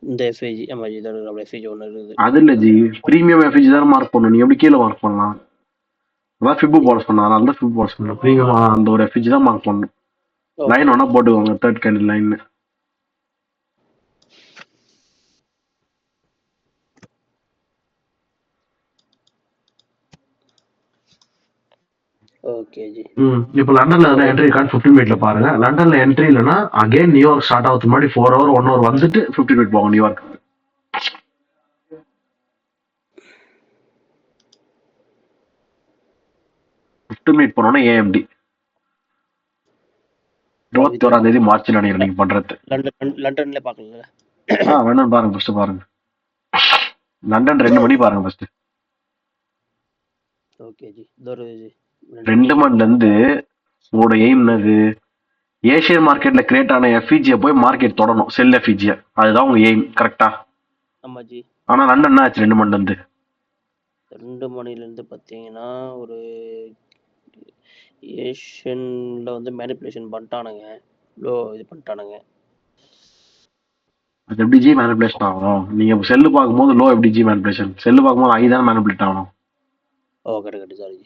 இந்த எஃபிஜி, ஆமா ஜி, இதோட எஃபிஜி ஒன்று இருக்குது. அது இல்ல ஜி, பிரீமியம் எஃபிஜி தான் மார்க் பண்ணணும். நீ எப்படி கீழே மார்க் பண்ணலாம்? அதான் ஃபிபோ போட சொன்னா, அதனால தான் ஃபிபோ போட சொன்னேன். பிரீமியம் அந்த ஒரு எஃபிஜி தான் மார்க் பண்ணணும். லைன் வேணா போட்டுக்கோங்க, third candle line. Okay ji. இப்போ லண்டன்ல எதனா என்ட்ரி இருக்கான்னு 15 மினிட்ல பாருங்க. லண்டன்ல என்ட்ரி இல்லைன்னா அகைன் நியூயார்க் ஸ்டார்ட் ஆகுது முன்னாடி 4 ஹவர் 1 ஹவர் வந்துட்டு 15 மினிட் போகும் நியூயார்க். 15 மினிட் போனோம்னா ஏஎம்டி 21 மார்ச் நினைக்கிறேன் நீங்க பண்றது. லண்டன்ல பாக்கல. லண்டன் பாருங்க ஃபர்ஸ்ட் பாருங்க. லண்டன் 2 மணி பாருங்க ஃபர்ஸ்ட். Okay G. 2 மணில இருந்து உங்களோட எய்ம் என்னது? ஏஷியன் மார்க்கெட்ல கிரியேட் ஆன எஃபிஜியை போய் மார்க்கெட் தொடணும், செல் எஃபிஜியை. அதுதான் உங்க எய்ம், கரெக்டா? ஆமா ஜி. ஆனா லண்டன் என்ன ஆச்சு 2 மணில இருந்து? 2 மணில இருந்து பாத்தீங்கன்னா ஒரு ஏஷியன்ல வந்து மேனிபுலேஷன் பண்ணிட்டானுங்க, லோ இது பண்ணிட்டானுங்க. அது எப்படி ஜி மேனிபுலேஷன் ஆகும்? நீங்க செல்லு பார்க்கும்போது லோ எப்படி ஜி மேனிபுலேஷன்? செல்லு பார்க்கும்போது ஐ தான் மேனிபுலேட் ஆகணும். Correct sorry G.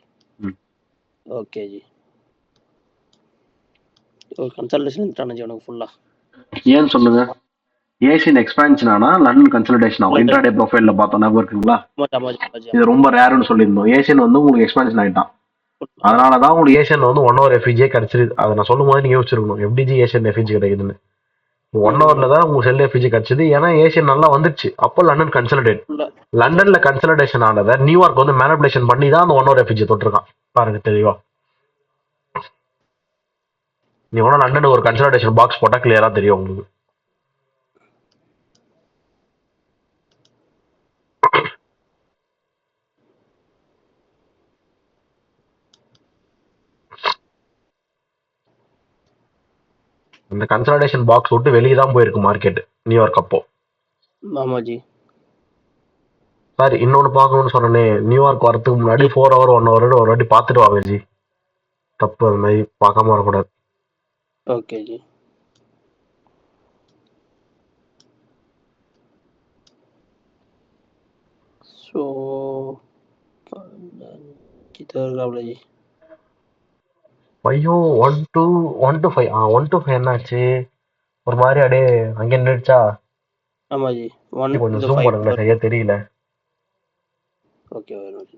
Okay G. ஒரு கன்சல்டேஷன் எடுத்துட்டானே ஜி உனக்கு ஃபுல்லா. ஏன்னு சொல்லுங்க. ஏஷியன் எக்ஸ்பான்ஷன் ஆனா லண்டன் கன்சல்டேஷன் ஆகும். இன்ட்ராடே ப்ரொஃபைல்ல பார்த்தோம் ஞாபகம் இருக்குங்களா? இது ரொம்ப ரேர்னு சொல்லியிருந்தோம். ஏஷியன் வந்து உங்களுக்கு எக்ஸ்பான்ஷன் ஆயிட்டான். அதனாலதான் உங்களுக்கு ஏஷியன் வந்து 1 hour எஃபிஜியே கிடைச்சிருது. அதை நான் சொல்லும் போது நீங்க யோசிச்சிருக்கணும் எப்படிஜி ஏஷியன் எஃபிஜி கிடைக்குதுன்னு. 1 hourல தான் உங்களுக்கு செல் எஃபிஜி கிடைச்சது. ஏன்னா ஏஷியன் நல்லா வந்துருச்சு. அப்போ லண்டன் கன்சல்டேட், லண்டன்ல கன்சல்டேஷன் ஆனதை நியூயார்க் வந்து மேனிபுலேஷன் பண்ணி தான் அந்த 1 hour எஃபிஜி தொட்டிருக்கான். பாருங்க தெளிவா. நீ வேணா லண்டன் ஒரு கன்சல்டேஷன் பாக்ஸ் போட்டா கிளியரா தெரியும் உங்களுக்கு. இந்த கன்சல்டேஷன் பாக்ஸ் விட்டு வெளியே தான் போயிருக்கு மார்க்கெட் நியூயார்க் அப்போ. ஆமாஜி. சார் இன்னொன்னு பார்க்கணும்னு சொன்னேனே, நியூயார்க் வரதுக்கு முன்னாடி 4 hour 1 hour ஒரு வாட்டி பார்த்துட்டு வாங்க ஜி. தப்பு அது மாதிரி பார்க்காம வரக்கூடாது. ஓகே ஜி. ஸோ ஜி ஐயோ 1 to 5 1 to 5 என்னாச்சு ஒரு மாதிரி அப்படியே அங்கே நின்றுச்சா? ஆமாஜி. கொஞ்சம் ஜூம் பண்ணுங்களேன், சரியா தெரியல. ஓகே ஓகே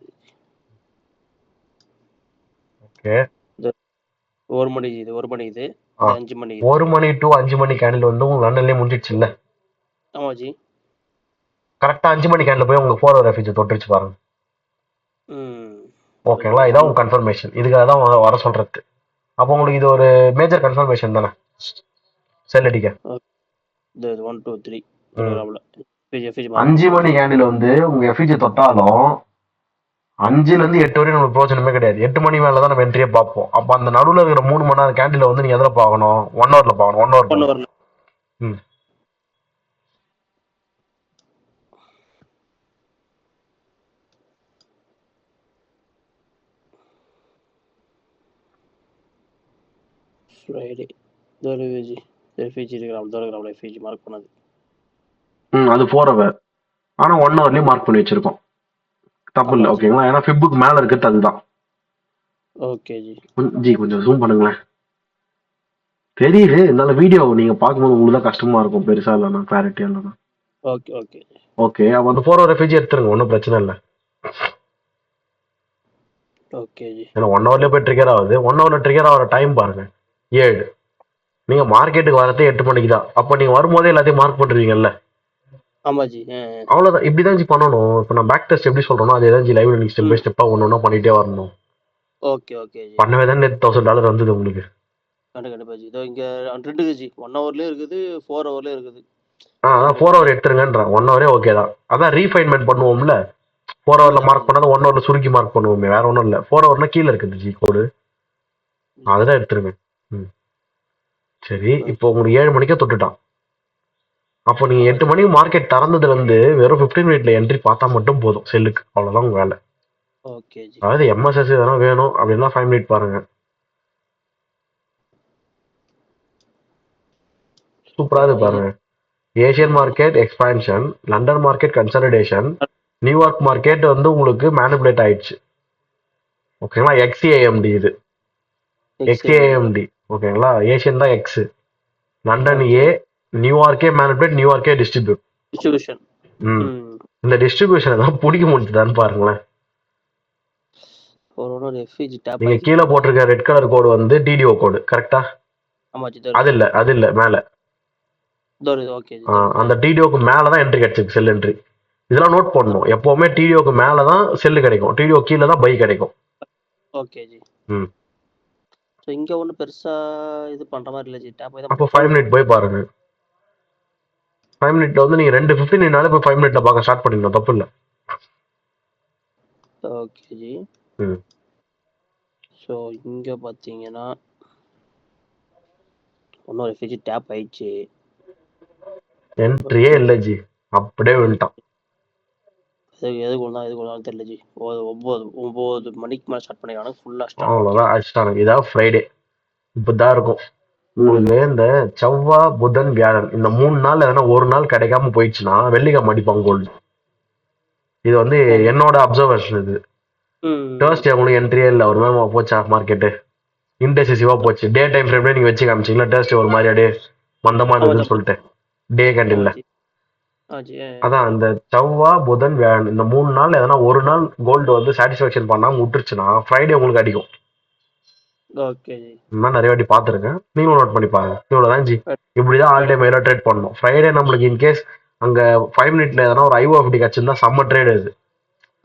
1 மணி இது 1 மணி இது 5 மணி 1 மணி to 5 மணி கேண்டில் வந்து உங்களுக்கு லண்டன்லயே முடிஞ்சிடுச்சு இல்ல? ஆமாஜி. கரெக்டா 5 மணி கேண்டில் போய் உங்களுக்கு 4 hour எஃபிஜி தொட்டுருச்சு பாருங்க. ஓகேங்களா? இதான் உங்க கன்ஃபர்மேஷன். இதுக்காக தான் வர சொல்றது. அப்போ உங்களுக்கு இது ஒரு மேஜர் கன்ஃபர்மேஷன் தானே செல் அடிக்க. 1 2 3 5 மணி கேண்டில் வந்து உங்க எஃபிஜி தொட்டாலும் 5ல இருந்து 8 வரையும் நமக்கு பிரோஜனமே கிடையாது. 8 மணி மேலதான் நம்ம என்ட்ரியே பார்ப்போம். அப்ப அந்த நடுவில் இருக்கிற 3 மணி நேரம் கேண்டில் வந்து நீங்க எதுல பார்க்கணும்? 1 hourல பார்க்கணும். 1 hour. ஃப்ரைடே எஃபிஜி இருக்கிற எஃபிஜி மார்க் பண்ணது. அது 4 hour. ஆனா 1 hourலயே மார்க் பண்ணி வச்சிருக்கோம். தப்பு இல்லை. ஓகேங்களா? ஏன்னா ஃபிப்புக்கு மேல இருக்கிறது அதுதான். Okay G. ஜி கொஞ்சம் ஜூம் பண்ணுங்களேன். தெரியுது, இருந்தாலும் வீடியோ நீங்க பார்க்கும்போது உங்களுக்கு தான் கஷ்டமா இருக்கும், பெருசா இல்லைன்னா கிளாரிட்டியா இல்லைன்னா. Okay okay okay. அப்போ அந்த 4 hour எஃபிஜி எடுத்துருங்க, ஒன்றும் பிரச்சனை இல்லை. ஓகே ஜி. ஏன்னா 1 hourலயே போய் ட்ரிகர் ஆகுது. 1 hourல ட்ரிகர் ஆகிற டைம் பாருங்க 7. நீங்க மார்க்கெட்டுக்கு வரதே 8 மணிக்கு தான். அப்போ நீங்க வரும்போதே எல்லாத்தையும் மார்க் பண்றீங்கல்ல. ஆமாஜி. அவ்வளவுதான். இப்படிதான் ஜி பண்ணணும். இப்போ நான் பேக் டெஸ்ட் எப்படி சொல்றேனோ அதே தான் ஜி லைவ்ல நீங்க ஸ்டெப் பை ஸ்டெப்பா ஒன்னொன்னா பண்ணிட்டே வரணும். Okay okay G. பண்ணவே தான் $1000 வந்தது உங்களுக்கு. கண்டிப்பா ஜி. இதோ இங்க 2 ஜி 1 hourலயே இருக்குது 4 hourலயே இருக்குது. அதான் 4 hour எடுத்துருங்கன்றான். 1 hour ஓகே தான். அதான் ரீஃபைன்மெண்ட் பண்ணுவோம்ல. 4 hourல மார்க் பண்ணாத 1 hourல சுருக்கி மார்க் பண்ணுவோமே, வேற ஒன்றும் இல்லை. 4 hourனா கீழே இருக்குது ஜி கோடு, அதுதான் எடுத்துருங்க. சரி, இப்போ உங்களுக்கு 7 மணிக்கே தொட்டுட்டான். அப்போ நீங்க 8 மணிக்கு மார்க்கெட் திறந்ததுல இருந்து வெறும் 15 மினிட்ல என்ட்ரி பார்த்தா மட்டும் போதும் செல்லுக்கு. அவ்வளவுதான் உங்க வேலை. அதாவது எம்எஸ்எஸ் எதனா வேணும் அப்படின்னா 5 மினிட் பாருங்க. சூப்பரா இருக்கு பாருங்க. Asian market expansion, London market consolidation, New York market வந்து உங்களுக்கு மேனிபுலேட் ஆயிடுச்சு. ஓகேங்களா? எக்ஸ்ஏஎம்டி இது எக்ஸ்ஏஎம்டி. ஓகேங்களா? ஏசியன் தான் எக்ஸ், லண்டன் ஏ, நியூயார்க்கே மேனிபுலேட், நியூயார்க்கே டிஸ்ட்ரிபியூஷன். இந்த டிஸ்ட்ரிபியூஷனை தான் பிடிக்க முடியுதான்னு பாருங்களேன். நீங்க கீழே போட்டிருக்க ரெட் கலர் கோடு வந்து டிடிஓ கோடு கரெக்டா? அது இல்ல மேல அந்த டிடிஓக்கு மேலதான் என்ட்ரி கிடைச்சிருக்கு, செல் என்ட்ரி. இதெல்லாம் நோட் பண்ணணும். எப்பவுமே டிடிஓக்கு மேலதான் செல்லு கிடைக்கும், டிடிஓ கீழே தான் பை கிடைக்கும். Okay G. சோ இங்க ஒண்ணு பெருசா இது பண்ற மாதிரி இல்ல ஜி. அப்போ 5 மினிட் போய் பாருங்க. 5 மினிட்ல வந்து நீங்க 2:15 போய் 5 மினிட்ல பார்க்க ஸ்டார்ட் பண்ணிடணும், தப்பு இல்ல. Okay G. சோ இங்க பாத்தீங்கன்னா ஒன்னும் எஃபிஜி டேப் ஆயிடுச்சு, என்ட்ரியே இல்ல ஜி, அப்படியே விட்டான். எதுக்கு தெரியல ஜி. 9 மணிக்கு மேல ஸ்டார்ட் பண்ணிடுறாங்க, ஃபுல்லா ஸ்டார்ட். அவ்வளவுதான் அடிச்சிட்டாங்க. இதான் ஃப்ரைடே. இப்பதான் இருக்கும் உங்களுக்கு. இந்த செவ்வாய் புதன் வியாழன் இந்த 3 நாள் எதனா ஒரு நாள் கிடைக்காம போயிடுச்சுன்னா வெள்ளிக்கிழமை அடிப்பாங்க கோல்டு. இது வந்து என்னோட அப்சர்வேஷன். இது தேர்ஸ்டே உங்களுக்கு என்ட்ரியே இல்லை, ஒரு மாதிரி போச்சா மார்க்கெட்டு, இன்டெசிசிவா போச்சு. டே டைம் ஃப்ரேம்ல நீங்க வச்சு காமிச்சிங்களா, தேர்ஸ்டே ஒரு மாதிரி அப்படியே மந்தமா இருந்ததுன்னு சொல்லிட்டு டே ஆ கேண்டில்ல. ஜி. ஆ ஜி. அதான் இந்த செவ்வாய் புதன் வியாழன் இந்த 3 நாள் எதனா ஒரு நாள் கோல்டு வந்து சாட்டிஸ்ஃபேக்ஷன் பண்ணாம விட்டுருச்சுன்னா ஃப்ரைடே உங்களுக்கு அடிக்கும். ஓகே ஜி. இந்த மாதிரி நிறைய வாட்டி பார்த்துருக்கேன், நீங்களும் நோட் பண்ணி பாருங்க. இவ்வளோதான் ஜி. ஃப்ரைடே இப்படிதான் ஆல் ஃப்ரைடே டைம் ஹைல ட்ரேட் பண்ணணும். ஃப்ரைடே நம்மளுக்கு இன்கேஸ் அங்க 5 மினிட்ல எதனா ஒரு ஐஓஎஃப்டி கிடைச்சிருந்தா செம்ம ட்ரேட் அது.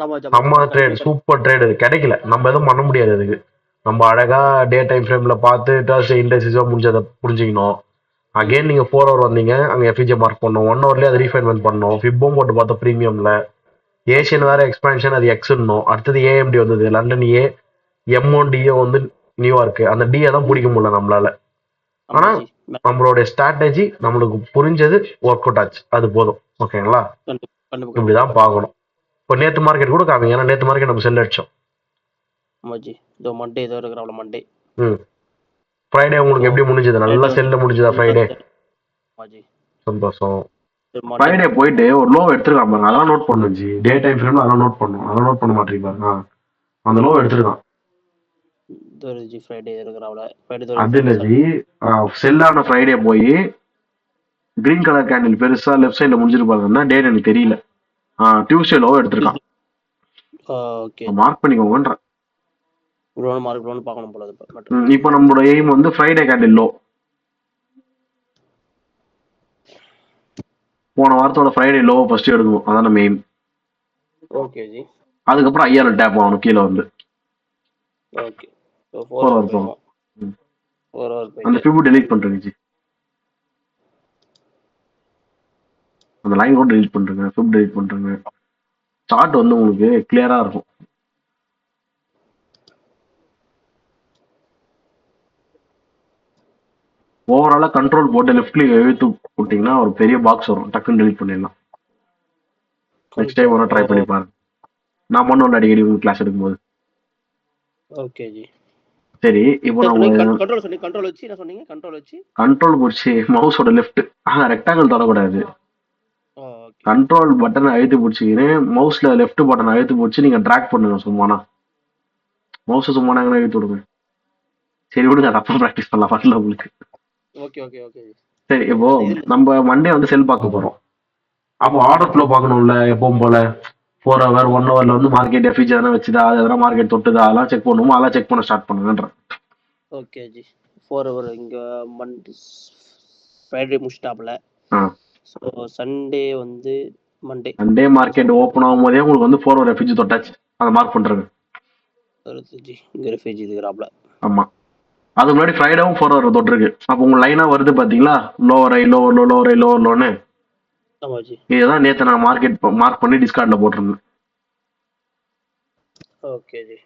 ஆமா ஜி, ஆமா ஜி. செம்ம அது ட்ரேட், கண்டிப்பா கிடைக்கும். Super trade. அது கிடைக்கல, நம்ம எதுவும் பண்ண முடியாது அதுக்கு. நம்ம அழகா டே டைம் ஃப்ரேம்ல பார்த்து டர்ஸ்டே இண்டெக்ஸோ முடிஞ்சதை புரிஞ்சுக்கணும். அகைன் நீங்க 4 ஹவர் வந்தீங்க, அங்க எஃபிஜே மார்க் பண்ணணும். 1 ஹவர்லயே அதை ரீஃபைன்மெண்ட் பண்ணணும். ஃபிப்பும் போட்டு பார்த்தோம் ப்ரீமியம்ல. Okay Asian ji. வேற எக்ஸ்பான்ஷன், அது எக்ஸ்னும். அடுத்தது ஏஎம்டி வந்தது, லண்டன் ஏ, எம்ஒன் டிஏ வந்து நியூயார்க்கு. அந்த டிஏ தான் பிடிக்க முடியல நம்மளால. ஆமா ஆனா ஜி. நம்மளுடைய ஸ்ட்ராட்டஜி நம்மளுக்கு புரிஞ்சது, ஒர்க் அவுட் ஆச்சு, அது போதும். ஓகேங்களா? கண்டிப்பா கண்டிப்பா கண்டிப்பா இப்படிதான் கண்டிப்பா. பார்க்கணும். இப்போ நேத்து மார்க்கெட் கூட காமிங்க, ஏன்னா நேத்து மார்க்கெட் நம்ம செல் அடிச்சோம். ஆமா ஜி. இதோ மண்டே ஏதோ இருக்கிற மண்டே. ம் ஃப்ரைடே ஸோ உங்களுக்கு எப்படி முடிஞ்சது? நல்லா ஃப்ரைடே வந்து செல்ல முடிஞ்சதா நல்லா ஃப்ரைடே? ஆமா ஜி. சந்தோஷம். மண்டே ஃப்ரைடே மார்க்கெட் போயிட்டு ஒரு லோ எடுத்துருக்கான் பாருங்க, அதெல்லாம் நோட் பண்ணும் ஜி. டே டைம் ஃப்ரேம்ல அதெல்லாம் நோட் பண்ணும், அதெல்லாம் நோட் பண்ண மாட்டீங்க பாருங்க. அந்த லோ எடுத்துருக்கான். இதோ ஜி ஃப்ரைடே இருக்கிறாவில் ஃப்ரைடே இதோ அது இல்ல ஃபேமஸ் ஜி, செல்லான ஃப்ரைடே போய் கிரீன் கலர் கேண்டில் பெருசா லெஃப்ட் சைட்ல முடிஞ்சிருப்பாங்கன்னா டேட் எனக்கு தெரியல. டியூஸ்டே லோ எடுத்திருக்கான். ஓகே ஜி. மார்க் பண்ணிக்கோங்கன்ற. லோன் மார்க் லோன் பார்க்கணும் போல அது பட் இப்போ நம்மளோட எய்ம் வந்து ஃப்ரைடே கேண்டில் லோ. போன வாரத்தோட ஃப்ரைடே லோ ஃபர்ஸ்ட் எடுக்கணும், அதான் நம்ம எய்ம். Okay G. அதுக்கப்புறம் ஐஆர் டேப் ஆகணும் கீழே வந்து. ஓகே. ஸோ 4 4 ஹவர் ஹவர் போகணும். போயிடுவோம். 4 ஹவர் அந்த போயிட்டு ஃபிபு டெலீட் பண்றேங்க ஜி. அந்த லைன் கூட டெலீட் பண்றேங்க, ஃபிப் டெலீட் பண்றேங்க. சார்ட் வந்து உங்களுக்கு கிளியரா இருக்கும். ஓவராலா கண்ட்ரோல் போட்டு லெஃப்ட்ல இழுத்து போட்டீங்கன்னா ஒரு பெரிய பாக்ஸ் வரும், டக்குன்னு டெலீட் பண்ணிடலாம். நெக்ஸ்ட் டைம் வேணா ட்ரை பண்ணி பாருங்க. நான் பண்ணுவேன் அடிக்கடி உங்க கிளாஸ் எடுக்கும்போது. Okay G. சரி, இப்போ நம்ம கண்ட்ரோல் சொன்னீங்க, கண்ட்ரோல் வச்சு என்ன சொன்னீங்க? கண்ட்ரோல் வச்சு கண்ட்ரோல் பிடிச்சி மவுஸோட லெஃப்ட் ரெக்டாங்கிள் தொடக்கூடாது. ஓகே. கண்ட்ரோல் பட்டனை அழுத்தி பிடிச்சிக்கின்னு மவுஸ்ல லெஃப்ட் பட்டனை அழுத்தி பிடிச்சி நீங்க ட்ராக் பண்ணுங்க. சும்மானா மவுஸ் சும்மானா இழுத்து விடுங்க. சரி விடுங்க, அதை அப்புறம் ப்ராக்டிஸ் பண்ணலாம், வரல உங்களுக்கு. Okay okay okay. சரி, இப்போ அது இதுல நம்ம மண்டே வந்து செல் பார்க்க போறோம். அப்போ ஆர்டர் ஃப்ளோ பார்க்கணும்ல எப்பவும் போல. 4 ஹவர் 1 ஹவர்ல வந்து மார்க்கெட் எஃபிஜி எதனா வச்சுதா, அது எதனா மார்க்கெட் தொட்டுதா, அதெல்லாம் செக் பண்ணுவோம். அதெல்லாம் செக் பண்ண ஸ்டார்ட் பண்ணுங்கன்ற. ஓகே ஜி. 4 ஹவர் இங்க மண்டே ஃப்ரைடே முடிச்சிட்டாப்ல. ஆ ஸோ சண்டே வந்து சண்டே மார்க்கெட் ஓப்பன் ஆகும் போதே உங்களுக்கு வந்து 4 ஹவர் எஃபிஜி தொட்டாச்சு, அதை மார்க் பண்றது. ஜி இங்க ரெஃப்யூஜி இருக்கிறாப்ல. ஆமா, அதுக்கு முன்னாடி ஃப்ரைடேவும் 4 ஹவர் தொட்டிருக்கு. அப்போ உங்க லைனா வருது பாத்தீங்களா, லோவர் ஐ லோவர் லோ லோவர் ஐ லோவர் லோன்னு. ஆமா ஜி. இதுதான் நேற்று நான் மார்க்கெட் மார்க் பண்ணி டிஸ்கார்ட்ல போட்டிருந்தேன். Okay G.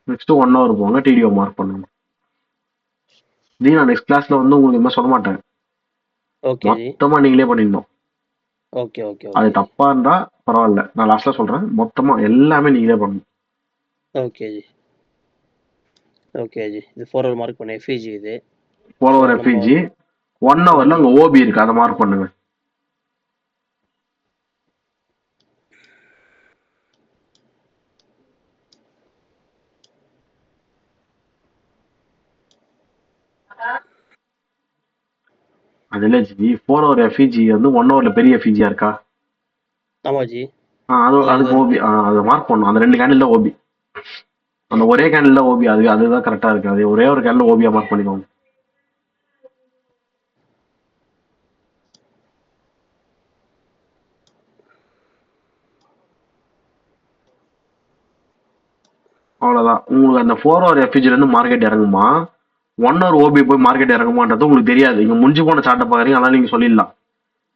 நெக்ஸ்ட் 1 ஹவர் போங்க, டிடிஓ மார்க் பண்ணுங்க. நான் நெக்ஸ்ட் கிளாஸ்ல வந்து உங்களுக்கு இந்த மாதிரி சொல்ல மாட்டேன், ஓகே ஜி. மொத்தமா நீங்களே பண்ணிடணும். ஓகே ஓகே அது ஓகே ஜி. தப்பா இருந்தா பரவாயில்ல, நான் லாஸ்ட்ல சொல்றேன், மொத்தமா எல்லாமே நீங்களே பண்ணணும். ஓகே ஜி. ஓகே ஜி. இது 4 ஹவர் மார்க் பண்ண எஃப்இஜி இது. 4 ஸோ ஹவர் நம்ம எஃபிஜி 1 ஹவர்ல அங்க ஓபி இருக்கு, அதை மார்க் பண்ணுங்க. அதுல ஜி 4 ஹவர் எஃபிஜி வந்து 1 ஹவர்ல பெரிய எஃபிஜியா இருக்கா? ஆமா ஜி. அதுக்கு ஓபி அதை மார்க் பண்ணும். அந்த 2 கேண்டில் தான் ஓபி. அந்த ஒரே கேண்டில் தான் ஓபி, அதுதான் கரெக்டா இருக்கு. அது ஒரே ஒரு கேண்டில் ஓபியா மார்க் பண்ணிக்கோங்க. அவ்வளவுதான். உங்களுக்கு அந்த 4 ஹவர் எஃபிஜில இருந்து மார்க்கெட் இறங்குமா, 1 ஹவர் ஓபி போய் மார்க்கெட் இறங்குமான்றது உங்களுக்கு தெரியாது. நீங்க முடிஞ்சு போன சார்ட்டை பாக்குறீங்க, அதனால நீங்க சொல்லிடலாம்.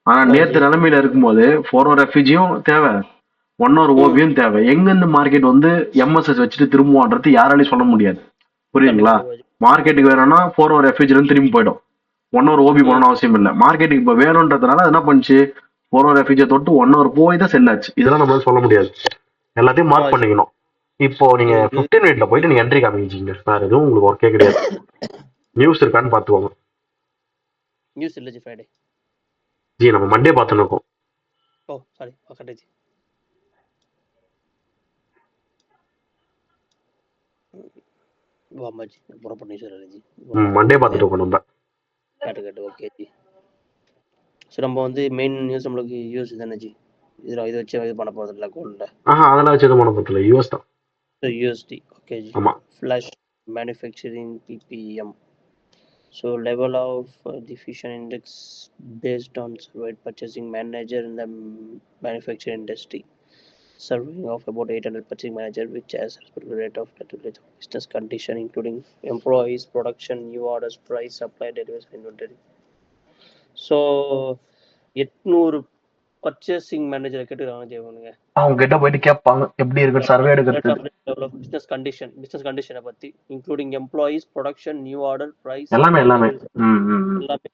ஆனா நேத்து நிலைமையில இருக்கும்போது 4 ஹவர் எஃபிஜியும் தேவை, 1 ஹவர் ஓபியும் தேவை. எங்க இருந்து மார்க்கெட் வந்து எம்எஸ்எஸ் வச்சுட்டு திரும்புவான்றது யாராலையும் சொல்ல முடியாது. புரியுதுங்களா? மார்க்கெட்டுக்கு வேணும்னா 4 ஹவர் எஃபிஜில இருந்து திரும்பி போயிடும். 1 ஹவர் ஓபி போகணும்னு அவசியம் இல்லை. மார்க்கெட்டுக்கு இப்போ வேணும்ன்றதுனால அது என்ன பண்ணுச்சு, 4 ஹவர் எஃபிஜியை தொட்டு 1 ஹவர் போய் தான் செல் ஆச்சு. இதெல்லாம் நம்ம சொல்ல முடியாது, எல்லாத்தையும் மார்க் பண்ணிக்கணும். இப்போ நீங்க 15 மினிட்ல போயிட்டு நீங்க என்ட்ரி காமிச்சிங்க, வேற எதுவும் உங்களுக்கு ஒர்க்கே கிடையாது. நியூஸ் இருக்கான்னு பாத்துக்கோங்க. நியூஸ் இல்ல ஜி ஃப்ரைடே. ஜி நம்ம மண்டே பார்த்துன்னு இருக்கோம். ஓ சாரி, கரெக்ட் ஜி. வாமா ஜி புறப்பட்டு நியூஸ் இல்ல ஜி. மண்டே பார்த்துட்டு இருக்கோம் நம்ம. Correct okay ji. ஸோ நம்ம வந்து மெயின் நியூஸ் நம்மளுக்கு யூஎஸ் தானே ஜி. இது வச்சு இது பண்ண போகிறது இல்லை கோல்டில். அதெல்லாம் வச்சு எதுவும் பண்ண போகிறதில்ல, யூஎஸ் தான். So USD okay ji. ஆமா. Flash manufacturing PPM. So level of diffusion index based on surveyed purchasing manager in the manufacturing industry. Surveying of about 800 purchasing manager which has respective rate of business condition including employees, production, new orders, price, supply, deliveries, inventory. So 800 purchasing manager கேட்டுருக்காங்க ஜெயவனுங்க. அவங்க கிட்ட போயிட்டு கேட்பாங்க எப்படி இருக்கு சர்வே எடுக்கிறது, பிசினஸ் கண்டிஷனை பத்தி including employees, production, new order, price, எல்லாமே எல்லாமே. எல்லாமே.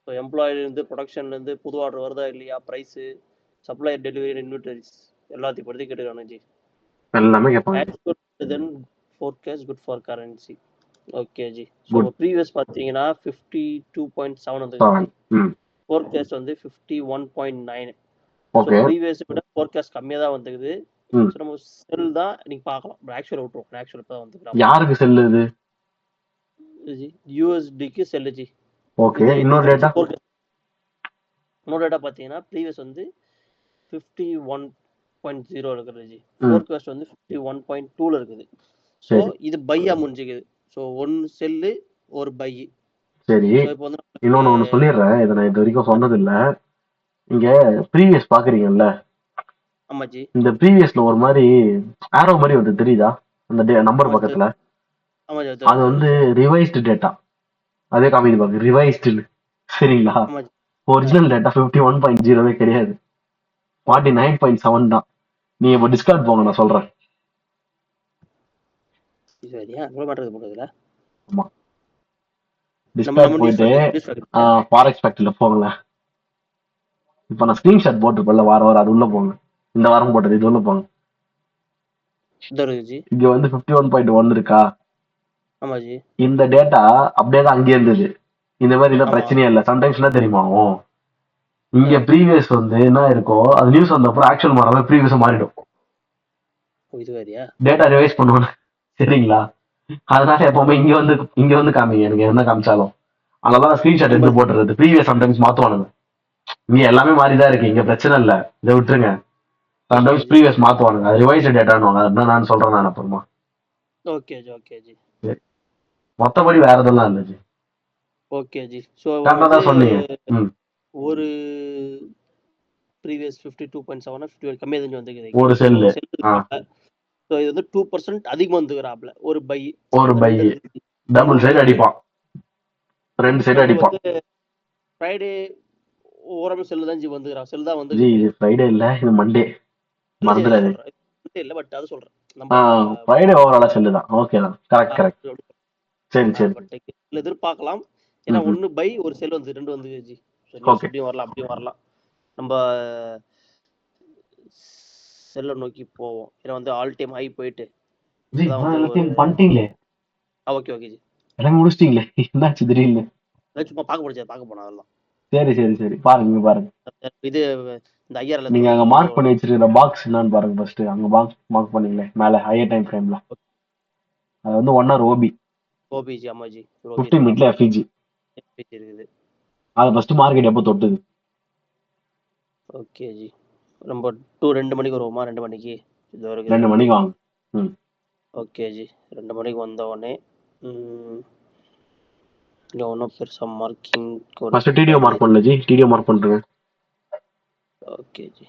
ஸோ எம்ப்ளாயிலேருந்து ப்ரொடக்ஷன்லேருந்து புது ஆர்டர் வருதா இல்லையா, ப்ரைஸு, சப்ளை, டெலிவரி, இன்வென்டரிஸ் எல்லாத்தையும் பற்றி கேட்டுருக்காங்க ஜி. எல்லாமே கேட்பாங்க. Then forecast good for currency. Okay ji. So previous பார்த்தீங்கன்னா 52.7 வந்து ஃபோர்காஸ்ட் வந்து 51.9. ஓகே. ப்ரீவியஸ் விட ஃபோர்காஸ்ட் கம்மியாக தான் வந்துக்குது. ஸோ நம்ம செல் தான் நீங்க பார்க்கலாம். ஆக்சுவல் விட்டுருவோம். ஆக்சுவல் இப்போ தான் வந்துக்கலாம். யாருக்கு செல் இது? ஜி யூஎஸ்டிக்கு செல்லு ஜி. ஓகே. இன்னொரு டேட்டா பார்த்தீங்கன்னா ப்ரீவியஸ் வந்து 51.0 இருக்குது ஜி. ஃபோர்காஸ்ட் வந்து 51.2ல இருக்குது. ஸோ இது பையா முடிஞ்சுக்குது. ஸோ ஒன் செல்லு ஒரு பை. சரி. இன்னொன்னு ஒன்று சொல்லிடுறேன், இதை நான் இது வரைக்கும் சொன்னது இல்லை. இங்க ப்ரீவியஸ் பாக்குறீங்கல்ல, ஆமா ஜி. இந்த ப்ரீவியஸ்ல ஒரு மாதிரி ஆரோ மாதிரி வந்து தெரியுதா அந்த நம்பர் பக்கத்துல? அது வந்து ரிவைஸ்டு டேட்டா. அதே காமிது பாக்கு ரிவைஸ்டு. சரிங்களா? ஒரிஜினல் டேட்டா 51.0 கிடையாது, 49.7 தான். நீங்க இப்போ டிஸ்கார்ட் போங்க, நான் சொல்றேன். ஆமா, டிஸ்கார்ட் போயிட்டு ஃபாரெக்ஸ் ஃபேக்டரியில போகல. இப்போ நான் ஸ்கிரீன்ஷாட் போட்டுருப்பேன்ல வாரம் அது உள்ள போங்க. இந்த வாரம் போட்டது இது உள்ள போங்க. இங்க வந்து 51.1 இருக்கா? இந்த டேட்டா அப்படியே தான் அங்கே இருந்தது. இந்த மாதிரி எல்லாம் பிரச்சனையே இல்லை. சம்டைம்ஸ் என்ன தெரியுமா ஆகும், இங்க ப்ரீவியஸ் வந்து என்ன இருக்கோ அது நியூஸ் வந்த அப்புறம் ஆக்சுவல் மாறாம ப்ரீவியஸ் மாறிடும். டேட்டா ரிவைஸ் பண்ணுவோம். சரிங்களா? அதனால எப்பவுமே இங்க வந்து காமிங்க, எனக்கு என்ன காமிச்சாலும் அதெல்லாம் ஸ்கிரீன்ஷாட் எடுத்து போட்டுறது. ப்ரீவியஸ் சம்டைம்ஸ் மாத்துவானுங்க. இங்க எல்லாமே மாறிதான் இருக்கு, இங்க பிரச்சனை இல்லை, இதை விட்டுருங்க. சம்டைம்ஸ் ப்ரீவியஸ் மாத்துவானுங்க, அது ரிவைஸ் டேட்டான்னு. அதுதான் நான் சொல்றேன் நான் அப்புறமா. ஓகே ஜி. ஓகே ஜி. மொத்தபடி வேற எதெல்லாம் இல்லை ஜி. ஓகே ஜி. ஸோ தான் சொன்னீங்க. ஒரு ப்ரீவியஸ் 52.7 51 கம்மியாக தெரிஞ்சு வந்துக்குது ஒரு செல்லு. ஸோ இது வந்து 2% அதிகமாக வந்துக்கிறாப்ல. ஒரு பை டபுள் சைடு அடிப்பான், 2 சைடு அடிப்பான். ஃப்ரைடே ஓரளவு செல்லு தான் ஜி வந்துக்கிறான். செல் தான் வந்து இது ஃப்ரைடே இல்ல, இது மண்டே. மறந்துடாது. இல்ல பட் அது சொல்றேன். ஃப்ரைடே ஓவராலா செல்லு தான். ஓகே தான். கரெக்ட். சரி சரி. எதிர்பார்க்கலாம். ஏன்னா ஒன்னு பை ஒரு செல் வந்து 2 வந்து ஜி. அப்படியும் வரலாம் அப்படியும் வரலாம். நம்ம செல்ல நோக்கி போவோம். ஏன்னா வந்து ஆல் டைம் ஹை போயிட்டு பண்ணிட்டீங்களே. Okay okay G. எல்லாம் முடிச்சிட்டீங்களே, என்னாச்சு திடீர்னு? சும்மா பார்க்க போனோம் அதெல்லாம். சரி பாருங்க. இது இந்த ஐஆர்ல நீங்க அங்க மார்க் பண்ணி வச்சிருக்கிற பாக்ஸ் என்னன்னு பாருங்க ஃபர்ஸ்ட். அங்க பாக்ஸ் மார்க் பண்ணீங்களே மேல ஹையர் டைம் ஃப்ரேம்ல, அது வந்து 1 hour ஓபிஜி. ஆமா ஜி. 50 மினிட்ல எஃப்இஜி இருக்குது. அது ஃபர்ஸ்ட் மார்க்கெட் எப்போ தொட்டுது? ஓகே ஜி. நம்ம 2 மணிக்கு வருவோமா? 2 மணிக்கு 2 மணிக்கு வாங்க. Okay G. 2 மணிக்கு வந்த உடனே இங்க ஒன்றும் பெருசா மார்க்கிங் ஃபர்ஸ்ட் டிடிஓ மார்க் பண்ணல ஜி. டிடிஓ மார்க் பண்ணுங்க. Okay ji.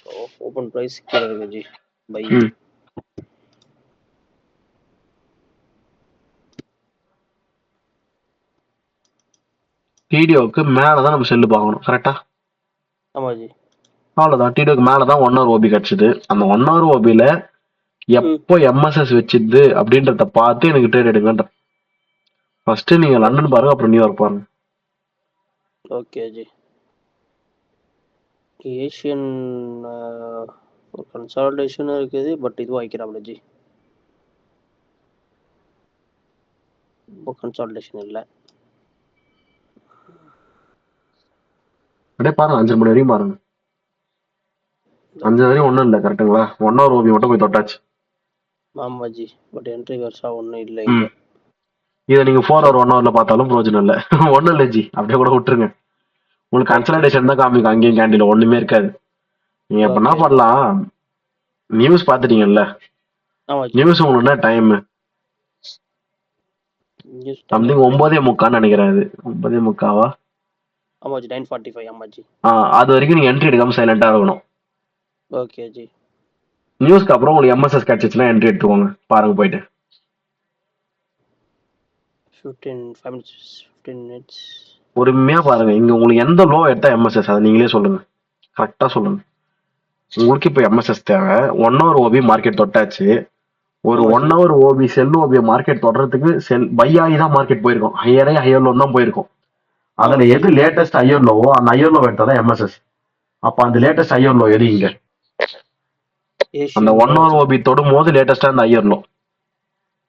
So open price கீழே இருக்கு ஜி. பை டிடிஓக்கு மேலதான் நம்ம செல்லு பார்க்கணும். கரெக்டா? ஆமா ஜி. அவ்வளவுதான். டிடிஓக்கு மேலதான் 1 hour ஓபி கிடைச்சது. அந்த 1 hour ஓபில எப்போ எம்எஸ்எஸ் வச்சிருது அப்படின்றத பார்த்து எனக்கு ட்ரேட் எடுங்கன்ற. ஃபர்ஸ்ட் நீங்க லண்டன் பாருங்க, அப்புறம் நியூயார்க் பாருங்க. Okay G. ஏஷியன் கன்சால்டேஷன் இருக்குது, பட் இதுவும் வைக்கிறாப்ல ஜி. கன்சால்டேஷன் இல்லை. அப்படியே பாருங்க, 5 மணி வரையும் பாருங்க. 5 வரையும் ஒன்றும் இல்லை. கரெக்டுங்களா? 1 hour ஓபி மட்டும் போய் தொட்டாச்சு. ஆமா ஜி. பட் என்ட்ரி வருஷா ஒன்றும் இல்லை இங்க. இதை நீங்க 4 ஹவர் 1 ஹவர்ல பார்த்தாலும் பிரயோஜனம் இல்லை. ஒன்றும் இல்லை ஜி, அப்படியே கூட விட்டுருங்க. உங்களுக்கு ஓகே கன்சல்டேஷன் தான் காமிக்கும், அங்கேயும் கேண்டீன்ல ஒண்ணுமே இருக்காது. நீங்க இப்ப என்ன ஓகே பண்ணலாம், நியூஸ் பாத்துட்டீங்கல்ல, ஆமா ஜி. நியூஸ் உங்களுக்கு என்ன டைம் நியூஸ் சம்திங் 9:45 நினைக்கிறேன். அது 9:45. ஆமா ஜி 9:45 ஆமா ஜி. அது வரைக்கும் நீங்க என்ட்ரி எடுக்காம சைலண்டா இருக்கணும். Okay G. நியூஸ்க்கு அப்புறம் உங்களுக்கு எம்எஸ்எஸ் கிடைச்சிச்சுன்னா என்ட்ரி எடுத்துக்கோங்க, பாருங்க போயிட்டு. 15 minutes. பொறுமையா பாருங்க. இங்க உங்களுக்கு எந்த லோ எடுத்தா எம்எஸ்எஸ் அதை நீங்களே சொல்லுங்க, கரெக்டா சொல்லுங்க. உங்களுக்கு இப்ப எம்எஸ்எஸ் தேவை. 1 ஹவர் ஓபி மார்க்கெட் தொட்டாச்சு. ஒரு ஆமா 1 ji. Hour OB sell OB market தொடறதுக்கு பை ஆகி தான் மார்க்கெட் போயிருக்கும். ஹையரே ஹையர் லோ தான் போயிருக்கும். அதுல ஆமா ஜி. எது லேட்டஸ்ட் ஹையர் லோவோ அந்த ஹையர் லோ எடுத்தாதான் எம்எஸ்எஸ். அப்ப அந்த லேட்டஸ்ட் ஹையர் லோ எது இங்க? அந்த ஏஷியன் 1 ஹவர் ஓபி தொடும் போது லேட்டஸ்டா அந்த ஹையர் லோ.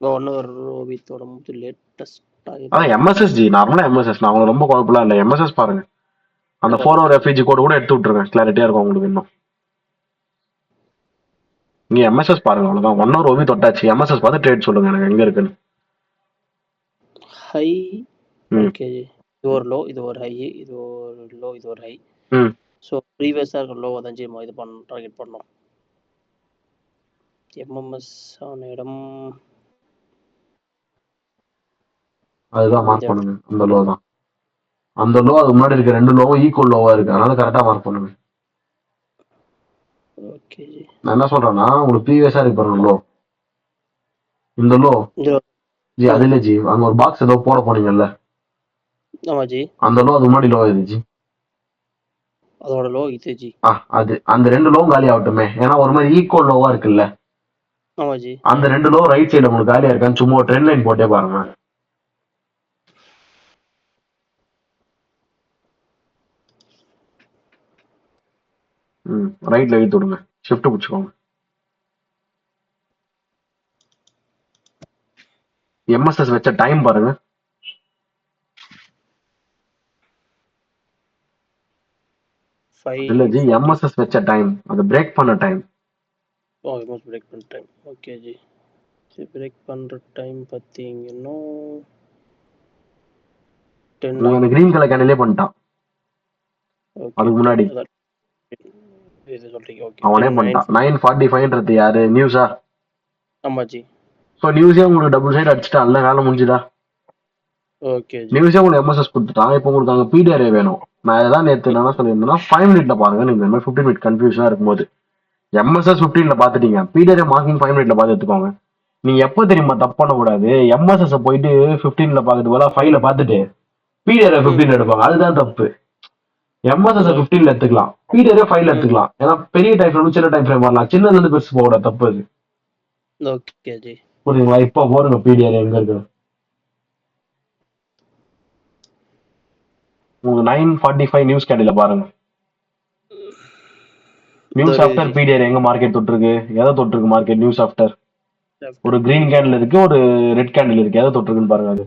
1 hour ஓபி தொடர்ந்து லேட்டஸ்டா அதான் எம்எஸ்எஸ் ஜி, நார்மலா எம்எஸ்எஸ். நான் உங்களுக்கு ரொம்ப குழப்பலாம் இல்லை, எம்எஸ்எஸ் பாருங்க. அந்த 4 ஹவர் எஃப்இஜி கோட் கூட எடுத்து விட்டுருங்க, கிளாரிட்டியா இருக்கும் உங்களுக்கு. இன்னும் நீங்க எம்எஸ்எஸ் பாருங்க, அவ்வளவுதான். 1 ஹவர் ஓபி தொட்டாச்சு, எம்எஸ்எஸ் பார்த்து ட்ரேட் சொல்லுங்க எனக்கு எங்க இருக்குன்னு. ஹை. ம். ஓகே ஜி. இது ஒரு லோ, இது ஒரு ஹை, இது ஒரு லோ, இது ஒரு ஹை. ம். ஸோ ப்ரீவியஸாக இருக்க லோவை தான் ஜி இது டார்கெட் பண்ணோம். எம்எம்எஸ் ஆன இடம் அதுதான் மார்க் பண்ணுங்க, அந்த லோ தான். அந்த லோ அது முன்னாடி இருக்க 2 லோவும் ஈக்குவல் லோவா இருக்கு, அதனால கரெக்டா மார்க் பண்ணுங்க. Okay G. நான் என்ன சொல்றேன்னா, உங்களுக்கு ப்ரீவியஸா இருக்கு பாருங்க லோ, இந்த லோ ஜி. அது இல்ல ஜி, அங்க ஒரு பாக்ஸ் ஏதோ போட போனீங்கல்ல, ஆமா ஜி. அந்த லோ அது முன்னாடி லோ எது ஜி? அதோட லோ இது ஜி. அது அந்த 2 லோவும் காலி ஆகட்டுமே, ஏன்னா ஒரு மாதிரி ஈக்குவல் லோவா இருக்குல்ல. ஆமா ஜி. அந்த 2 லோ ரைட் சைடுல உங்களுக்கு காலியா இருக்கான்னு சும்மா ஒரு ட்ரெண்ட் லைன் போட்டே பாருங்க. ரைட்ல இழுத்து விடுங்க, ஷிஃப்ட் பிடிச்சுக்கோங்க. எம்எஸ்எஸ் வச்ச டைம் பாருங்க. இல்ல ஜி, எம்எஸ்எஸ் வச்ச டைம், அது பிரேக் பண்ண டைம். ஆல்மோஸ்ட் பிரேக் பண்ண டைம். Okay G. பிரேக் பண்ற டைம் பார்த்தீங்கன்னா 10 அந்த கிரீன் கலர் கேண்டிலே பண்ணிட்டான். அதுக்கு முன்னாடி இது சொல்றீங்க. ஓகே. அவனே பண்ணிட்டான். 9:45ன்றது யாரு? நியூஸா? ஆமா ஜி. சோ நியூஸே உங்களுக்கு டபுள் சைடு அடிச்சுட்டான், நல்ல காலம் முடிஞ்சுதா? Okay G. நியூஸே உங்களுக்கு எம்எஸ்எஸ் கொடுத்துட்டான். இப்போ உங்களுக்கு அங்க பிடிஆர்ஏ வேணும். நான் இதான் நேற்று என்ன சொல்லியிருந்தேன்னா 5 மினிட்ல பாருங்க. நீங்க இந்த மாதிரி 15 மினிட் கன்ஃபியூஷனா இருக்கும்போது எம்எஸ்எஸ் 15ல பாத்துட்டீங்க, பிடிஆர்ஏ மார்க்கிங் 5 மினிட்ல பார்த்து எடுத்துக்கோங்க. நீங்க எப்போ தெரியுமா தப்பு பண்ணக்கூடாது, எம்எஸ்எஸ் போயிட்டு 15ல பாக்குறது போல 5ல பார்த்துட்டு பிடிஆர்ஏ 15ல எடுப்பாங்க. அதுதான் தப்பு. எம்எஸ்எஸ் 15ல எடுத்துக்கலாம், பிடிஆர்ஏ 5ல எடுத்துக்கலாம். ஏன்னா பெரிய டைம் ஃப்ரேம் சின்ன டைம் ஃப்ரேம் வரலாம், சின்னதுல இருந்து பெருசு போக தப்பு அது. Okay G. புரியுதுங்களா? இப்போ போறங்க பிடிஆர்ஏ எங்க இருக்கு உங்களுக்கு 9:45 நியூஸ் கேண்டில பாருங்க. நியூஸ் ஆஃப்டர் பிடிஆர் எங்க மார்க்கெட் தொட்டிருக்கு, எதை தொட்டிருக்கு மார்க்கெட்? நியூஸ் ஆஃப்டர் ஒரு கிரீன் கேண்டில் இருக்கு, ஒரு ரெட் கேண்டில் இருக்கு, எதை தொட்டிருக்குன்னு பாருங்க. அது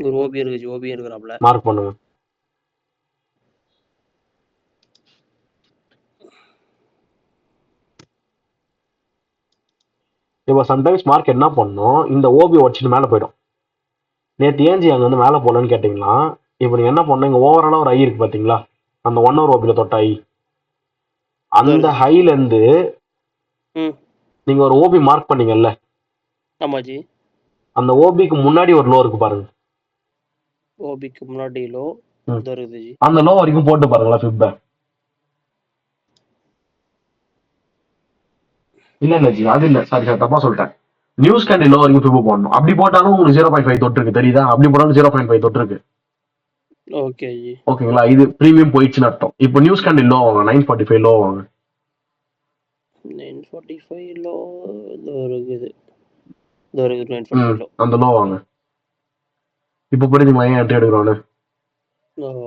ஒரு ஓபி இருக்கு, ஓபி இருக்குறாப்ல, மார்க் பண்ணுங்க. இப்போ சம்டைம்ஸ் மார்க்கெட் என்ன பண்ணும், இந்த ஓபி உடச்சிட்டு மேலே போயிடும். நேற்று ஏஞ்சி அங்கே வந்து மேலே போகலன்னு கேட்டிங்களா? இப்போ நீங்கள் என்ன பண்ணணும், இங்கே ஓவராலாக ஒரு ஐ இருக்கு பார்த்தீங்களா, அந்த 1 ஹவர் ஓபியில் தொட்ட ஐ, அந்த ஹைலேருந்து நீங்கள் ஒரு ஓபி மார்க் பண்ணீங்கல்ல, ஆமா ஜி, அந்த ஓபிக்கு முன்னாடி ஒரு லோ இருக்கு பாருங்க. ஓபிக்கு முன்னாடி லோ இருக்குது ஜி. அந்த லோ வரைக்கும் போட்டு பாருங்களா ஃபிப்பை. இல்ல ஜி, அது இல்ல, சாரி தப்பா சொல்லிட்டேன். நியூஸ் கேண்டில் லோ வரைக்கும் ஃபிப் போடணும். அப்படி போட்டாலும் உங்களுக்கு 0.5 தொட்டிருக்கு, தெரியுதா? அப்படி போட்டாலும் 0.5 தொட்டிருக்கு. ஓகே ஜி. ஓகேங்களா? இது பிரீமியம் போயிடுச்சுன்னு அர்த்தம். இப்போ நியூஸ் கேண்டில் லோ வாங்க, 9:45 லோ வாங்க. 9:45 லோ இருக்குது, 9:45 லோ, அந்த லோ வாங்க. இப்போ புரியுதுங்களா ஏன் என்ட்ரி எடுக்கிறோன்னு?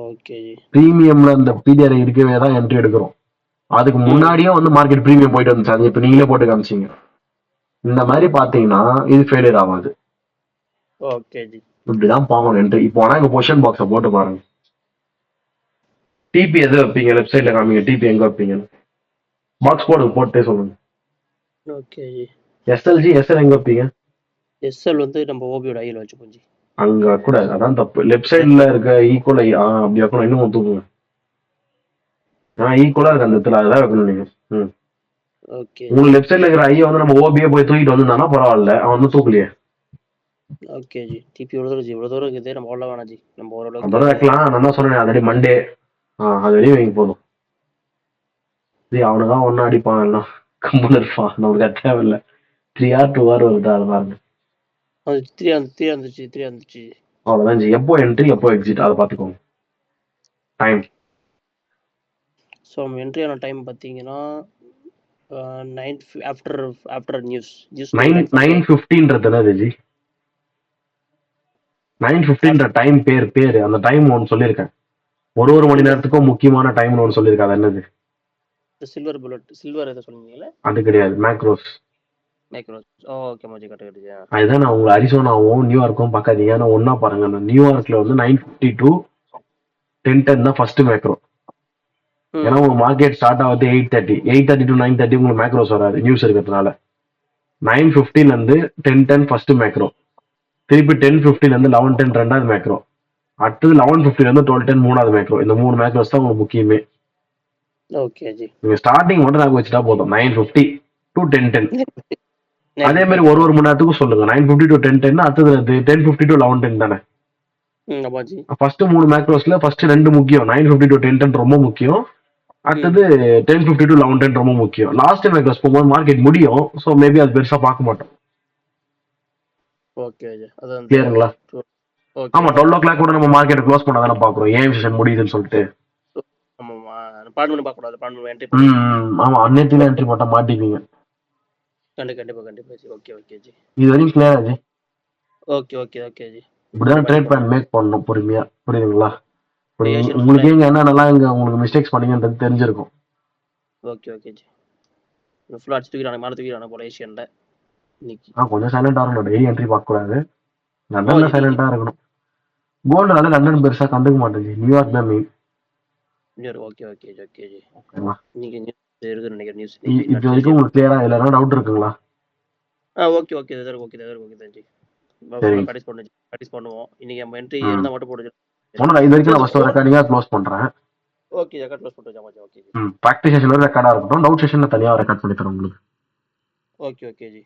ஓகே ஜி. பிரீமியம்ல இந்த பிடிஆர் இருக்கவே தான் என்ட்ரி எடுக்கிறோம். அதுக்கு முன்னாடியே வந்து மார்க்கெட் பிரீமியம் போயிட்டு வந்துச்சு, அது இப்போ நீங்களே போட்டு காமிச்சிங்க. இந்த மாதிரி பாத்தீங்கன்னா இது ஃபெயிலியர் ஆகாது. ஓகே ஜி. இப்படிதான் பார்க்கணும் என்ட்ரி. இப்போ ஆனா இங்க பொசிஷன் பாக்ஸை போட்டு பாருங்க. டிபி எது வைப்பீங்க? லெஃப்ட் சைட்ல காமிங்க, டிபி எங்க வைப்பீங்க? பாக்ஸ் போர்டு போட்டே சொல்லுங்க. Okay G. எஸ்எல்ஜி எஸ்எல் எங்க வைப்பீங்க? எஸ்எல் வந்து நம்ம ஓபியோட ஐயில் வச்சுப்போம் ஜி. அங்க கூட அதான் தப்பு. லெஃப்ட் சைடுல இருக்க ஈக்குவல் அப்படி வைக்கணும். இன்னும் தூக்குங்க. ஈக்குவலா இருக்கு அந்த இடத்துல, அதான் வைக்கணும் நீங்க. ஓகே உங்களுக்கு லெஃப்ட் சைடுல இருக்கிற ஐயை வந்து நம்ம ஓபியே போய் தூக்கிட்டு வந்திருந்தானா பரவாயில்ல, அவன் வந்து தூக்கலையே. Okay G. டிபி இவ்வளோ தூரம் ஜி, இவ்வளோ தூரம் இருக்குது, நம்ம ஓடல வேணாம் ஜி. நம்ம அதோட ஓரளவுக்கு வைக்கலாம். நான் தான் சொன்னேன் ஆல்ரெடி மண்டே. அது வரையும் வைங்க போதும். அவனுதான் ஒன்னும் அடிப்பான், எல்லாம் கம்முன்னு இருப்பான். நம்மளுக்கு அது தேவையில்லை. 3 hour 2 hour வருதா அது பாருங்க. அது 3 வந்துச்சு. அவ்வளவுதான் ஜி. எப்போ என்ட்ரி எப்போ எக்ஸிட் அதை பார்த்துக்கோங்க. டைம். ஸோ நம்ம என்ட்ரி ஆன டைம் பார்த்தீங்கன்னா 9 ஆஃப்டர் நியூஸ் 9:15ன்றது என்னது ஜி? 9:15ன்ற டைம் பேர் அந்த டைம் ஒன்று சொல்லியிருக்கேன். ஒரு மணி நேரத்துக்கும் முக்கியமான டைம்னு ஒன்று சொல்லியிருக்கேன். அது என்னது? சில்வர் புல்லட், சில்வர் எதை சொல்லுவீங்களா? அது கிடையாது, மேக்ரோஸ். ஓகே மச்சி, கரெக்ட். அதுதான் நான் உங்களை அரிசோனாவும் நியூயார்க்கும் பார்க்காதீங்க. ஆனால் ஒன்னா பாருங்க, நியூயார்க்ல வந்து 9:50 to 10:10 தான் ஃபர்ஸ்ட் மேக்ரோ. ஏன்னா உங்க மார்க்கெட் ஸ்டார்ட் ஆகுது 8:30 to 9:30 உங்களுக்கு மேக்ரோஸ் வராது நியூஸ் இருக்கிறதுனால. 9:15 இருந்து 10:10 ஃபர்ஸ்ட் மேக்ரோ. திருப்பி 10:15 இருந்து 11:10 ரெண்டாவது மேக்ரோ. அடுத்தது 11:15 இருந்து 12:10 மூணாவது மேக்ரோ. இந்த 3 மேக்ரோஸ் தான் உங்களுக்கு முக்கியமே. Okay G. நீங்க ஸ்டார்டிங் மட்டும் நாங்க வச்சுட்டா போதும். 9:50 to 10:10. அதே மாதிரி ஒரு மணி நேரத்துக்கும் சொல்லுங்க. 9:50 to 10:10 அடுத்தது 10:50 to 11:10 தானே. ஃபர்ஸ்ட் 3 மேக்ரோஸ்ல ஃபர்ஸ்ட் 2 முக்கியம். 9:50 to 10:10 ரொம்ப முக்கியம். அடுத்தது 10:50 to 11:10 ரொம்ப முக்கியம். லாஸ்ட் மேக்ரோஸ் போகும்போது மார்க்கெட் முடியும். ஸோ மேபி அது பெருசா பார்க்க மாட்டோம். Okay G. அதான் கிளியருங்களா? ஆமா, 12 o'clock கூட நம்ம மார்க்கெட் க்ளோஸ் பண்ண தானே பாக்குறோம். ஏன் செஷன் முடியுதுன்னு சொல்லிட்டு. ஆமா, அன்னைக்கு என்ட்ரி போட்டா மாட்டிப்பீங்க. கண்டிப்பா ஜி. ஓகே ஜி. இது வரைக்கும் கிளியரா ஜி? ஓகே ஜி. இப்படிதான் ட்ரேட் பிளான் மேக் பண்ணணும் பொறுமையா. புரியுதுங்களா? உங்களுக்கு என்னென்னலாம் இங்க உங்களுக்கு மிஸ்டேக்ஸ் பண்ணீங்கன்றது தெரிஞ்சிருக்கும். Okay G. ஃபுல்லா அடிச்சு தூக்கிட்டானே, மாற தூக்கிட்டானே போல ஏஷியன்ல. கொஞ்சம் சைலண்டா இருக்கணும். டெய்லி என்ட்ரி பார்க்க கூடாது. லண்டன்ல சைலண்டா இருக்கணும். கோல்டுனால லண்டன் பெருசா கண்டுக்க மாட்டேங்குது. நியூயார்க் தான் மெயின். Okay G. நீங்க நியூஸ் இருக்குன்னு நினைக்கிறேன். நியூஸ் இது வரைக்கும் உங்களுக்கு கிளியரா இல்லைன்னா டவுட் இருக்குங்களா? ஓகே தான் ஜி. ப்ராக்டிஸ் பண்ணுவோம். இன்னைக்கு நம்ம என்ட்ரி இருந்தா மட்டும் போடுங்க. இது வரைக்கும் நான் ஃபர்ஸ்ட் ரெக்கார்டிங்கா க்ளோஸ் பண்றேன். ஓகே ரெக்கார்ட் க்ளோஸ் பண்ணிட்டோம். ஓகே. ப்ராக்டிஸ் செஷன்ல ரெக்கார்டா இருக்கட்டும். டவுட் செஷன்ல தனியா ரெக்கார்ட் பண்ணி தரேன் உங்களுக்கு. Okay G.